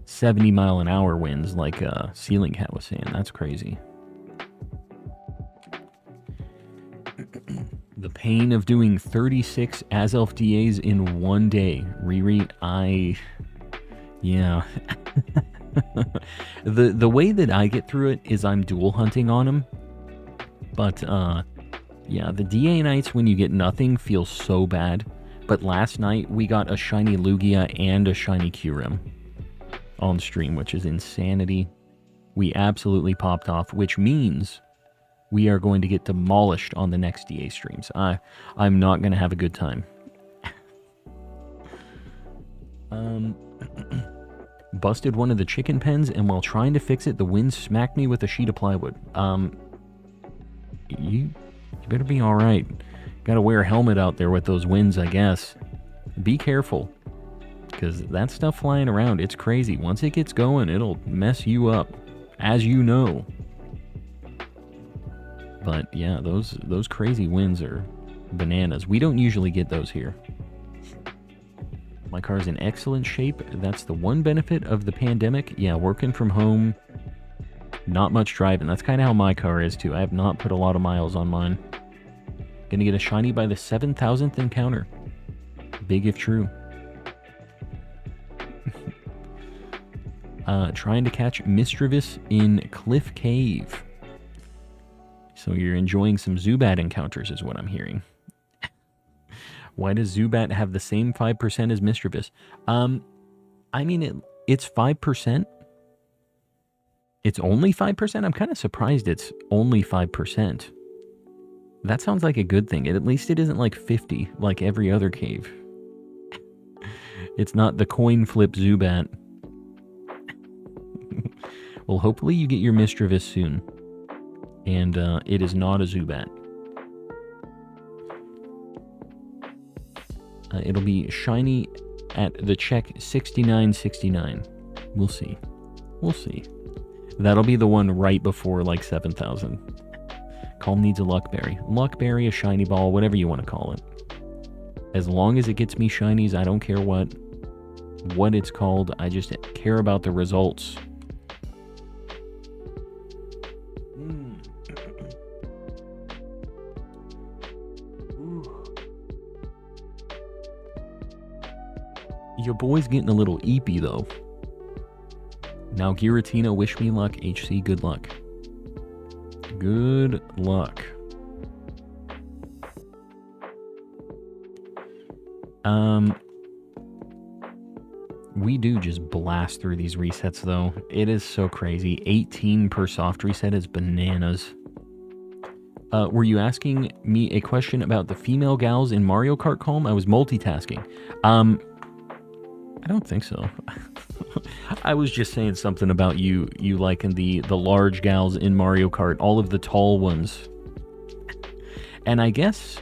70 mile an hour winds like Ceiling Cat was saying. That's crazy. The pain of doing 36 Azelf DAs in one day. Riri, yeah. The way that I get through it is I'm dual hunting on them. But, yeah, the DA nights when you get nothing feels so bad. But last night we got a shiny Lugia and a shiny Kyurem on stream, which is insanity. We absolutely popped off, which means we are going to get demolished on the next DA streams. I'm not going to have a good time. Busted one of the chicken pens, and while trying to fix it, the wind smacked me with a sheet of plywood. You better be alright. Gotta wear a helmet out there with those winds, I guess. Be careful, because that stuff flying around, it's crazy. Once it gets going, it'll mess you up, as you know. But yeah, those crazy winds are bananas. We don't usually get those here. My car's in excellent shape. That's the one benefit of the pandemic. Yeah, working from home, not much driving. That's kind of how my car is too. I have not put a lot of miles on mine. Gonna get a shiny by the 7,000th encounter. Big if true. Trying to catch Mischievous in Cliff Cave. So you're enjoying some Zubat encounters is what I'm hearing. Why does Zubat have the same 5% as Mischievous? I mean, it's 5%. It's only 5%? I'm kind of surprised it's only 5%. That sounds like a good thing. At least it isn't like 50, like every other cave. It's not the coin flip Zubat. Well, hopefully you get your Mischievous soon. And it is not a Zubat. It'll be shiny at the check 6969. We'll see. We'll see. That'll be the one right before like 7,000. Calm needs a Luckberry. Luckberry, a shiny ball, whatever you want to call it. As long as it gets me shinies, I don't care what it's called. I just care about the results. Your boy's getting a little eepy though. Now Giratina, wish me luck. HC, good luck. Good luck. We do just blast through these resets though. It is so crazy. 18 per soft reset is bananas. Were you asking me a question about the female gals in Mario Kart Calm? I was multitasking. I don't think so. I was just saying something about you liking the large gals in Mario Kart, all of the tall ones. And I guess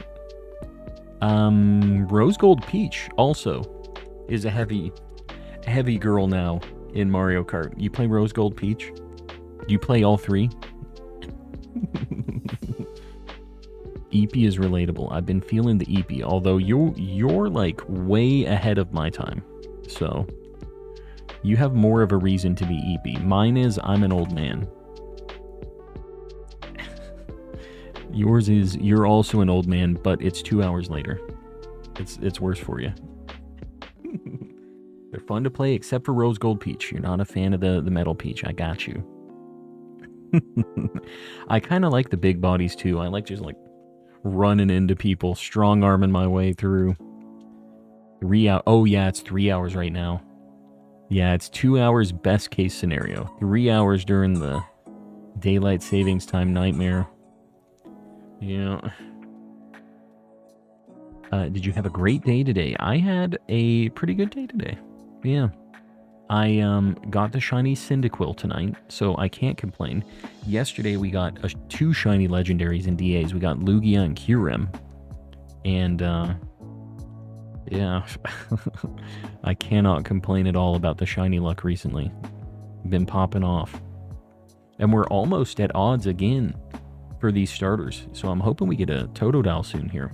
Rose Gold Peach also is a heavy girl now in Mario Kart. You play Rose Gold Peach? Do you play all three? Eepy is relatable. I've been feeling the Eepy, although you're like way ahead of my time. So you have more of a reason to be Eepy. Mine is I'm an old man. Yours is you're also an old man, but it's 2 hours later. It's worse for you. They're fun to play except for Rose Gold Peach. You're not a fan of the Metal Peach. I got you. I kind of like the big bodies too. I like just like running into people, strong arming my way through. 3 hours. Oh yeah, it's 3 hours right now. Yeah, it's 2 hours best case scenario. 3 hours during the daylight savings time nightmare. Yeah. Did you have a great day today? I had a pretty good day today. Yeah. I got the shiny Cyndaquil tonight, so I can't complain. Yesterday we got 2 shiny legendaries and DAs. We got Lugia and Kyurem. And yeah, I cannot complain at all about the shiny luck recently. Been popping off. And we're almost at odds again for these starters, so I'm hoping we get a Totodile soon here.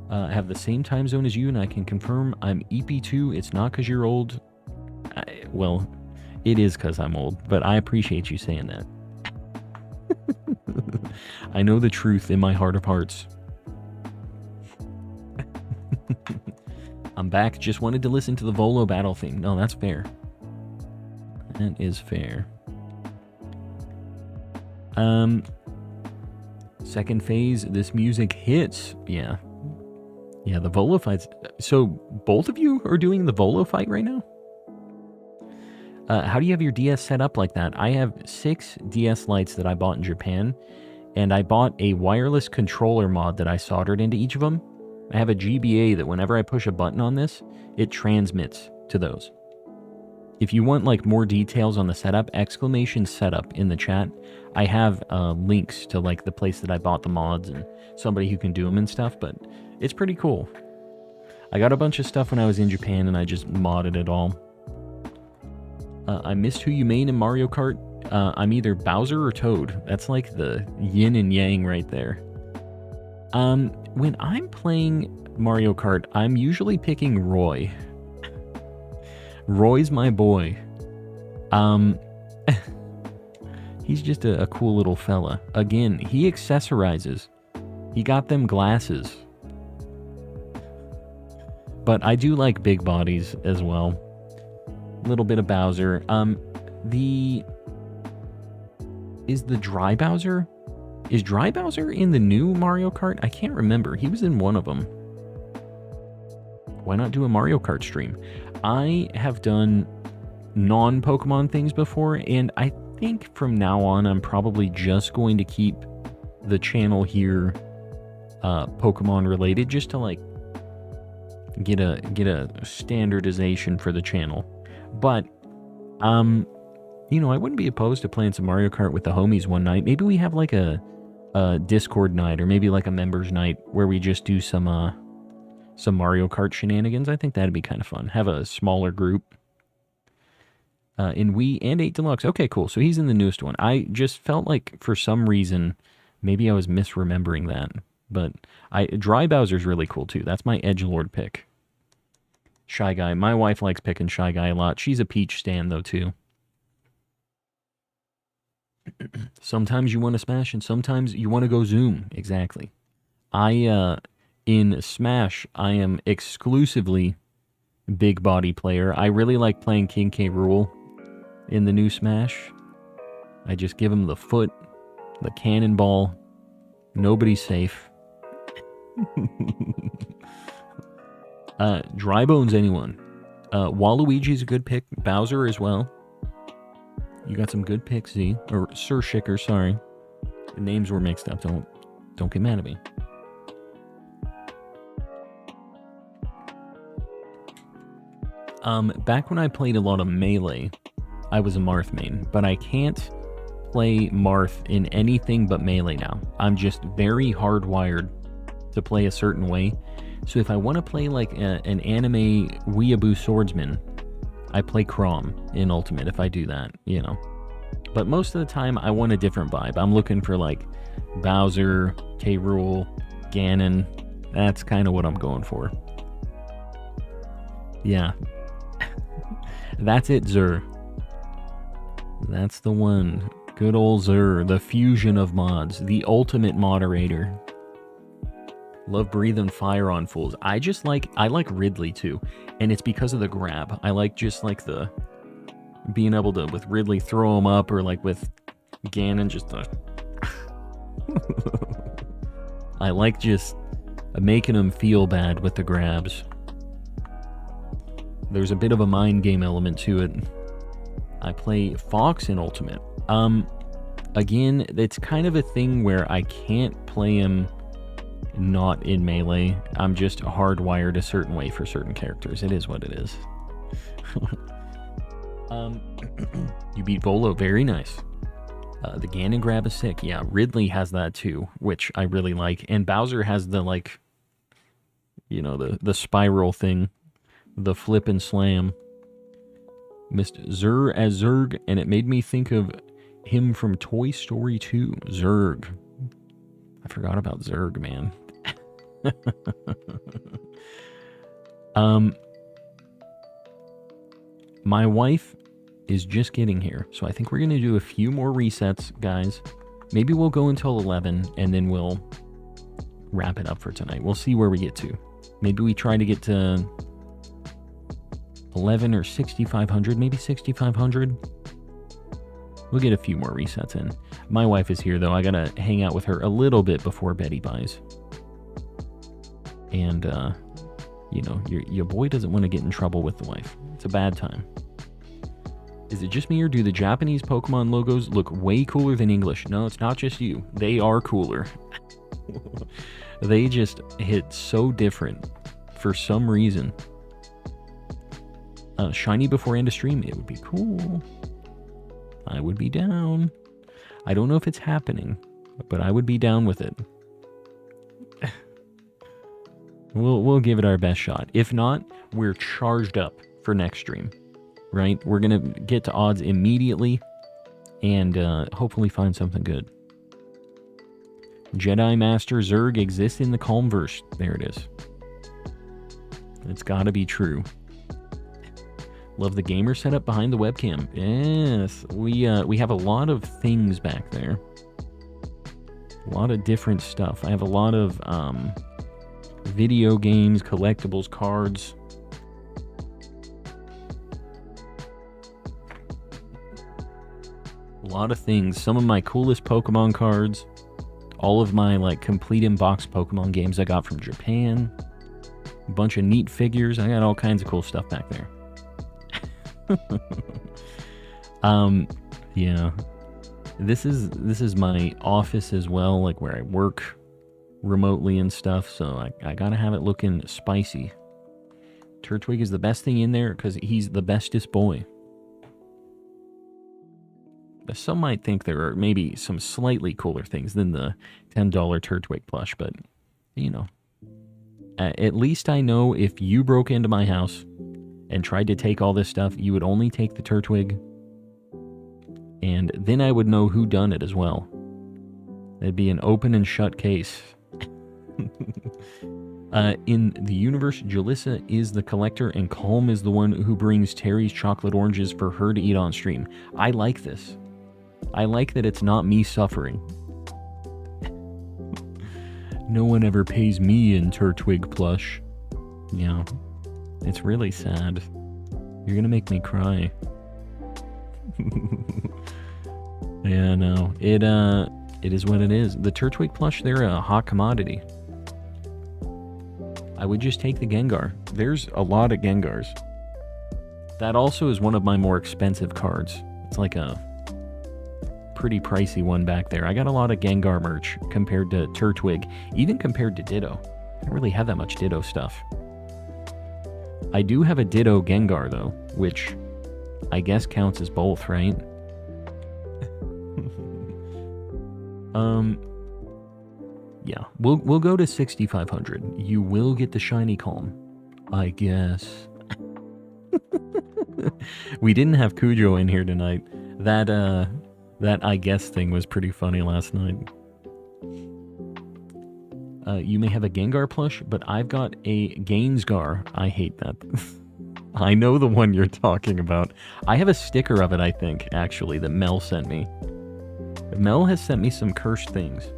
I have the same time zone as you, and I can confirm I'm EP2. It's not because you're old. Well, it is because I'm old, but I appreciate you saying that. I know the truth in my heart of hearts. I'm back. Just wanted to listen to the Volo battle theme. No, that's fair. That is fair. Second phase, this music hits. Yeah. Yeah, the Volo fights. So, both of you are doing the Volo fight right now? How do you have your DS set up like that? I have 6 DS lights that I bought in Japan, and I bought a wireless controller mod that I soldered into each of them. I have a GBA that whenever I push a button on this, it transmits to those. If you want like more details on the setup, !setup in the chat. I have links to like the place that I bought the mods and somebody who can do them and stuff, but it's pretty cool. I got a bunch of stuff when I was in Japan and I just modded it all. I missed who you main in Mario Kart. I'm either Bowser or Toad. That's like the yin and yang right there. When I'm playing Mario Kart, I'm usually picking Roy. Roy's my boy. He's just a cool little fella. Again, he accessorizes. He got them glasses. But I do like big bodies as well. A little bit of Bowser. Is the Dry Bowser? Is Dry Bowser in the new Mario Kart? I can't remember. He was in one of them. Why not do a Mario Kart stream? I have done non-Pokemon things before, and I think from now on I'm probably just going to keep the channel here Pokemon related, just to like get a standardization for the channel. But you know, I wouldn't be opposed to playing some Mario Kart with the homies one night. Maybe we have like a Discord night, or maybe like a members night where we just do some Mario Kart shenanigans. I think that'd be kind of fun. Have a smaller group. In Wii and 8 Deluxe. Okay, cool. So he's in the newest one. I just felt like for some reason, maybe I was misremembering that. But Dry Bowser's really cool too. That's my edgelord pick. Shy Guy. My wife likes picking Shy Guy a lot. She's a Peach stan though too. Sometimes you want to smash and sometimes you want to go zoom. Exactly. In Smash, I am exclusively big body player. I really like playing King K. Rool in the new Smash. I just give him the foot, the cannonball. Nobody's safe. Dry Bones anyone. Waluigi's a good pick. Bowser as well. You got some good picks, Z. Or Sir Shicker, sorry. The names were mixed up. Don't get mad at me. Back when I played a lot of Melee, I was a Marth main, but I can't play Marth in anything but Melee now. I'm just very hardwired to play a certain way. So if I want to play like an anime weeaboo swordsman, I play Chrom in Ultimate if I do that, you know. But most of the time, I want a different vibe. I'm looking for like Bowser, K. Rool, Ganon. That's kind of what I'm going for. Yeah. That's it, Zur. That's the one. Good old Zur, the fusion of mods, the ultimate moderator. Love breathing fire on fools. I like Ridley too, and it's because of the grab. I like just like the being able to with Ridley throw him up, or like with Ganon just I like just making him feel bad with the grabs. There's a bit of a mind game element to it. I play Fox in Ultimate. Again, it's kind of a thing where I can't play him not in Melee. I'm just hardwired a certain way for certain characters. It is what it is. You beat Volo. Very nice. The Ganon grab is sick. Yeah, Ridley has that too, which I really like. And Bowser has the, like, you know, the spiral thing. The flip and slam. Missed Zur as Zurg, and it made me think of him from Toy Story 2. Zurg. I forgot about Zurg, man. My wife is just getting here, so I think we're going to do a few more resets, guys. Maybe we'll go until 11, and then we'll wrap it up for tonight. We'll see where we get to. Maybe we try to get to 11 or 6,500, maybe 6,500. We'll get a few more resets in. My wife is here, though. I gotta hang out with her a little bit before Betty buys. And, you know, your boy doesn't want to get in trouble with the wife. It's a bad time. Is it just me, or do the Japanese Pokemon logos look way cooler than English? No, it's not just you. They are cooler. They just hit so different for some reason. Shiny before end of stream. It would be cool. I would be down. I don't know if it's happening, but I would be down with it. We'll give it our best shot. If not, we're charged up for next stream, right? We're gonna get to odds immediately, and hopefully find something good. Jedi Master Zerg exists in the Calmverse. There it is. It's got to be true. Love the gamer setup behind the webcam. Yes, we have a lot of things back there. A lot of different stuff. I have a lot of video games, collectibles, cards. A lot of things. Some of my coolest Pokemon cards. All of my like complete in-box Pokemon games I got from Japan. A bunch of neat figures. I got all kinds of cool stuff back there. Yeah. This is my office as well, like where I work remotely and stuff, so I gotta have it looking spicy. Turtwig is the best thing in there because he's the bestest boy. But some might think there are maybe some slightly cooler things than the $10 Turtwig plush, but, you know. At least I know if you broke into my house and tried to take all this stuff, you would only take the Turtwig. And then I would know who done it as well. It'd be an open and shut case. In the universe, Jalissa is the collector and Calm is the one who brings Terry's chocolate oranges for her to eat on stream. I like this. I like that it's not me suffering. No one ever pays me in Turtwig plush. Yeah. It's really sad. You're gonna make me cry. Yeah, no. It is what it is. The Turtwig plush, they're a hot commodity. I would just take the Gengar. There's a lot of Gengars. That also is one of my more expensive cards. It's like a pretty pricey one back there. I got a lot of Gengar merch compared to Turtwig, even compared to Ditto. I don't really have that much Ditto stuff. I do have a Ditto Gengar, though, which I guess counts as both, right? Yeah, we'll go to 6,500. You will get the shiny Calm, I guess. We didn't have Cujo in here tonight. That I guess thing was pretty funny last night. You may have a Gengar plush, but I've got a Gainsgar. I hate that. I know the one you're talking about. I have a sticker of it, I think, actually, that Mel sent me. Mel has sent me some cursed things.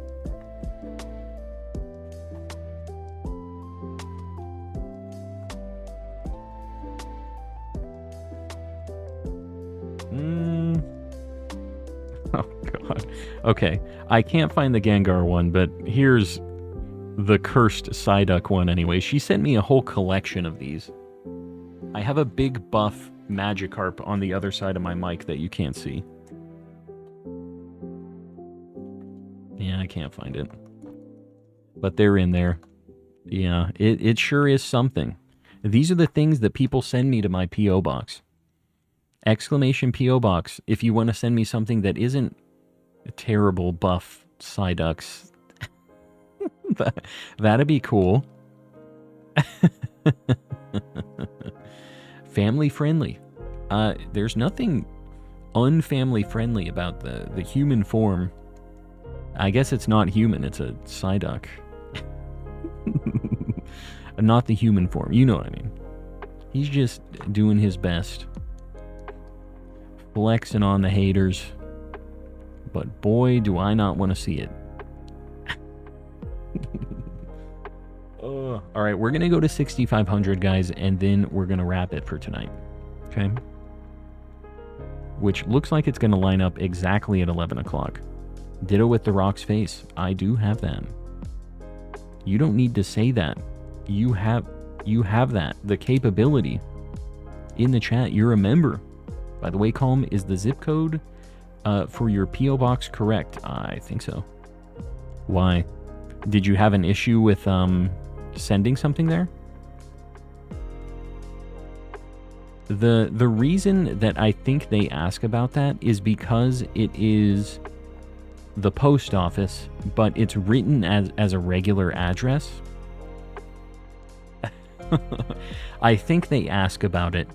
Oh, God. Okay, I can't find the Gengar one, but here's the cursed Psyduck one anyway. She sent me a whole collection of these. I have a big buff Magikarp on the other side of my mic that you can't see. Yeah, I can't find it. But they're in there. Yeah, it sure is something. These are the things that people send me to my P.O. box. Exclamation P.O. box if you want to send me something that isn't a terrible buff Psyducks. That'd be cool. Family friendly. There's nothing unfamily friendly about the human form. I guess it's not human, it's a Psyduck. Not the human form, you know what I mean. He's just doing his best. Flexing on the haters. but boy, do I not want to see it. All right, we're going to go to 6,500, guys, and then we're going to wrap it for tonight. Okay? Which looks like it's going to line up exactly at 11 o'clock. Ditto with The Rock's face. I do have that. You don't need to say that. You have that. The capability. In the chat, you're a member. By the way, Calm, is the zip code for your P.O. box correct? I think so. Why? Did you have an issue with sending something there? The reason that I think they ask about that is because it is the post office, but it's written as a regular address. I think they ask about it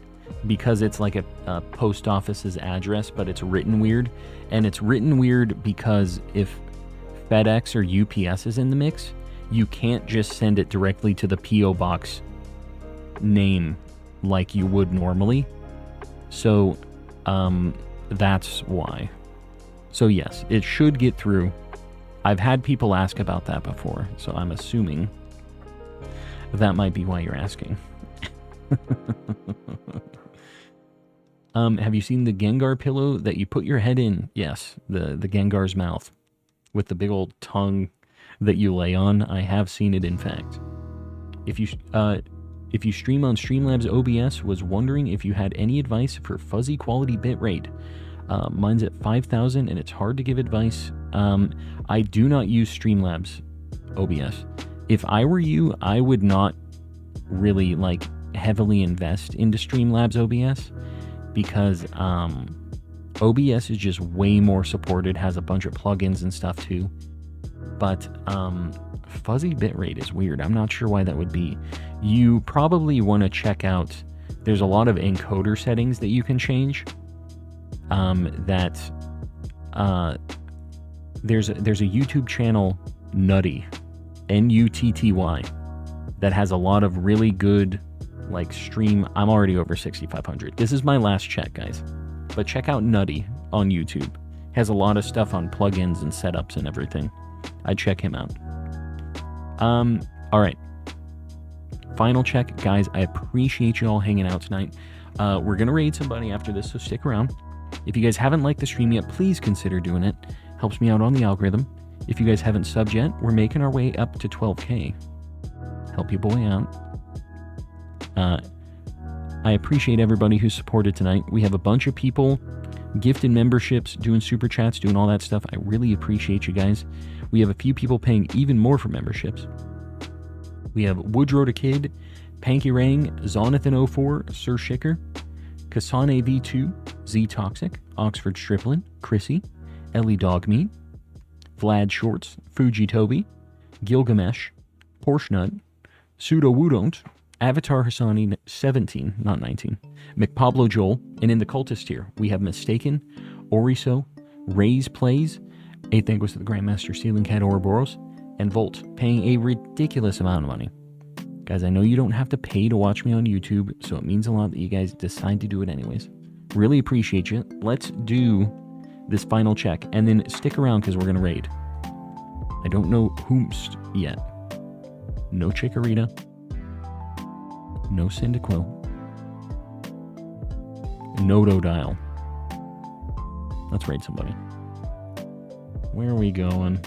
because it's like a post office's address, but it's written weird. And it's written weird because if FedEx or UPS is in the mix, you can't just send it directly to the P.O. box name like you would normally. So that's why. So yes, it should get through. I've had people ask about that before, so I'm assuming that might be why you're asking. Have you seen the Gengar pillow that you put your head in? Yes, the Gengar's mouth with the big old tongue that you lay on. I have seen it, in fact. If you stream on Streamlabs OBS, was wondering if you had any advice for fuzzy quality bitrate. Mine's at 5,000 and it's hard to give advice. I do not use Streamlabs OBS. If I were you, I would not really like heavily invest into Streamlabs OBS because OBS is just way more supported, has a bunch of plugins and stuff too. But fuzzy bitrate is weird. I'm not sure why that would be. You probably want to check out, there's a lot of encoder settings that you can change. There's a YouTube channel, Nutty, N-U-T-T-Y, that has a lot of really good like stream. I'm already over 6,500. This is my last check, guys. But check out Nutty on YouTube. Has a lot of stuff on plugins and setups and everything. I'd check him out. All right. Final check, guys. I appreciate you all hanging out tonight. We're gonna raid somebody after this, so stick around. If you guys haven't liked the stream yet, please consider doing it. Helps me out on the algorithm. If you guys haven't subbed yet, we're making our way up to 12K. Help your boy out. I appreciate everybody who supported tonight. We have a bunch of people gifting memberships, doing super chats, doing all that stuff. I really appreciate you guys. We have a few people paying even more for memberships. We have Woodrow the Kid, Panky Rang, Zonathan04, Sir Shicker, Kasane V2, Z Toxic, Oxford Striplin, Chrissy, Ellie Dogmeat, Vlad Shorts, Fuji Toby, Gilgamesh, Porsche Nut, Pseudo Woodont, Avatar Hassani 17, not 19, McPablo Joel, and in the cultist tier, we have Mistaken, Oriso, Rays Plays, a thank goes to the Grandmaster Stealing Cat Ouroboros, and Volt, paying a ridiculous amount of money. Guys, I know you don't have to pay to watch me on YouTube, so it means a lot that you guys decide to do it anyways. Really appreciate you. Let's do this final check, and then stick around because we're going to raid. I don't know whomst yet. No Chikorita. No Cyndaquil. No Dodile. Let's raid somebody. Where are we going?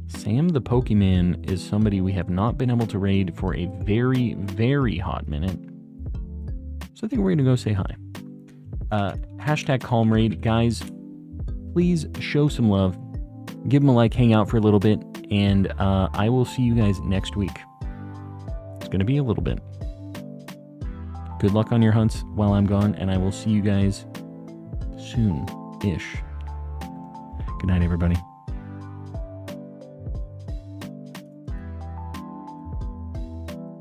Sam the Pokemon is somebody we have not been able to raid for a very, very hot minute. So I think we're going to go say hi. Hashtag calm raid. Guys, please show some love. Give them a like, hang out for a little bit, and I will see you guys next week. It's going to be a little bit. Good luck on your hunts while I'm gone, and I will see you guys soon-ish. Good night, everybody.